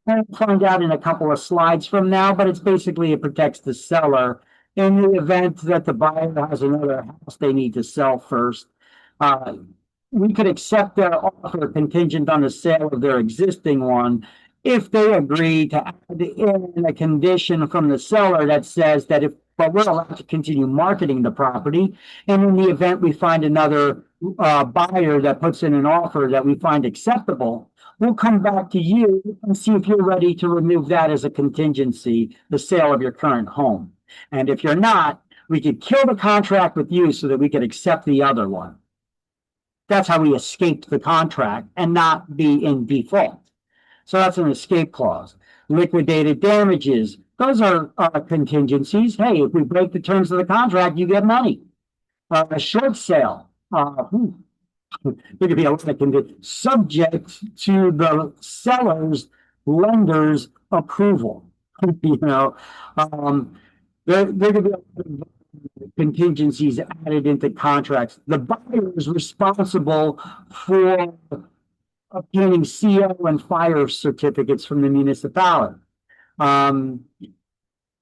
We'll find out in a couple of slides from now, but it's basically it protects the seller in the event that the buyer has another house they need to sell first. We could accept their offer contingent on the sale of their existing one if they agree to add in a condition from the seller that says that but we're allowed to continue marketing the property. And in the event we find another buyer that puts in an offer that we find acceptable, we'll come back to you and see if you're ready to remove that as a contingency, the sale of your current home. And if you're not, we could kill the contract with you so that we could accept the other one. That's how we escaped the contract and not be in default. So that's an escape clause. Liquidated damages, those are contingencies. Hey, if we break the terms of the contract, you get money. A short sale, there could be a lot of conditions subject to the seller's lender's approval. You know, there could be contingencies added into contracts. The buyer is responsible for obtaining CO and fire certificates from the municipality.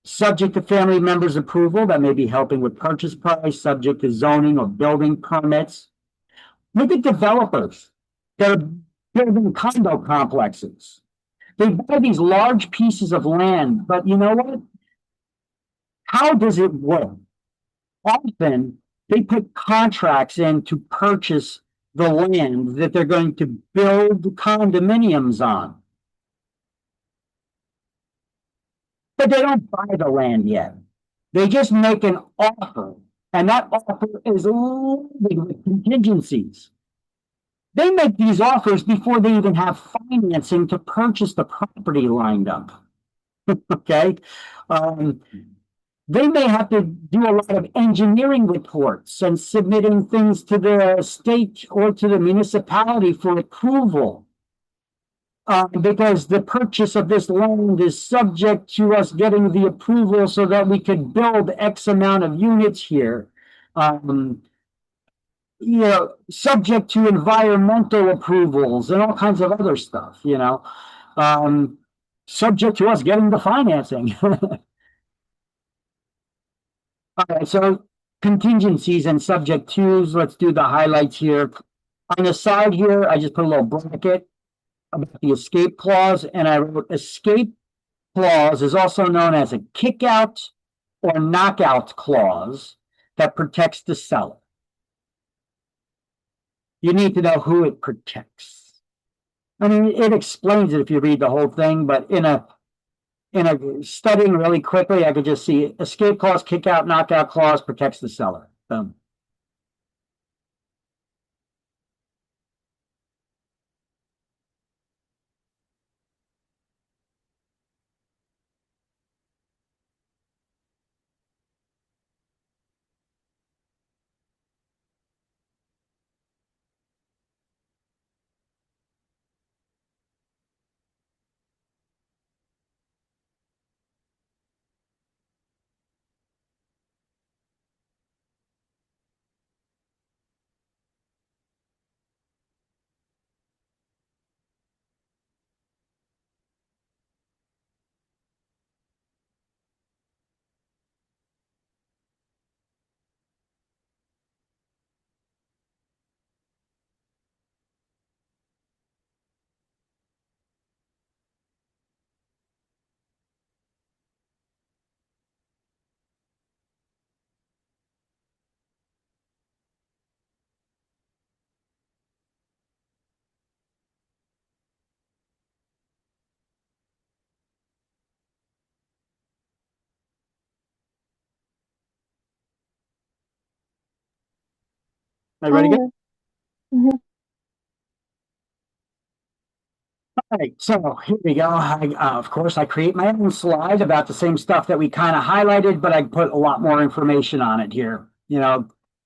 Subject to family members' approval, that may be helping with purchase price, subject to zoning or building permits. Look at developers that are building condo complexes. They buy these large pieces of land, but you know what? How does it work? Often they put contracts in to purchase the land that they're going to build condominiums on. But they don't buy the land yet. They just make an offer, and that offer is loaded with contingencies. They make these offers before they even have financing to purchase the property lined up. Okay. Um, they may have to do a lot of engineering reports and submitting things to the state or to the municipality for approval. Because the purchase of this land is subject to us getting the approval so that we could build X amount of units here. Um, subject to environmental approvals and all kinds of other stuff, um, subject to us getting the financing. All right, so contingencies and subject twos, let's do the highlights here. On the side here, I just put a little bracket about the escape clause, and I wrote escape clause is also known as a kick-out or knockout clause that protects the seller. You need to know who it protects. I mean, it explains it if you read the whole thing, but in a studying really quickly, I could just see escape clause, kick-out, knockout clause protects the seller. Boom. Everybody good? I'm here. All right, so here we go. Of course, I create my own slide about the same stuff that we kind of highlighted, but I put a lot more information on it here.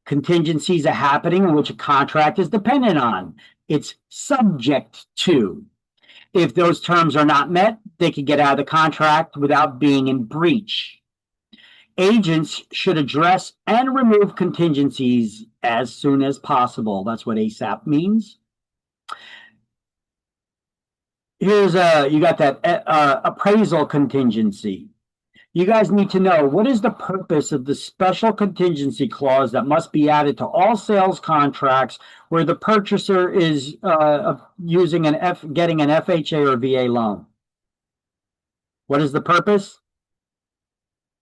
Contingencies are happening in which a contract is dependent on. It's subject to. If those terms are not met, they can get out of the contract without being in breach. Agents should address and remove contingencies as soon as possible. That's what ASAP means. Here's you got that appraisal contingency. You guys need to know, what is the purpose of the special contingency clause that must be added to all sales contracts where the purchaser is getting an FHA or VA loan? What is the purpose?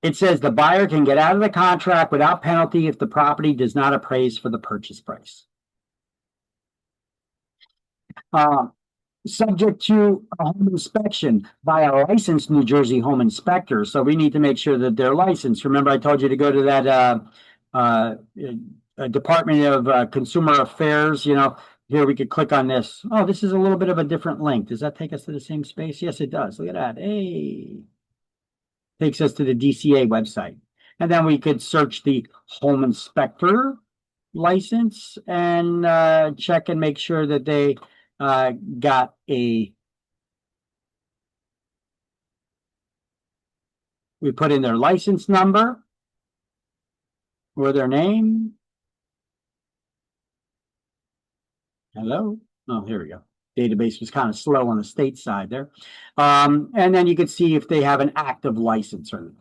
It says the buyer can get out of the contract without penalty if the property does not appraise for the purchase price. Subject to a home inspection by a licensed New Jersey home inspector. So we need to make sure that they're licensed. Remember, I told you to go to that Department of Consumer Affairs. Here we could click on this. Oh, this is a little bit of a different link. Does that take us to the same space? Yes, it does. Look at that. Hey, takes us to the DCA website. And then we could search the home inspector license and check and make sure that they got we put in their license number or their name. Hello. Oh, here we go. Database was kind of slow on the state side there. And then you could see if they have an active license or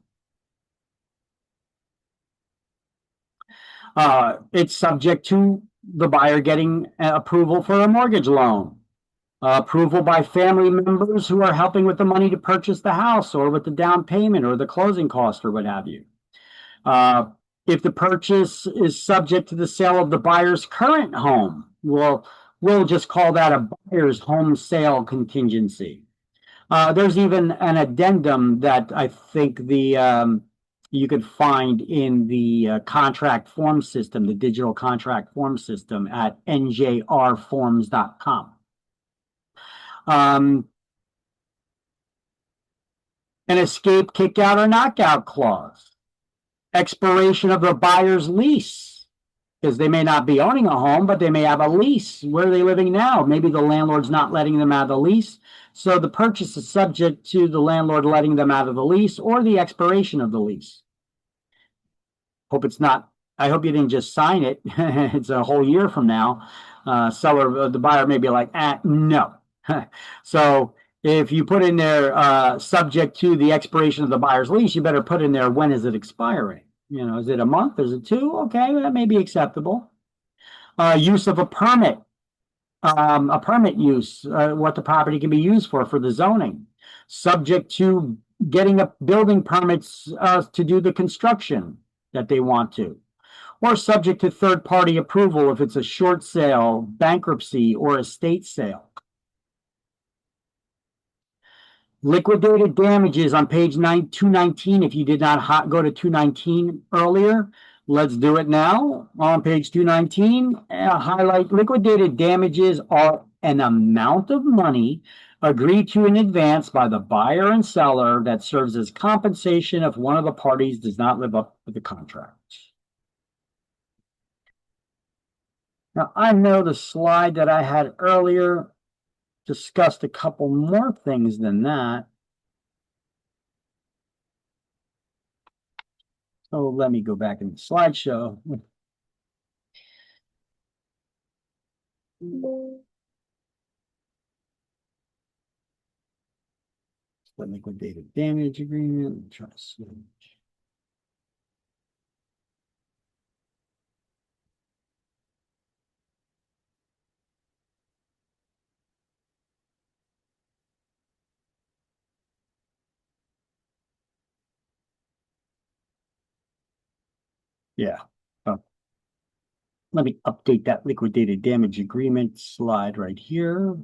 not. It's subject to the buyer getting approval for a mortgage loan. Approval by family members who are helping with the money to purchase the house or with the down payment or the closing cost or what have you. If the purchase is subject to the sale of the buyer's current home, we'll just call that a buyer's home sale contingency. There's even an addendum that I think you could find in the contract form system, the digital contract form system at njrforms.com. An escape, kick out, or knockout clause. Expiration of the buyer's lease, because they may not be owning a home, but they may have a lease. Where are they living now? Maybe the landlord's not letting them out of the lease. So the purchase is subject to the landlord letting them out of the lease or the expiration of the lease. Hope it's not, I hope you didn't just sign it. It's a whole year from now. The buyer may be like, no. So if you put in there subject to the expiration of the buyer's lease, you better put in there, when is it expiring? You know, is it a month? Is it 2? Okay, that may be acceptable. Use of a permit use, what the property can be used for the zoning, subject to getting a building permits to do the construction that they want to, or subject to third-party approval if it's a short sale, bankruptcy, or estate sale. Liquidated damages on page 219. If you did not go to 219 earlier, let's do it now. On page 219, highlight liquidated damages are an amount of money agreed to in advance by the buyer and seller that serves as compensation if one of the parties does not live up to the contract. Now, I know the slide that I had earlier discussed a couple more things than that. So let me go back in the slideshow. The liquidated damage agreement. Try to switch. Yeah. Let me update that liquidated damage agreement slide right here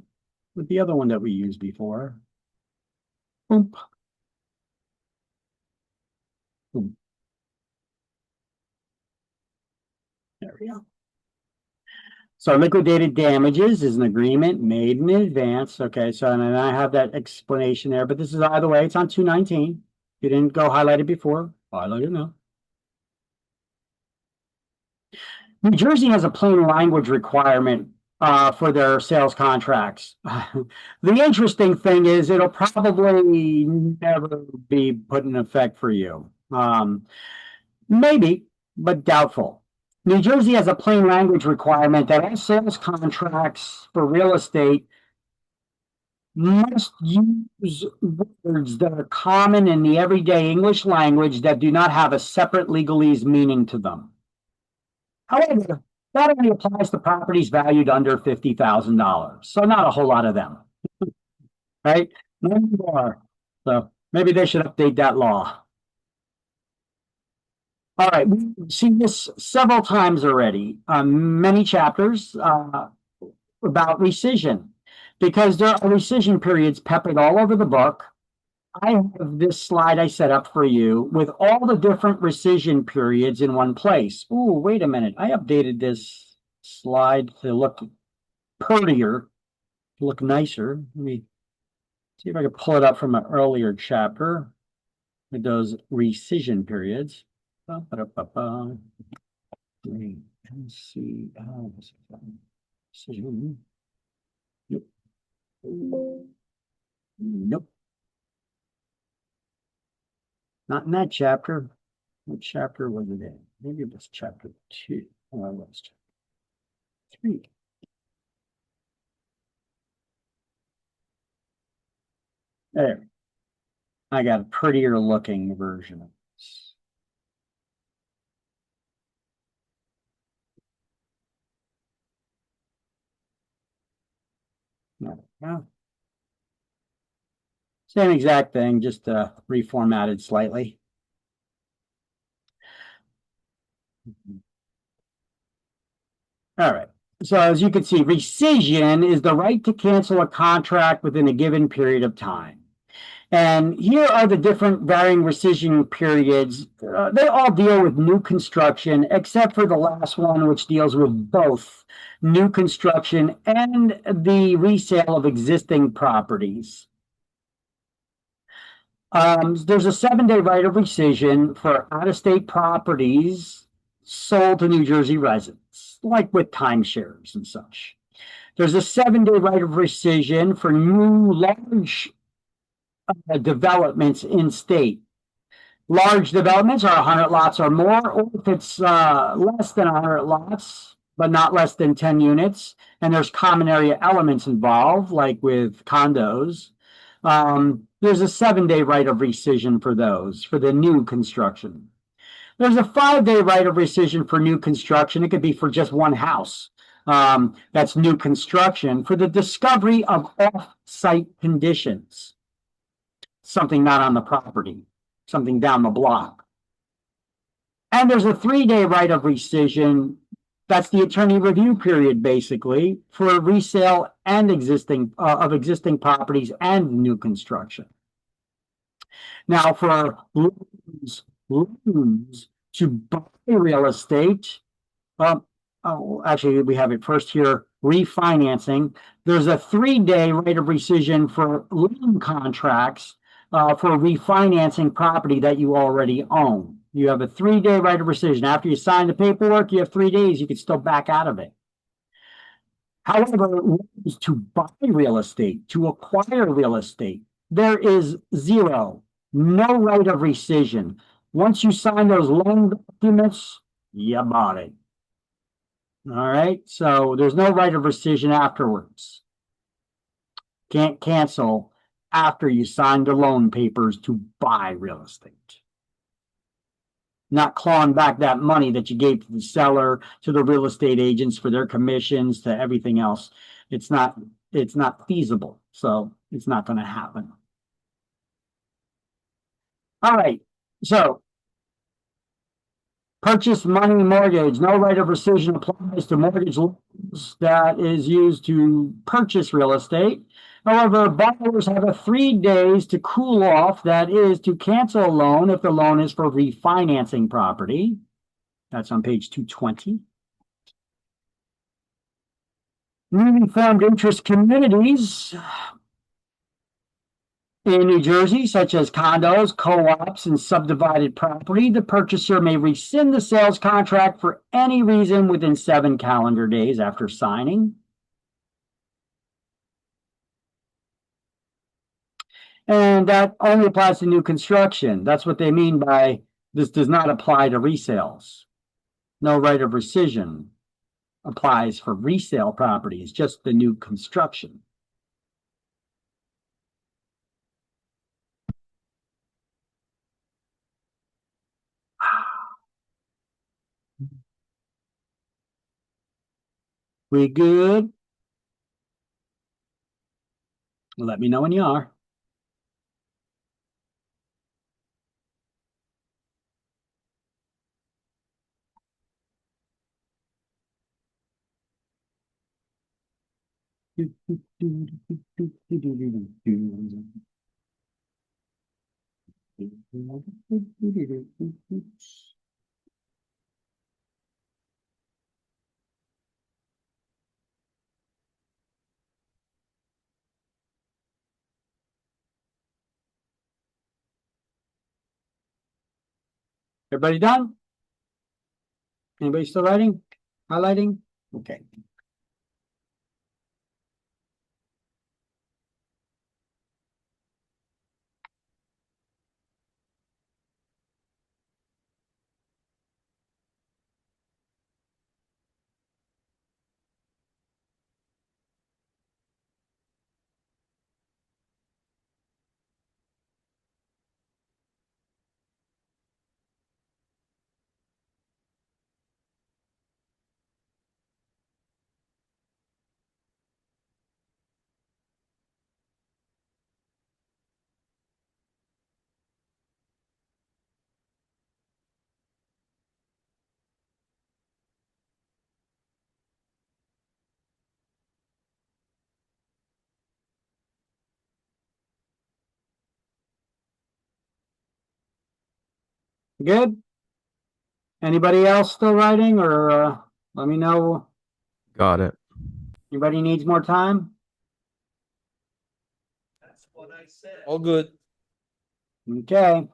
with the other one that we used before. Boom. Boom. There we go. So liquidated damages is an agreement made in advance. Okay, so and I have that explanation there, but this is either way, it's on 219. You didn't go highlight it before, highlight it now. New Jersey has a plain language requirement for their sales contracts. The interesting thing is it'll probably never be put in effect for you. Maybe, but doubtful. New Jersey has a plain language requirement that all sales contracts for real estate must use words that are common in the everyday English language that do not have a separate legalese meaning to them. However, that only applies to properties valued under $50,000. So not a whole lot of them, right? No more. So maybe they should update that law. All right, we've seen this several times already, many chapters about rescission, because there are rescission periods peppered all over the book. I have this slide I set up for you with all the different rescission periods in one place. Ooh, wait a minute. I updated this slide to look prettier, to look nicer. Let me see if I can pull it up from an earlier chapter with those rescission periods. Rescission. Nope. Nope. Not in that chapter. What chapter was it in? Maybe it was chapter 2. Oh, it was chapter 3. There. I got a prettier looking version of this. No. Same exact thing, just reformatted slightly. All right. So as you can see, rescission is the right to cancel a contract within a given period of time. And here are the different varying rescission periods. They all deal with new construction, except for the last one, which deals with both new construction and the resale of existing properties. There's a 7-day right of rescission for out-of-state properties sold to New Jersey residents, like with timeshares and such. There's a 7-day right of rescission for new large developments in state. Large developments are 100 lots or more, or if it's less than 100 lots, but not less than 10 units, and there's common area elements involved, like with condos. There's a 7-day right of rescission for those, for the new construction. There's a 5-day right of rescission for new construction. It could be for just one house. That's new construction for the discovery of off-site conditions, something not on the property, something down the block. And there's a 3-day right of rescission. That's the attorney review period, basically, for resale and existing properties and new construction. Now, for loans to buy real estate, actually, we have it first here, refinancing. There's a 3-day right of rescission for loan contracts for refinancing property that you already own. You have a 3-day right of rescission. After you sign the paperwork, you have 3 days. You can still back out of it. However, loans to buy real estate, to acquire real estate, there is zero, no right of rescission. Once you sign those loan documents, you bought it. All right, so there's no right of rescission afterwards. Can't cancel after you sign the loan papers to buy real estate. Not clawing back that money that you gave to the seller, to the real estate agents for their commissions, to everything else. It's not feasible, so it's not going to happen. All right, so purchase money mortgage, no right of rescission applies to mortgage loans that is used to purchase real estate. However, borrowers have 3 days to cool off, that is to cancel a loan if the loan is for refinancing property. That's on page 220. Newly formed interest communities in New Jersey, such as condos, co-ops, and subdivided property, the purchaser may rescind the sales contract for any reason within 7 calendar days after signing. And that only applies to new construction. That's what they mean by this does not apply to resales. No right of rescission applies for resale properties, just the new construction. We good? Let me know when you are. Everybody done? Anybody still writing? Highlighting? Okay. Good? Anybody else still writing, or let me know. Got it. Anybody needs more time? All good. Okay.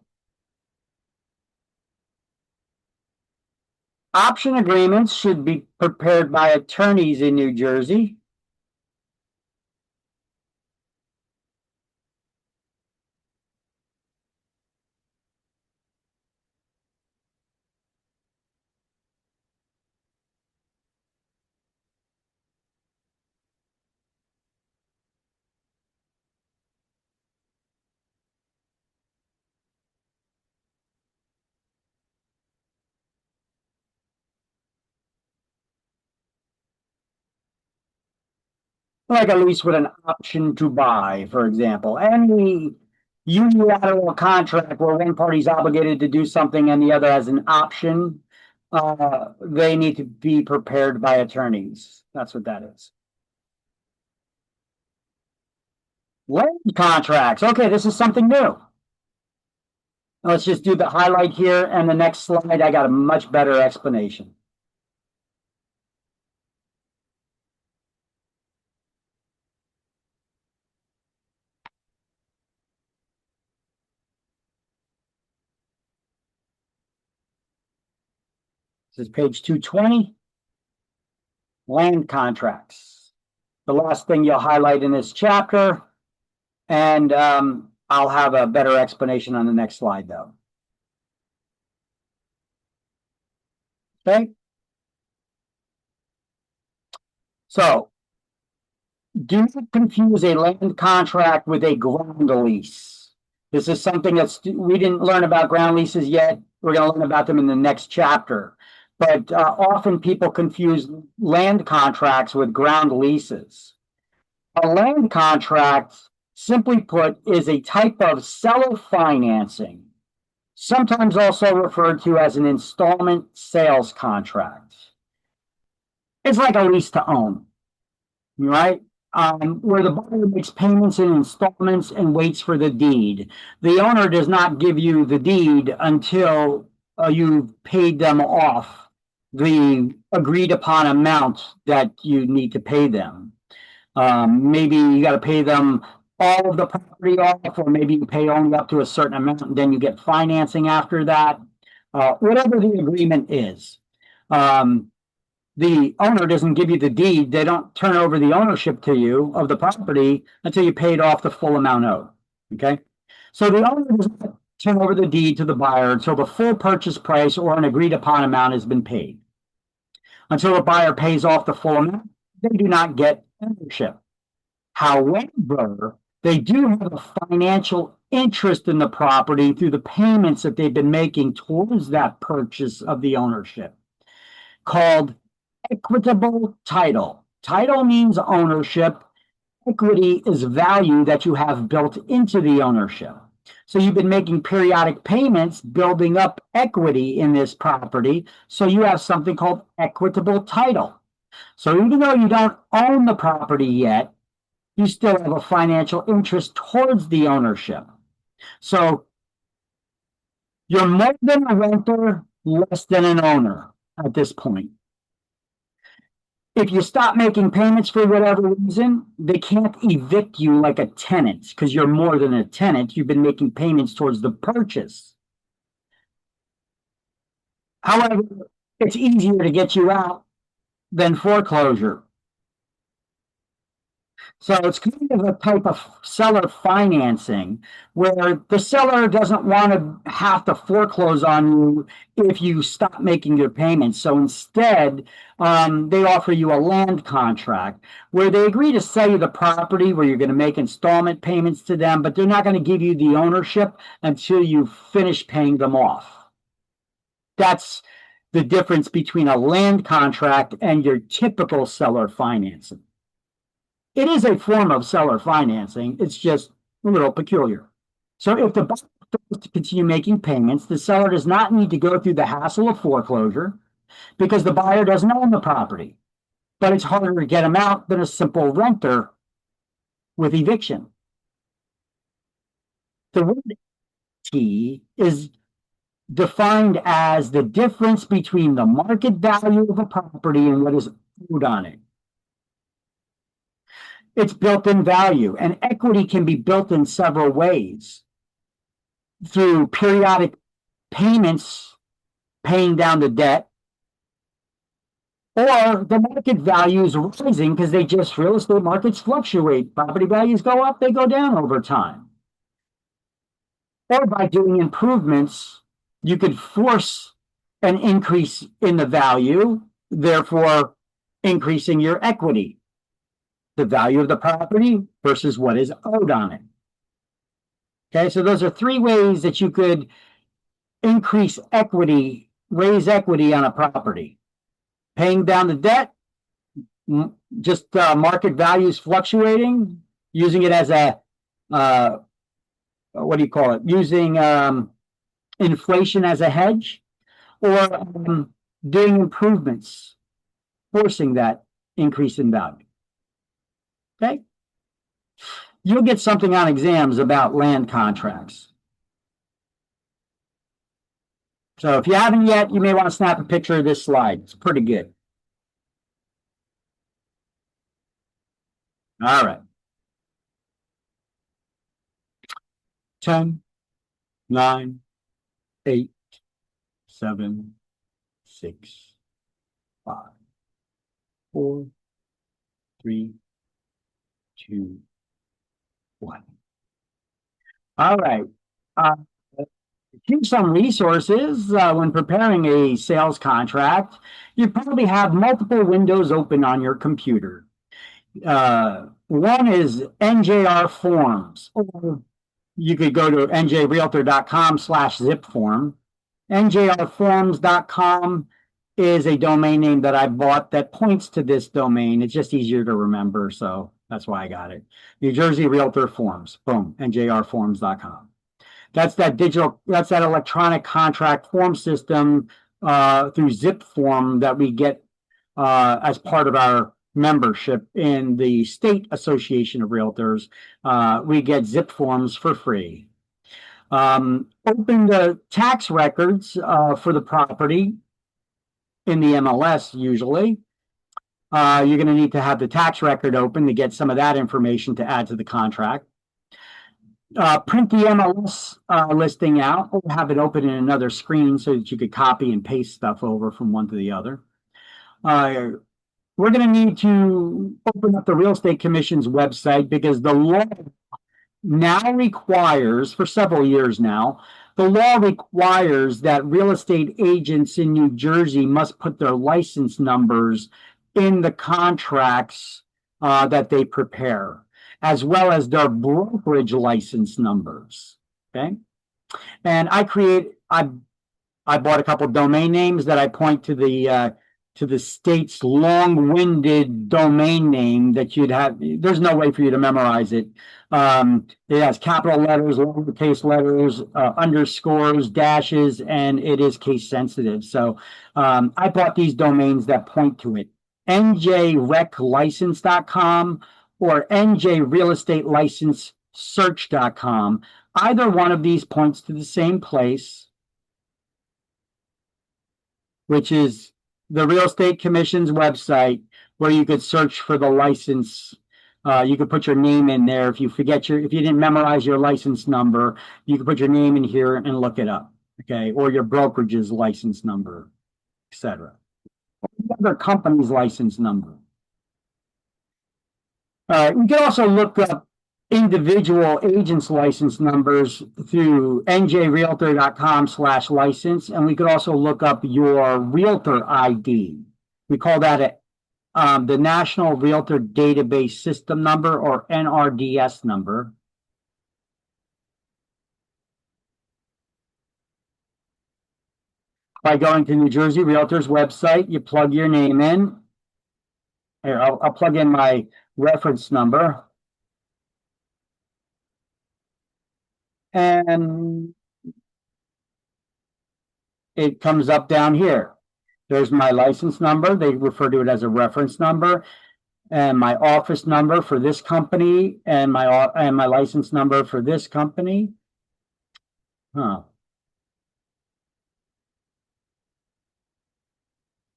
Option agreements should be prepared by attorneys in New Jersey. Like a lease with an option to buy, for example. Any unilateral contract where one party's obligated to do something and the other has an option, they need to be prepared by attorneys. That's what that is. Land contracts. Okay, this is something new. Let's just do the highlight here, and the next slide, I got a much better explanation. This is page 220. Land contracts. The last thing you'll highlight in this chapter, and I'll have a better explanation on the next slide, though. Okay. So, do not confuse a land contract with a ground lease. This is something we didn't learn about ground leases yet. We're going to learn about them in the next chapter. But often people confuse land contracts with ground leases. A land contract, simply put, is a type of seller financing, sometimes also referred to as an installment sales contract. It's like a lease to own, right? Where the buyer makes payments in installments and waits for the deed. The owner does not give you the deed until you've paid them off the agreed upon amount that you need to pay them. Maybe you got to pay them all of the property off, or maybe you pay only up to a certain amount and then you get financing after that. Whatever the agreement is. The owner doesn't give you the deed. They don't turn over the ownership to you of the property until you paid off the full amount owed. Okay. So the owner doesn't turn over the deed to the buyer until the full purchase price or an agreed upon amount has been paid. Until the buyer pays off the full amount, they do not get ownership. However, they do have a financial interest in the property through the payments that they've been making towards that purchase of the ownership, called equitable title. Title means ownership. Equity is value that you have built into the ownership. So you've been making periodic payments, building up equity in this property. So you have something called equitable title. So even though you don't own the property yet, you still have a financial interest towards the ownership. So you're more than a renter, less than an owner at this point. If you stop making payments for whatever reason, they can't evict you like a tenant because you're more than a tenant. You've been making payments towards the purchase. However, it's easier to get you out than foreclosure. So it's kind of a type of seller financing where the seller doesn't want to have to foreclose on you if you stop making your payments. So instead, they offer you a land contract where they agree to sell you the property, where you're going to make installment payments to them, but they're not going to give you the ownership until you finish paying them off. That's the difference between a land contract and your typical seller financing. It is a form of seller financing. It's just a little peculiar. So if the buyer fails to continue making payments, the seller does not need to go through the hassle of foreclosure because the buyer doesn't own the property. But it's harder to get them out than a simple renter with eviction. The word T is defined as the difference between the market value of a property and what is owed on it. It's built-in value, and equity can be built in several ways. through periodic payments, paying down the debt, or the market value is rising because real estate markets fluctuate. Property values go up, they go down over time. Or by doing improvements, you could force an increase in the value, therefore increasing your equity, the value of the property versus what is owed on it. Okay, so those are three ways that you could increase equity, raise equity on a property. Paying down the debt, just market values fluctuating, using it as a, what do you call it? Using inflation as a hedge, or doing improvements, forcing that increase in value. Okay? You'll get something on exams about land contracts. So if you haven't yet, you may want to snap a picture of this slide. It's pretty good. All right. 10, 9, 8, 7, 6, 5, 4, 3, 2, 1. All right. Here's some resources when preparing a sales contract. You probably have multiple windows open on your computer. One is NJR Forms, or you could go to njrealtor.com/zipform. njrforms.com is a domain name that I bought that points to this domain. It's just easier to remember, so that's why I got it. New Jersey Realtor Forms, boom, njrforms.com. That's that electronic contract form system through ZipForm that we get as part of our membership in the State Association of Realtors. We get ZipForms for free. Open the tax records for the property in the MLS usually. You're going to need to have the tax record open to get some of that information to add to the contract. Print the MLS listing out, or have it open in another screen so that you could copy and paste stuff over from one to the other. We're going to need to open up the Real Estate Commission's website, because the law now requires, for several years now, the law requires that real estate agents in New Jersey must put their license numbers in the contracts that they prepare, as well as their brokerage license numbers. Okay. And I bought a couple of domain names that I point to the state's long-winded domain name that you'd have. There's no way for you to memorize it. It has capital letters, lowercase letters, underscores, dashes, and it is case sensitive. So I bought these domains that point to it. njreclicense.com or njrealestatelicenssearch.com. Either one of these points to the same place, which is the Real Estate Commission's website, where you could search for the license. You could put your name in there. If you didn't memorize your license number, you could put your name in here and look it up. Okay, or your brokerage's license number, etc. Other company's license number. We can also look up individual agents' license numbers through njrealtor.com/license, and we could also look up your realtor ID. We call that the National Realtor Database System number, or NRDS number. By going to New Jersey Realtor's website, you plug your name in. Here, I'll plug in my reference number. And it comes up down here. There's my license number. They refer to it as a reference number, and my office number for this company, and my license number for this company. Huh.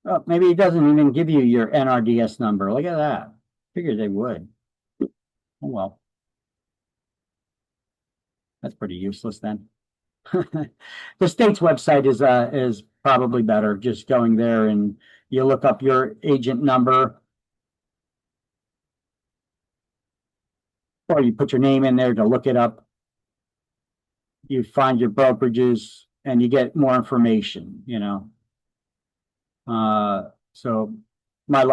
Oh, maybe it doesn't even give you your NRDS number. Look at that. Figured they would. Oh well. That's pretty useless then. The state's website is probably better. Just going there and you look up your agent number, or you put your name in there to look it up. You find your brokerages and you get more information, you know. So my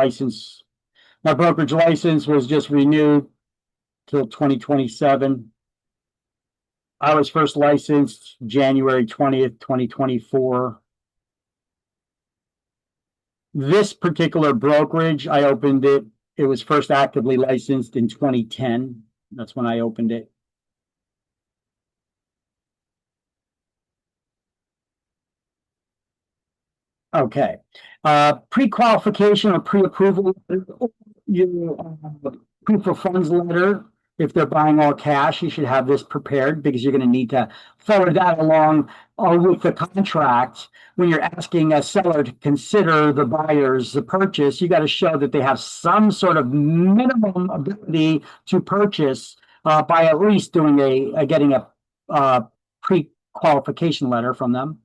brokerage license was just renewed till 2027. I was first licensed January 20th, 2024. This particular brokerage, I opened it. It was first actively licensed in 2010. That's when I opened it. Okay. Pre-qualification or pre-approval, proof of funds letter. If they're buying all cash, you should have this prepared because you're going to need to forward that along with the contract. When you're asking a seller to consider the buyer's purchase, you got to show that they have some sort of minimum ability to purchase by at least doing getting a pre-qualification letter from them.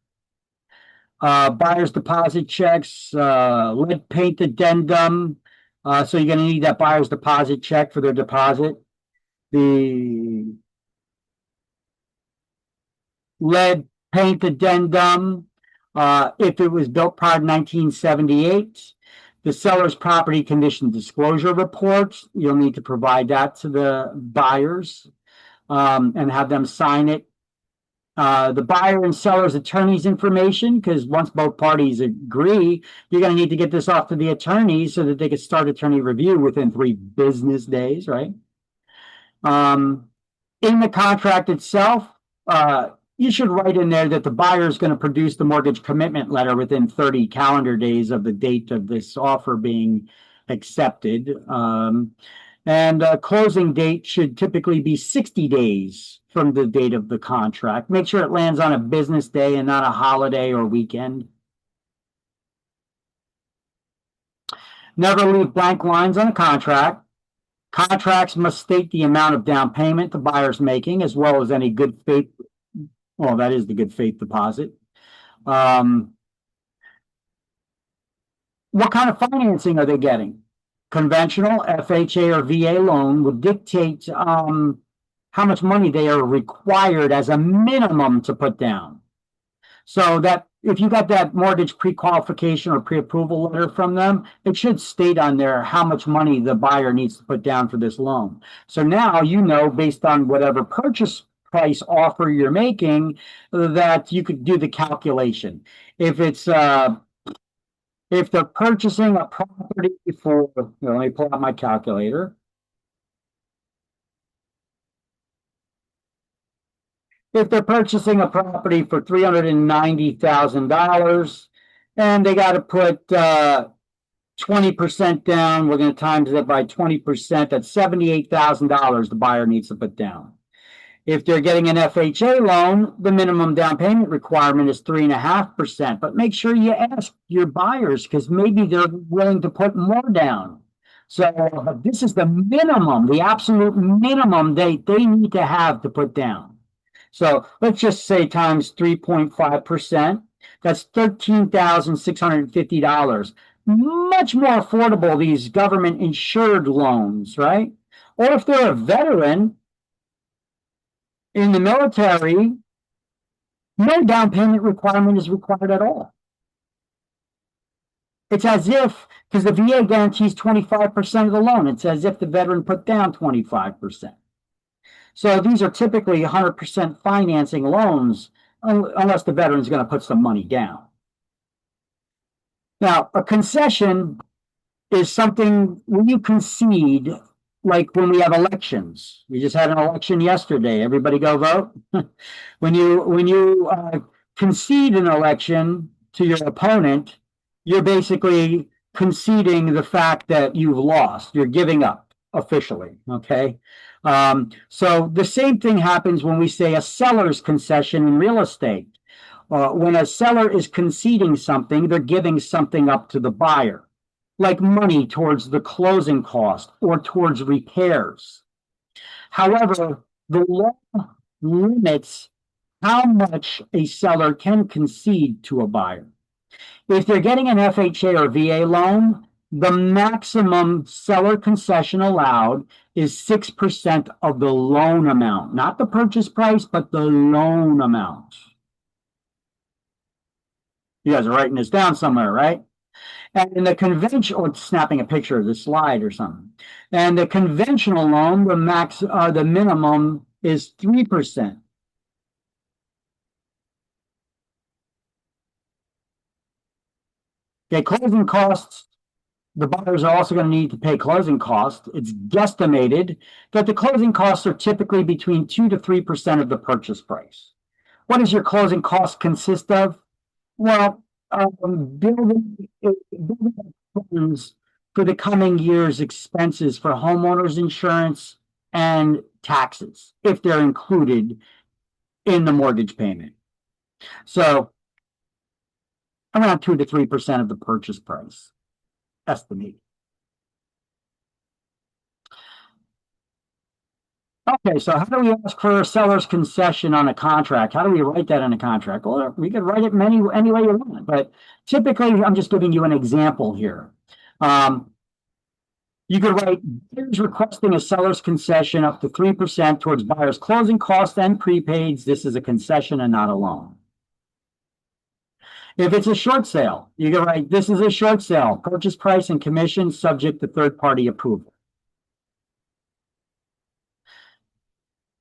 Buyer's deposit checks, lead paint addendum. So you're going to need that buyer's deposit check for their deposit. The lead paint addendum, if it was built prior to 1978. The seller's property condition disclosure reports, you'll need to provide that to the buyers and have them sign it. The buyer and seller's attorney's information, because once both parties agree, you're going to need to get this off to the attorney so that they can start attorney review within 3 business days, right? In the contract itself, you should write in there that the buyer is going to produce the mortgage commitment letter within 30 calendar days of the date of this offer being accepted. And closing date should typically be 60 days from the date of the contract. Make sure it lands on a business day and not a holiday or weekend. Never leave blank lines on a contract. Contracts must state the amount of down payment the buyer's making, as well as any good faith. Well, that is the good faith deposit. What kind of financing are they getting? Conventional FHA or VA loan would dictate how much money they are required as a minimum to put down. So that if you got that mortgage pre-qualification or pre-approval letter from them, it should state on there how much money the buyer needs to put down for this loan. So now you know, based on whatever purchase price offer you're making, that you could do the calculation. If it's if they're purchasing a property for, let me pull out my calculator. If they're purchasing a property for $390,000 and they got to put 20% down, we're going to times it by 20%. That's $78,000 the buyer needs to put down. If they're getting an FHA loan, the minimum down payment requirement is 3.5%. But make sure you ask your buyers because maybe they're willing to put more down. So this is the minimum, the absolute minimum they need to have to put down. So let's just say times 3.5%. That's $13,650. Much more affordable, these government insured loans, right? Or if they're a veteran in the military, no down payment requirement is required at all. It's as if, because the VA guarantees 25% of the loan, it's as if the veteran put down 25%. So these are typically 100% financing loans, unless the veteran's going to put some money down. Now, a concession is something when you concede, like when we have elections. We just had an election yesterday. Everybody go vote. When you concede an election to your opponent, you're basically conceding the fact that you've lost. You're giving up officially. Okay. So the same thing happens when we say a seller's concession in real estate. When a seller is conceding something, they're giving something up to the buyer, like money towards the closing cost or towards repairs. However, the law limits how much a seller can concede to a buyer. If they're getting an FHA or VA loan, the maximum seller concession allowed is 6% of the loan amount, not the purchase price, but the loan amount. You guys are writing this down somewhere, right? And in the conventional, or snapping a picture of the slide or something. And the conventional loan, the minimum is 3%. Okay, closing costs. The buyers are also going to need to pay closing costs. It's guesstimated that the closing costs are typically between 2 to 3% of the purchase price. What does your closing cost consist of? Well, building funds for the coming year's expenses for homeowners insurance and taxes, if they're included in the mortgage payment. So around 2 to 3% of the purchase price, estimated. Okay, so how do we ask for a seller's concession on a contract? How do we write that in a contract? Well, we could write it any way you want, but typically I'm just giving you an example here. You could write, buyers requesting a seller's concession up to 3% towards buyer's closing costs and prepaids. This is a concession and not a loan. If it's a short sale, you can write, this is a short sale, purchase price and commission subject to third-party approval.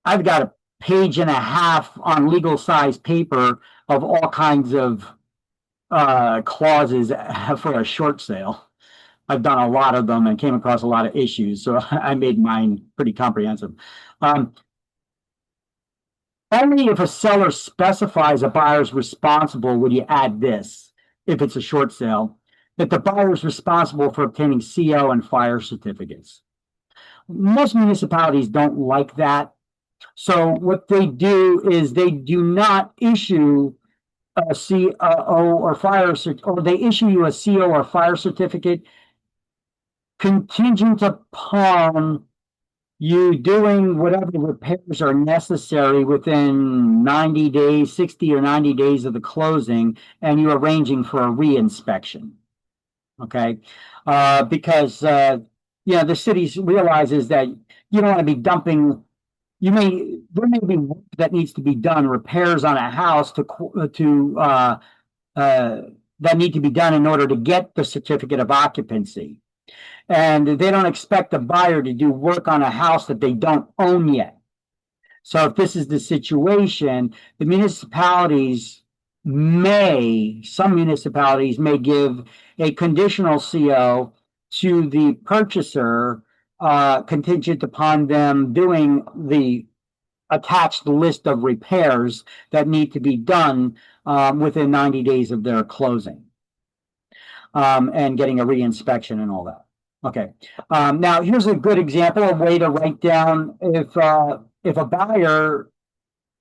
I've got a page and a half on legal size paper of all kinds of clauses for a short sale. I've done a lot of them and came across a lot of issues, so I made mine pretty comprehensive. Only if a seller specifies a buyer is responsible would you add this, if it's a short sale, that the buyer is responsible for obtaining CO and fire certificates. Most municipalities don't like that. So what they do is they do not issue a CO or fire or they issue you a CO or fire certificate contingent upon you doing whatever repairs are necessary within 90 days, 60 or 90 days of the closing, and you're arranging for a re-inspection. Okay, because the city realizes that you don't want to be dumping. There may be work that needs to be done, repairs on a house that need to be done in order to get the certificate of occupancy. And they don't expect a buyer to do work on a house that they don't own yet. So if this is the situation, some municipalities may give a conditional CO to the purchaser contingent upon them doing the attached list of repairs that need to be done within 90 days of their closing and getting a re-inspection and all that. Okay. Now here's a good example, a way to write down if a buyer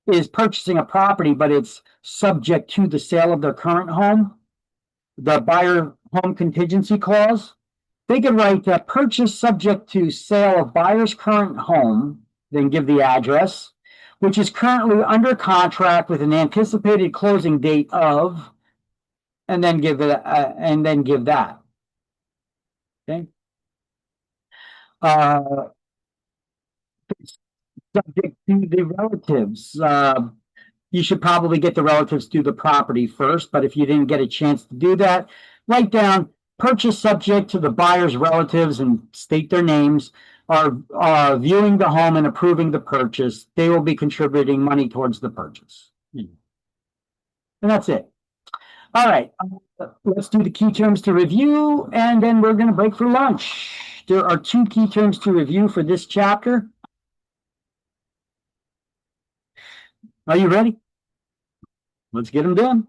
is purchasing a property, but it's subject to the sale of their current home, the buyer home contingency clause, they could write that purchase subject to sale of buyer's current home, then give the address, which is currently under contract with an anticipated closing date of, and then give it, that. Okay. Subject to the relatives. You should probably get the relatives to the property first, but if you didn't get a chance to do that, write down purchase subject to the buyer's relatives and state their names are viewing the home and approving the purchase. They will be contributing money towards the purchase. And that's it. All right, let's do the key terms to review, and then we're going to break for lunch. There are 2 key terms to review for this chapter. Are you ready? Let's get them done.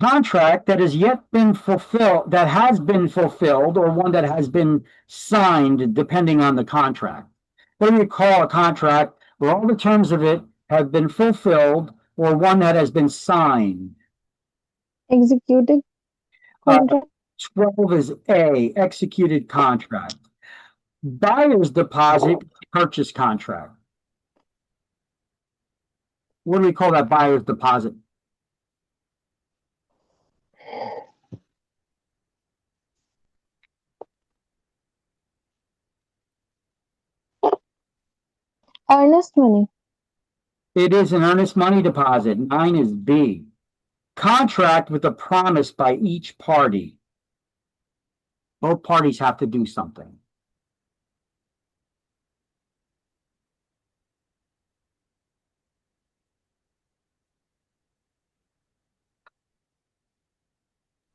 Contract that has yet been fulfilled, that has been fulfilled, or one that has been signed, depending on the contract. What do you call a contract where all the terms of it have been fulfilled, or one that has been signed? Executed contract. 12 is A, executed contract. Buyer's deposit, purchase contract. What do we call that buyer's deposit? Earnest money. It is an earnest money deposit. 9 is B. Contract with a promise by each party. Both parties have to do something.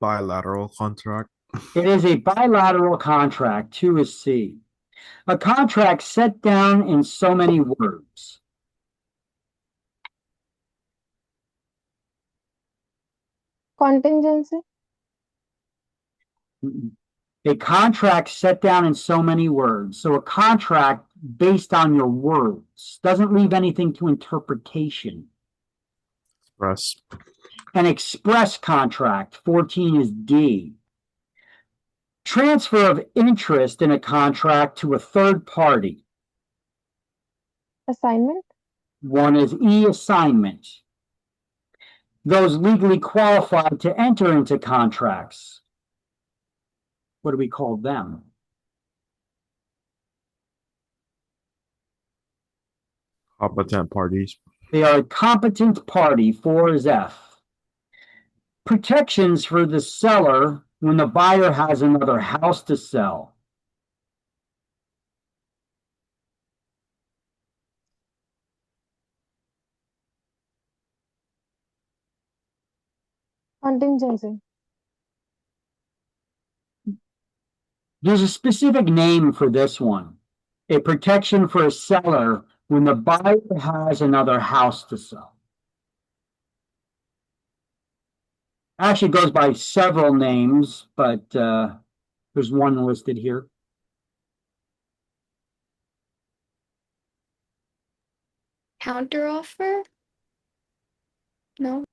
Bilateral contract. It is a bilateral contract. 2 is C. A contract set down in so many words. Contingency. A contract set down in so many words. So a contract based on your words doesn't leave anything to interpretation. Express. An express contract. 14 is D. Transfer of interest in a contract to a third party. Assignment. 1 is E, assignment. Those legally qualified to enter into contracts. What do we call them? Competent parties. They are a competent party. 4 is F. Protections for the seller when the buyer has another house to sell. Contingency. There's a specific name for this one. A protection for a seller when the buyer has another house to sell. Actually, it goes by several names, but there's one listed here. Counteroffer? No.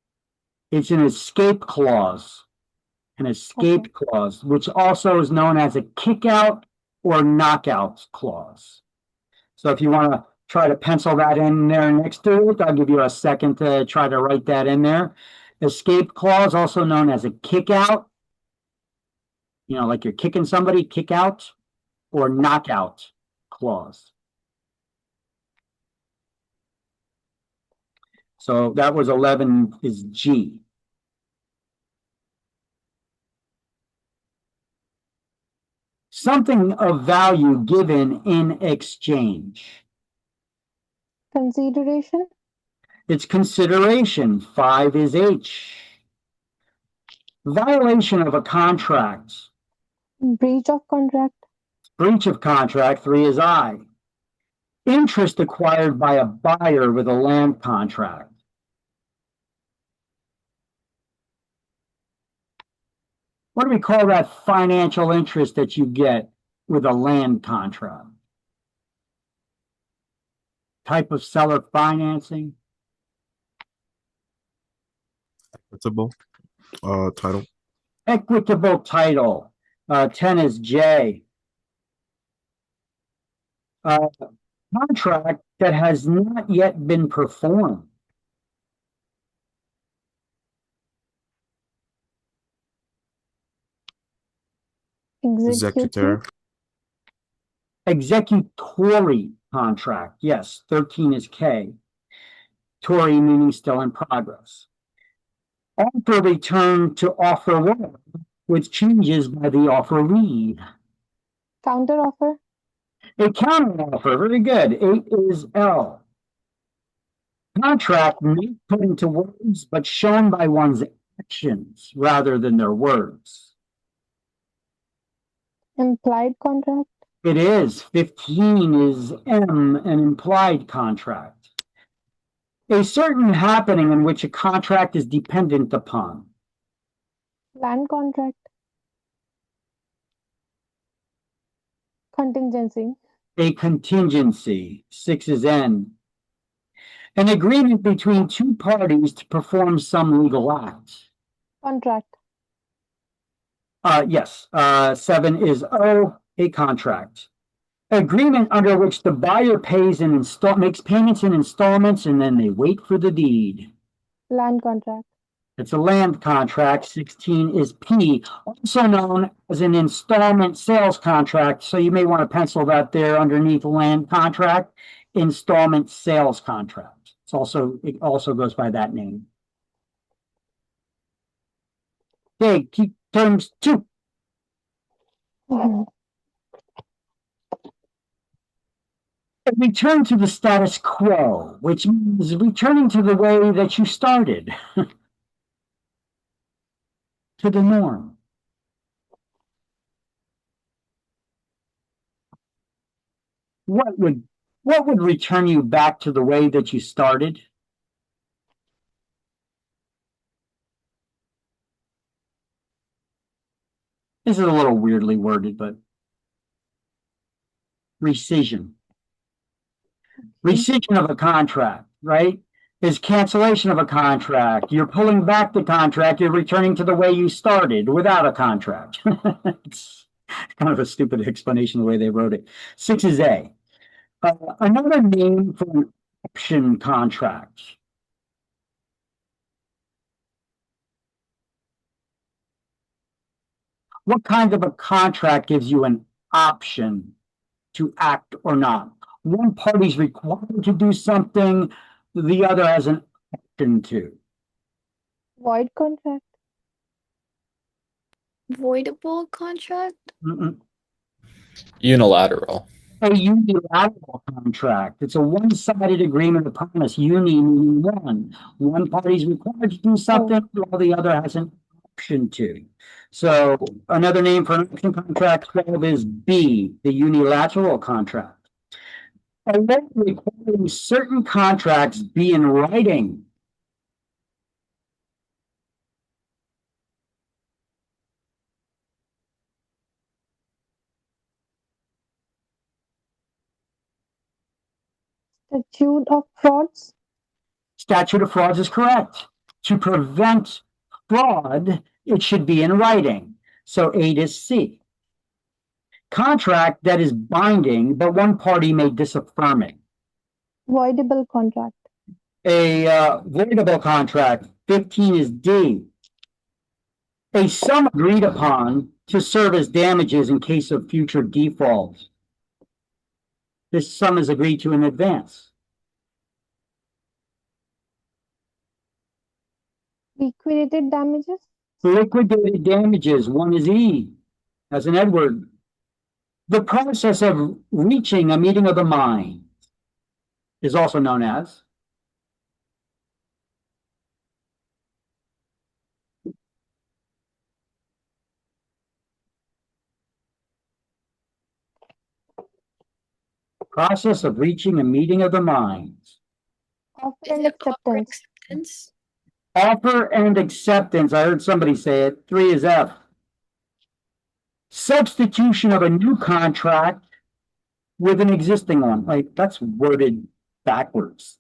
It's an escape clause. An escape clause, which also is known as a kick-out or knockout clause. So if you want to try to pencil that in there next to it, I'll give you a second to try to write that in there. Escape clause, also known as a kick-out, like you're kicking somebody, kick-out, or knockout clause. So that was 11 is G. Something of value given in exchange. Consideration. It's consideration. 5 is H. Violation of a contract. Breach of contract. Breach of contract. 3 is I. Interest acquired by a buyer with a land contract. What do we call that financial interest that you get with a land contract? Type of seller financing? Equitable. Title. Equitable title. 10 is J. Contract that has not yet been performed. Executor. Executory contract. Yes, 13 is K. Tory meaning still in progress. Offer return to offeror with changes by the offeree. Counter offer. A counter offer. Very good. 8 is L. Contract not put into words, but shown by one's actions rather than their words. Implied contract. It is. 15 is M, an implied contract. A certain happening in which a contract is dependent upon. Land contract. Contingency. A contingency. 6 is N. An agreement between two parties to perform some legal act. Contract. Yes. 7 is O, a contract. Agreement under which the buyer makes payments in installments and then they wait for the deed. Land contract. It's a land contract. 16 is P, also known as an installment sales contract. So you may want to pencil that there underneath land contract, installment sales contract. It also goes by that name. Okay, keep terms 2. Mhm. Return to the status quo, which means returning to the way that you started, to the norm. What would return you back to the way that you started? This is a little weirdly worded, but rescission. Rescission of a contract, right? Is cancellation of a contract. You're pulling back the contract, you're returning to the way you started without a contract. It's kind of a stupid explanation the way they wrote it. 6 is A. Another name for an option contract. What kind of a contract gives you an option to act or not? One party's required to do something, the other has an option to. Void contract. Voidable contract? Mm-mm. Unilateral. A unilateral contract. It's a one-sided agreement of promise. Uni meaning one. One party's required to do something, while the other has an option to. So another name for an option contract 12 is B, the unilateral contract. A law requiring certain contracts be in writing. Statute of frauds. Statute of frauds is correct. To prevent fraud, it should be in writing. So 8 is C. Contract that is binding, but one party may disaffirm it. Voidable contract. A voidable contract, 15 is D. A sum agreed upon to serve as damages in case of future defaults. This sum is agreed to in advance. Liquidated damages. Liquidated damages, 1 is E, as in Edward. The process of reaching a meeting of the minds is also known as process of reaching a meeting of the minds. Offer Is and it offer acceptance. acceptance? Offer and acceptance. I heard somebody say it. 3 is F. Substitution of a new contract with an existing one. Like that's worded backwards.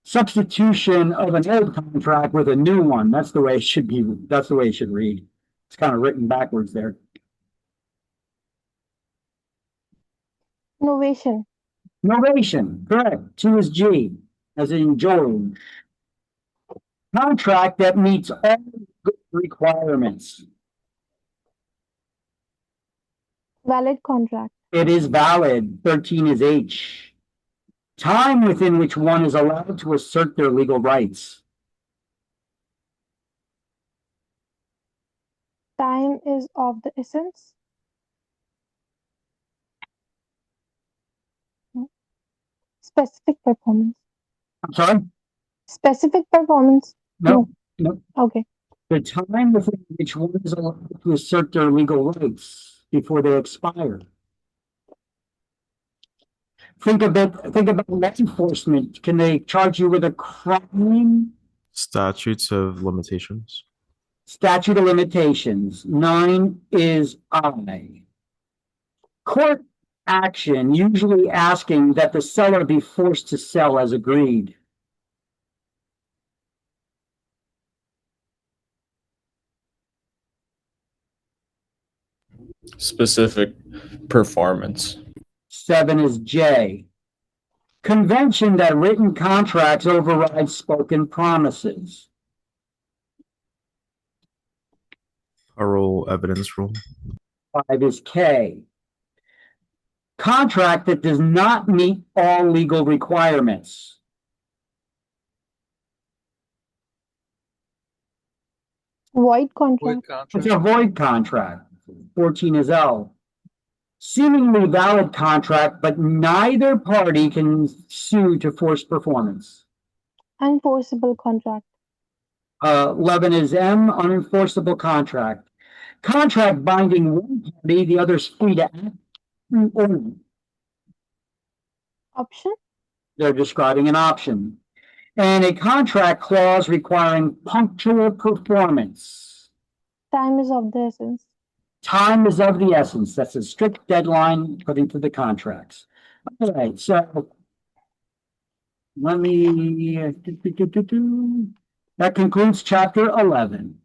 Substitution of an old contract with a new one. That's the way it should be. That's the way it should read. It's kind of written backwards there. Novation. Novation, correct. 2 is G, as in George. Contract that meets all requirements. Valid contract. It is valid. 13 is H. Time within which one is allowed to assert their legal rights. Time is of the essence. Specific performance. I'm sorry? Specific performance. No, no. Okay. The time within which one is allowed to assert their legal rights before they expire. Think about law enforcement. Can they charge you with a crime? Statutes of limitations. Statute of limitations. 9 is I. Court action, usually asking that the seller be forced to sell as agreed. Specific performance. 7 is J. Convention that written contracts override spoken promises. Parole evidence rule. 5 is K. Contract that does not meet all legal requirements. Void Void contract. It's contract. a void contract. 14 is L. Seemingly valid contract, but neither party can sue to force performance. Unenforceable contract. 11 is M, unenforceable contract. Contract binding one party, the other's free to act or Option. they're describing an option. And a contract clause requiring punctual performance. Time is of the essence. Time is of the essence. That's a strict deadline according to the contracts. All right, so let me. That concludes chapter 11.